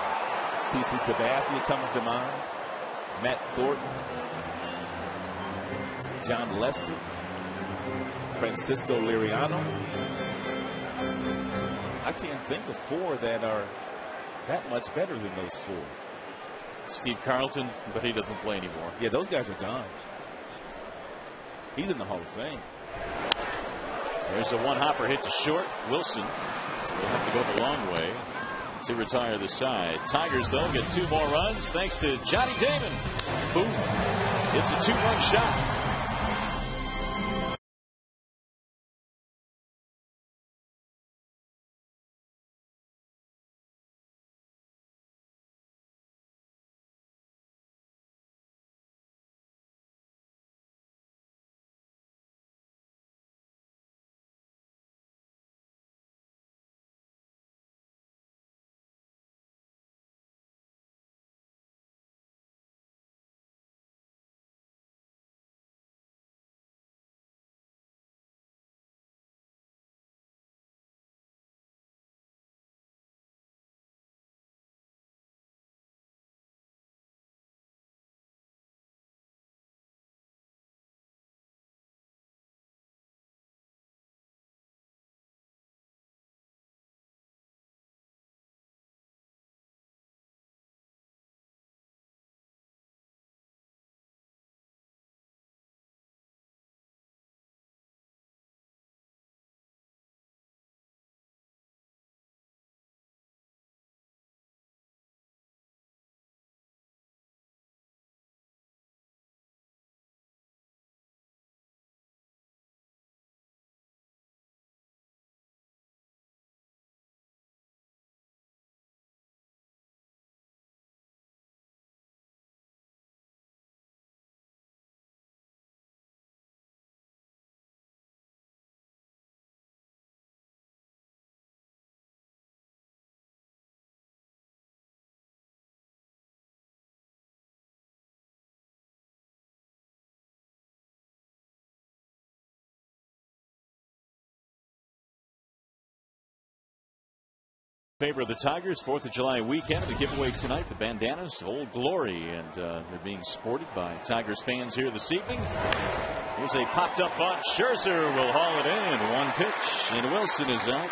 CC Sabathia comes to mind. Matt Thornton. John Lester. Francisco Liriano. I can't think of four that are that much better than those four. Steve Carlton, but he doesn't play anymore. Yeah, those guys are gone. He's in the Hall of Fame. There's a one-hopper hit to short. Wilson will have to go the long way to retire the side. Tigers, though, get 2 more runs thanks to Johnny Damon. Boom. It's a 2-run shot. Favor of the Tigers, 4th of July weekend. The giveaway tonight, the bandanas, Old Glory, and they're being sported by Tigers fans here this evening. Here's a popped up bunt. Scherzer will haul it in. 1 pitch, and Wilson is out.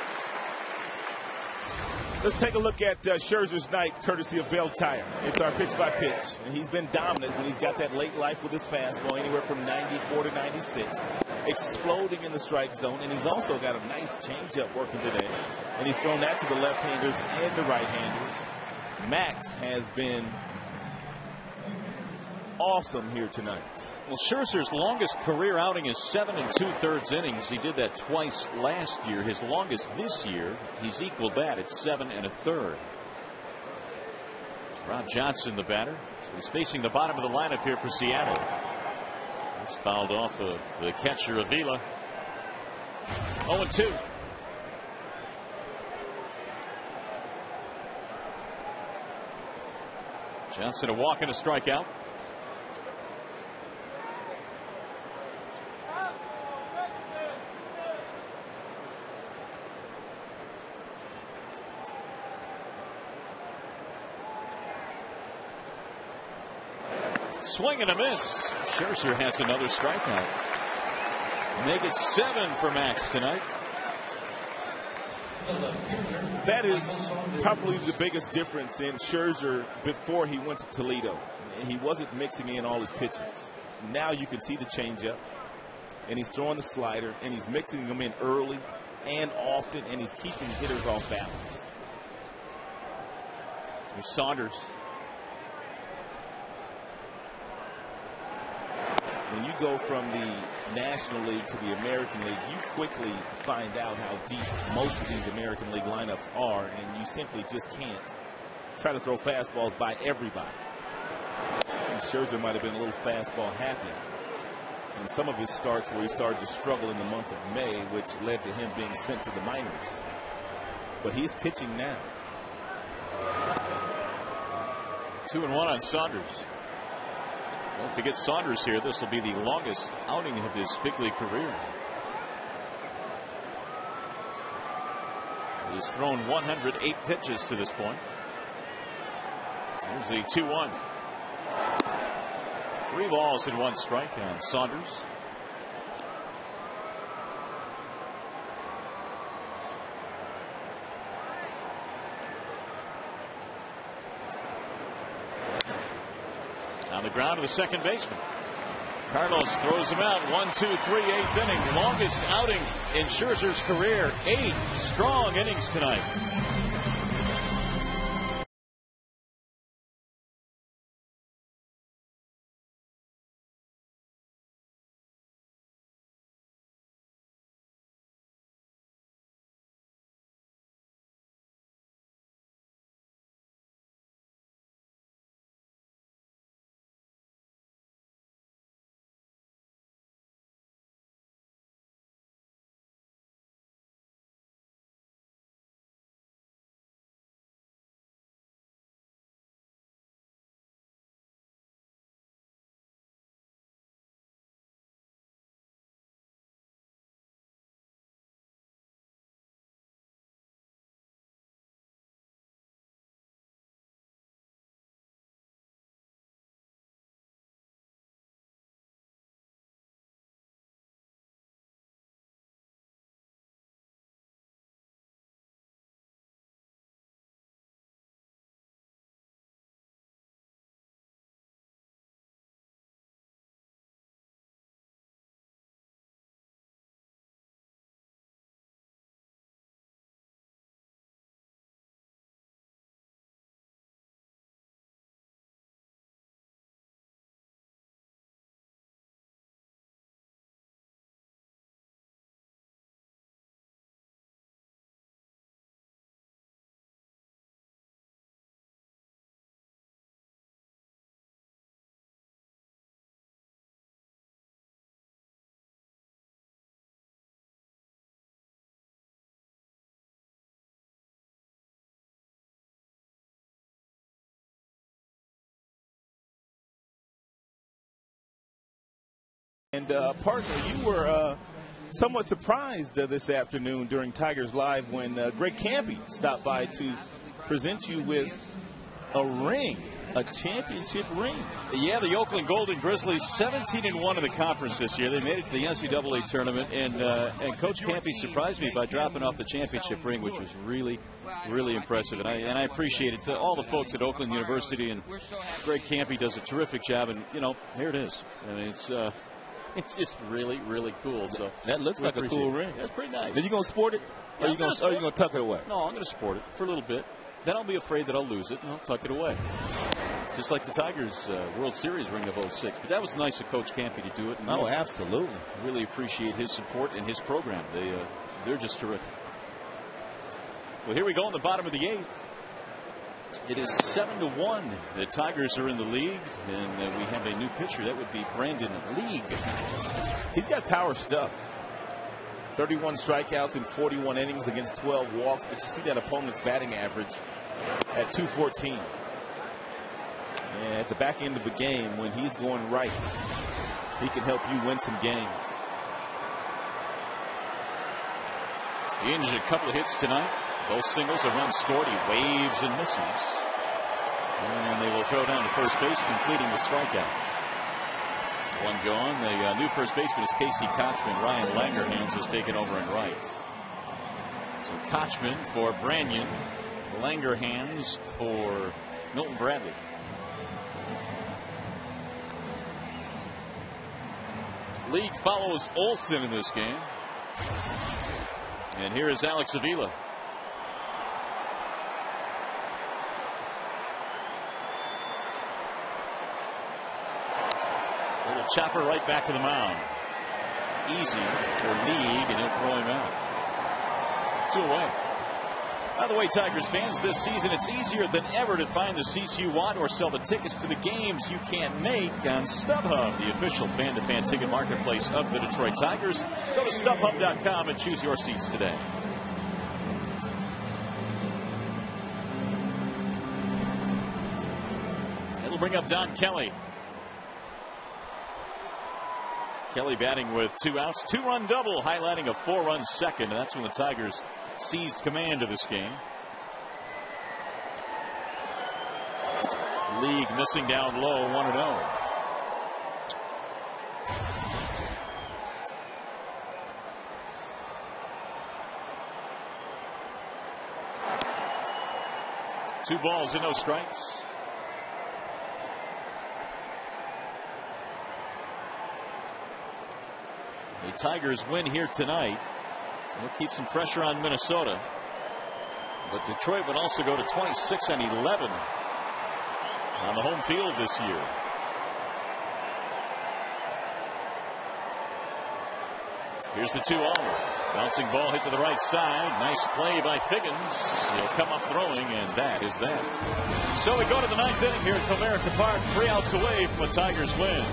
Let's take a look at Scherzer's night, courtesy of Bell Tire. It's our pitch by pitch. And he's been dominant when he's got that late life with his fastball, anywhere from 94 to 96, exploding in the strike zone. And he's also got a nice changeup working today. And he's thrown that to the left-handers and the right-handers. Max has been awesome here tonight. Well, Scherzer's longest career outing is 7 2/3 innings. He did that twice last year. His longest this year, he's equaled that at 7 1/3. Rob Johnson, the batter. So he's facing the bottom of the lineup here for Seattle. It's fouled off of the catcher, Avila. 0-2. Johnson a walk and a strikeout. Swing and a miss. Scherzer has another strikeout. Make it 7 for Max tonight. That is probably the biggest difference in Scherzer before he went to Toledo. He wasn't mixing in all his pitches. Now you can see the changeup, and he's throwing the slider, and he's mixing them in early and often, and he's keeping hitters off balance. There's Saunders. When you go from the National League to the American League, you quickly find out how deep most of these American League lineups are, and you simply just can't try to throw fastballs by everybody. And Scherzer might have been a little fastball happy in some of his starts where he started to struggle in the month of May, which led to him being sent to the minors. But he's pitching now. 2-1 on Saunders. Don't forget Saunders here. This will be the longest outing of his big league career. He's thrown 108 pitches to this point. Here's the 2-1. 3 balls and 1 strike on Saunders. On the ground to the second baseman. Carlos throws him out. 1, 2, 3, 8th inning. Longest outing in Scherzer's career. 8 strong innings tonight. And partner, you were somewhat surprised this afternoon during Tigers Live when Greg Campy stopped by to present you with a ring, a championship ring. Yeah, the Oakland Golden Grizzlies 17-1 in the conference this year. They made it to the NCAA tournament, and Coach Campy surprised me by dropping off the championship ring, which was really, really impressive. And I appreciate it. To all the folks at Oakland University, and Greg Campy does a terrific job. And here it is. I mean, it's just really, really cool. So that looks like a cool ring. That's pretty nice. Are you going to sport it? Or are you going to tuck it away? No, I'm going to sport it for a little bit. Then I'll be afraid that I'll lose it, and I'll tuck it away. Just like the Tigers World Series ring of 06. But that was nice of Coach Campy to do it. And absolutely. Really appreciate his support and his program. They're just terrific. Well, here we go in the bottom of the 8th. It is 7-1. The Tigers are in the lead, and we have a new pitcher. That would be Brandon League. He's got power stuff. 31 strikeouts in 41 innings against 12 walks, but you see that opponent's batting average at 214. And at the back end of a game, when he's going right, he can help you win some games. He injured a couple of hits tonight. Both singles, a run scored. He waves and misses. And they will throw down to first base, completing the strikeout. One gone. The new first baseman is Casey Kochman. Ryan Langerhans has taken over in right. So Kochman for Branyan. Langerhans for Milton Bradley. League follows Olsen in this game. And here is Alex Avila. Little chopper right back to the mound. Easy for League, and he'll throw him out. 2 away. By the way, Tigers fans, this season it's easier than ever to find the seats you want or sell the tickets to the games you can't make on StubHub, the official fan-to-fan ticket marketplace of the Detroit Tigers. Go to StubHub.com and choose your seats today. It'll bring up Don Kelly. Kelly batting with 2 outs. 2-run double, highlighting a 4-run second, and that's when the Tigers seized command of this game. League missing down low, 1-0. Two balls and no strikes. The Tigers win here tonight. It'll keep some pressure on Minnesota. But Detroit would also go to 26-11 on the home field this year. Here's the 2-0. Bouncing ball hit to the right side. Nice play by Figgins. He'll come up throwing, and that is that. So we go to the 9th inning here at Comerica Park. 3 outs away from a Tigers win.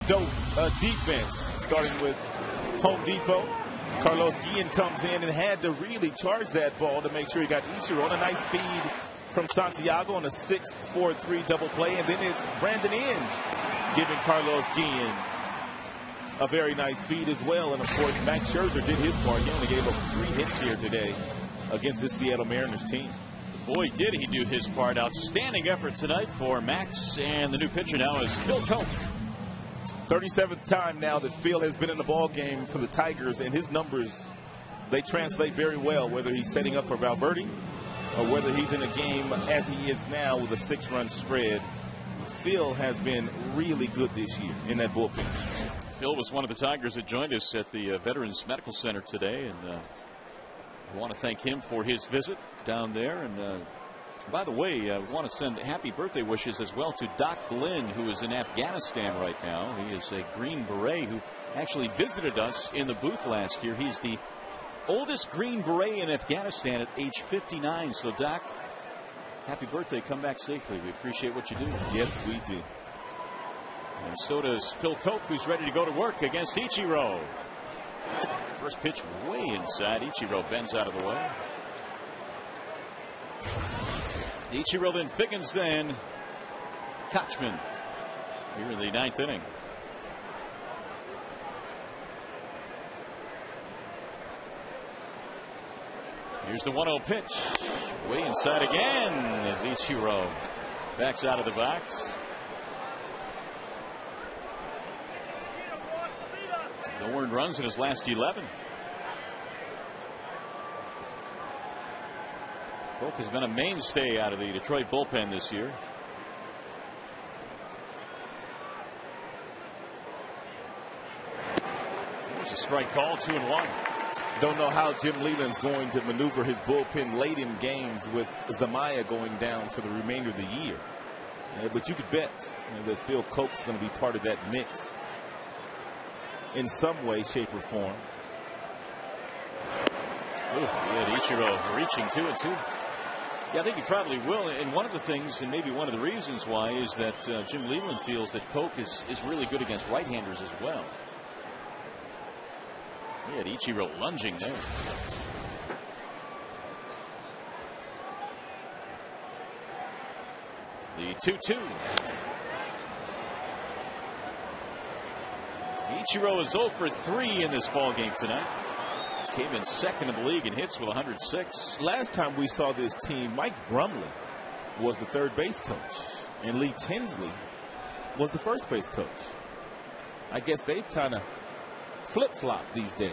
Dope defense, starting with Home Depot. Carlos Guillen comes in and had to really charge that ball to make sure he got Ichiro on a nice feed from Santiago on a 6-4-3 double play. And then it's Brandon Inge giving Carlos Guillen a very nice feed as well. And, of course, Max Scherzer did his part. He only gave up 3 hits here today against the Seattle Mariners team. Boy, did he do his part. Outstanding effort tonight for Max. And the new pitcher now is Phil Cope. 37th time now that Phil has been in the ball game for the Tigers, and his numbers, they translate very well, whether he's setting up for Valverde or whether he's in a game as he is now with a 6-run spread. Phil has been really good this year in that bullpen. Phil was one of the Tigers that joined us at the Veterans Medical Center today, and I want to thank him for his visit down there. And by the way, I want to send happy birthday wishes as well to Doc Glynn, who is in Afghanistan right now. He is a Green Beret who actually visited us in the booth last year. He's the oldest Green Beret in Afghanistan at age 59. So, Doc, happy birthday. Come back safely. We appreciate what you do. Yes, we do. And so does Phil Coke, who's ready to go to work against Ichiro. First pitch way inside. Ichiro bends out of the way. Ichiro, then Figgins, then Kochman here in the 9th inning. Here's the 1-0 pitch. Way inside again as Ichiro backs out of the box. No earned runs in his last 11. Folk has been a mainstay out of the Detroit bullpen this year. There's a strike call, 2-1. Don't know how Jim Leland's going to maneuver his bullpen late in games with Zamaya going down for the remainder of the year. But you could bet that Phil Koch's going to be part of that mix in some way, shape, or form. Yeah, Ichiro reaching 2-2. Yeah, I think he probably will. And one of the things, and maybe one of the reasons why, is that Jim Leland feels that Koch is really good against right-handers as well. Yeah, Ichiro lunging there. The 2-2. Ichiro is 0 for 3 in this ballgame tonight. Came in second in the league in hits with 106. Last time we saw this team, Mike Brumley was the third base coach, and Lee Tinsley was the first base coach. I guess they've kind of flip-flopped these days.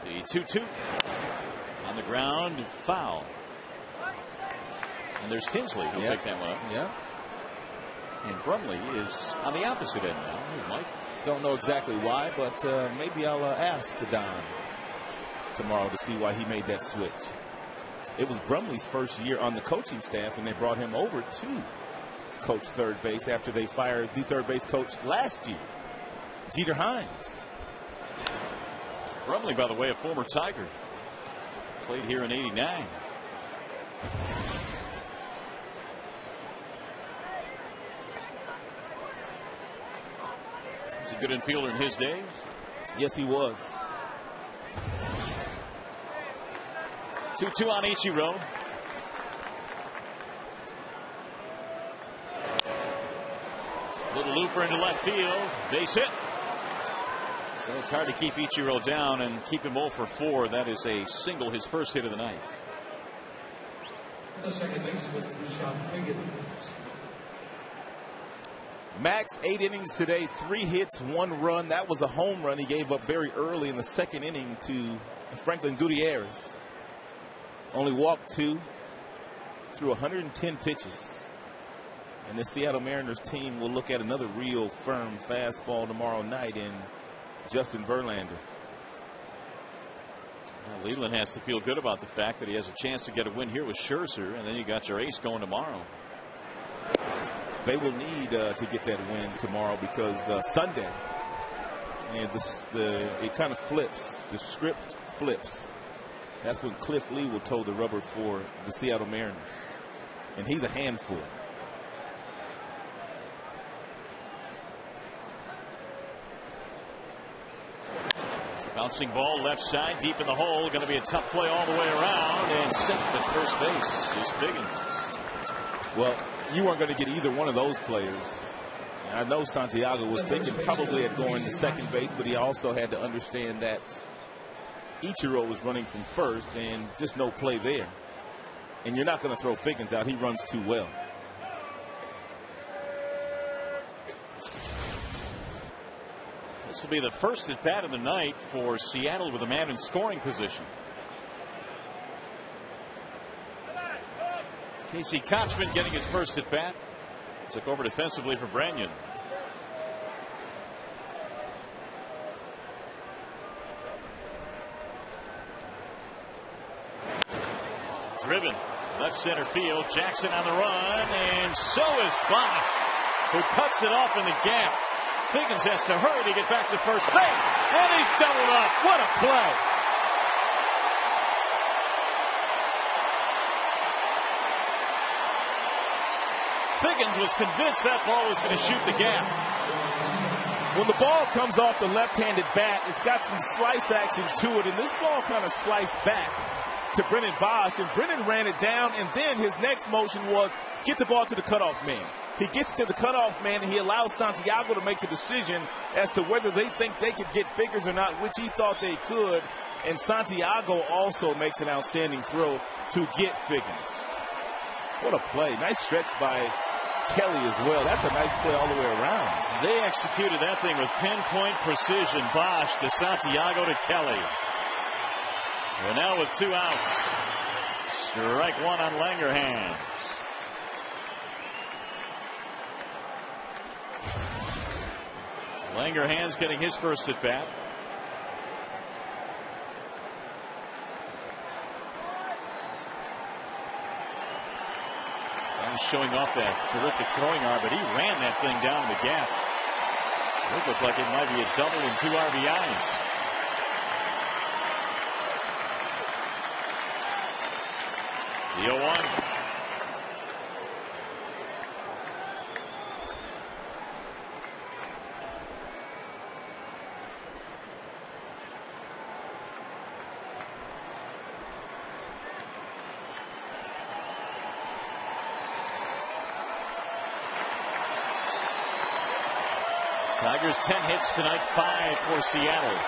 The 2-2 on the ground, foul. And there's Tinsley who picked that one up. Yeah. And Brumley is on the opposite end now. Here's Mike. Don't know exactly why, but maybe I'll ask Don tomorrow to see why he made that switch. It was Brumley's first year on the coaching staff, and they brought him over to coach third base after they fired the third base coach last year, Jeter Hines. Brumley, by the way, a former Tiger. Played here in '89. He's a good infielder in his days. Yes, he was. 2-2 on Ichiro. Little looper into left field. Base hit. So it's hard to keep Ichiro down and keep him 0 for 4. That is a single, his first hit of the night. The second baseman, Figgins. Max, 8 innings today, 3 hits, 1 run. That was a home run he gave up very early in the second inning to Franklin Gutierrez. Only walked 2, threw 110 pitches. And the Seattle Mariners team will look at another real firm fastball tomorrow night in Justin Verlander. Well, Leland has to feel good about the fact that he has a chance to get a win here with Scherzer, and then you got your ace going tomorrow. They will need to get that win tomorrow because Sunday, and it kind of flips. The script flips. That's when Cliff Lee will toe the rubber for the Seattle Mariners, and he's a handful. Bouncing ball left side, deep in the hole. Going to be a tough play all the way around, and safe at first base is Figgins. Well, you weren't going to get either one of those players. I know Santiago was thinking probably at going to second base, but he also had to understand that Ichiro was running from first and just no play there. And you're not going to throw Figgins out. He runs too well. This will be the first at bat of the night for Seattle with a man in scoring position. Casey Kochman getting his first at bat. Took over defensively for Branyan. Driven left center field. Jackson on the run, and so is Bach, who cuts it off in the gap. Figgins has to hurry to get back to first base, and he's doubled up. What a play! Figgins was convinced that ball was going to shoot the gap. When the ball comes off the left-handed bat, it's got some slice action to it, and this ball kind of sliced back to Brennan Bosch, and Brennan ran it down, and then his next motion was get the ball to the cutoff man. He gets to the cutoff man, and he allows Santiago to make the decision as to whether they think they could get figures or not, which he thought they could, and Santiago also makes an outstanding throw to get figures. What a play. Nice stretch by Kelly as well. That's a nice play all the way around. They executed that thing with pinpoint precision. Bosch to Santiago to Kelly. And now with 2 outs. Strike 1 on Langerhans. Langerhans getting his first at bat. Showing off that terrific throwing arm, but he ran that thing down the gap. It looked like it might be a double and 2 RBIs. The 0-1. Tigers 10 hits tonight, 5 for Seattle.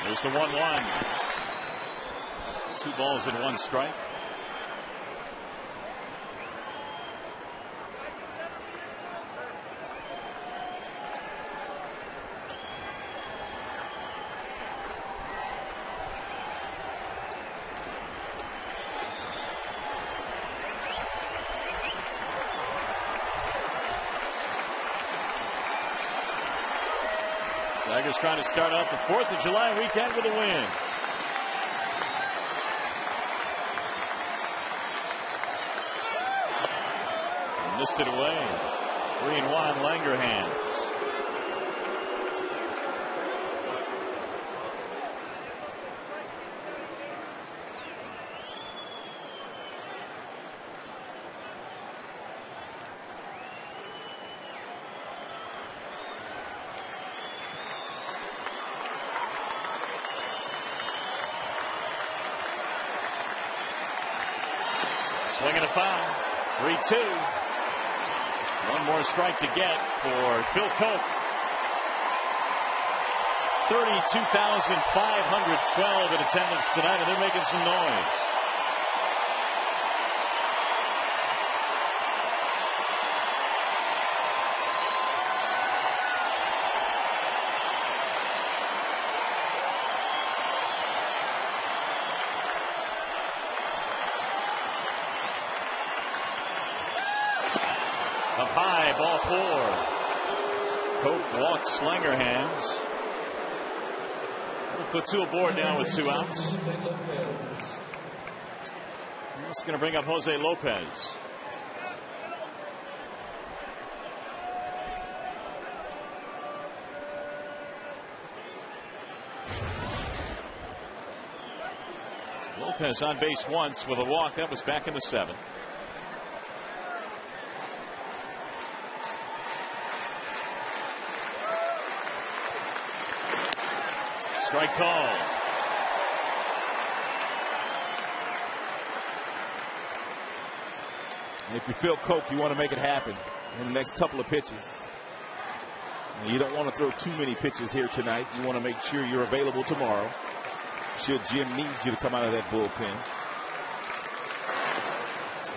There's the 1-1. 2 balls and 1 strike. Tigers trying to start out the 4th of July weekend with a win. Missed it away. 3-1 Langerhans. Swinging a foul. 3-2. 1 more strike to get for Phil Coke. 32,512 in attendance tonight, and they're making some noise. Up high, ball 4. Coke walks Langerhans. We'll put 2 aboard now with 2 outs. It's going to bring up Jose Lopez. Lopez on base once with a walk. That was back in the 7th. Strike call. And if you feel Coke, you want to make it happen in the next couple of pitches. And you don't want to throw too many pitches here tonight. You want to make sure you're available tomorrow, should Jim need you to come out of that bullpen.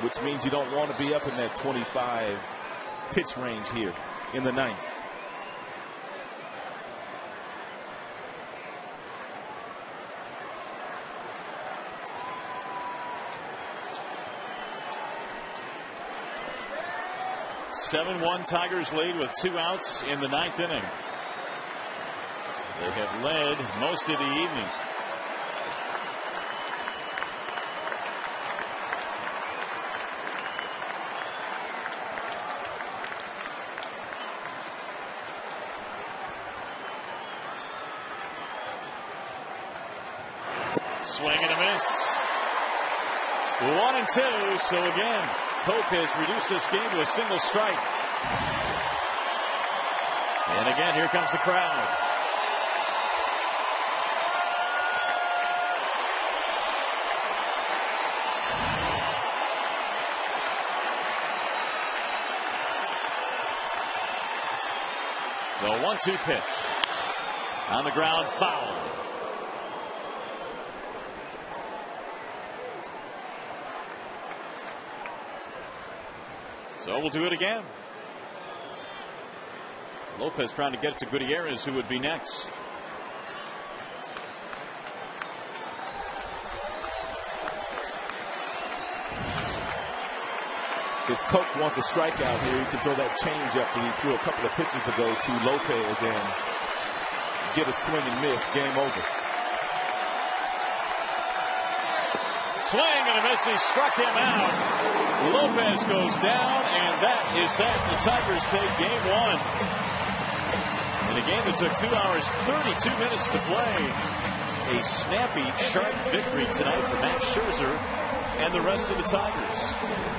Which means you don't want to be up in that 25 pitch range here in the 9th. Seven-1 Tigers lead with 2 outs in the 9th inning. They have led most of the evening. Swing and a miss. 1-2. So again, Coke has reduced this game to a single strike. And again, here comes the crowd. The 1-2 pitch. On the ground, foul. So we'll do it again. Lopez trying to get it to Gutierrez, who would be next. If Coke wants a strikeout here, he can throw that changeup that he threw a couple of pitches ago to Lopez and get a swing and miss. Game over. Swing and a miss. He struck him out. Lopez goes down, and that is that. The Tigers take game one. In a game that took 2 hours, 32 minutes to play. A snappy, sharp victory tonight for Max Scherzer and the rest of the Tigers.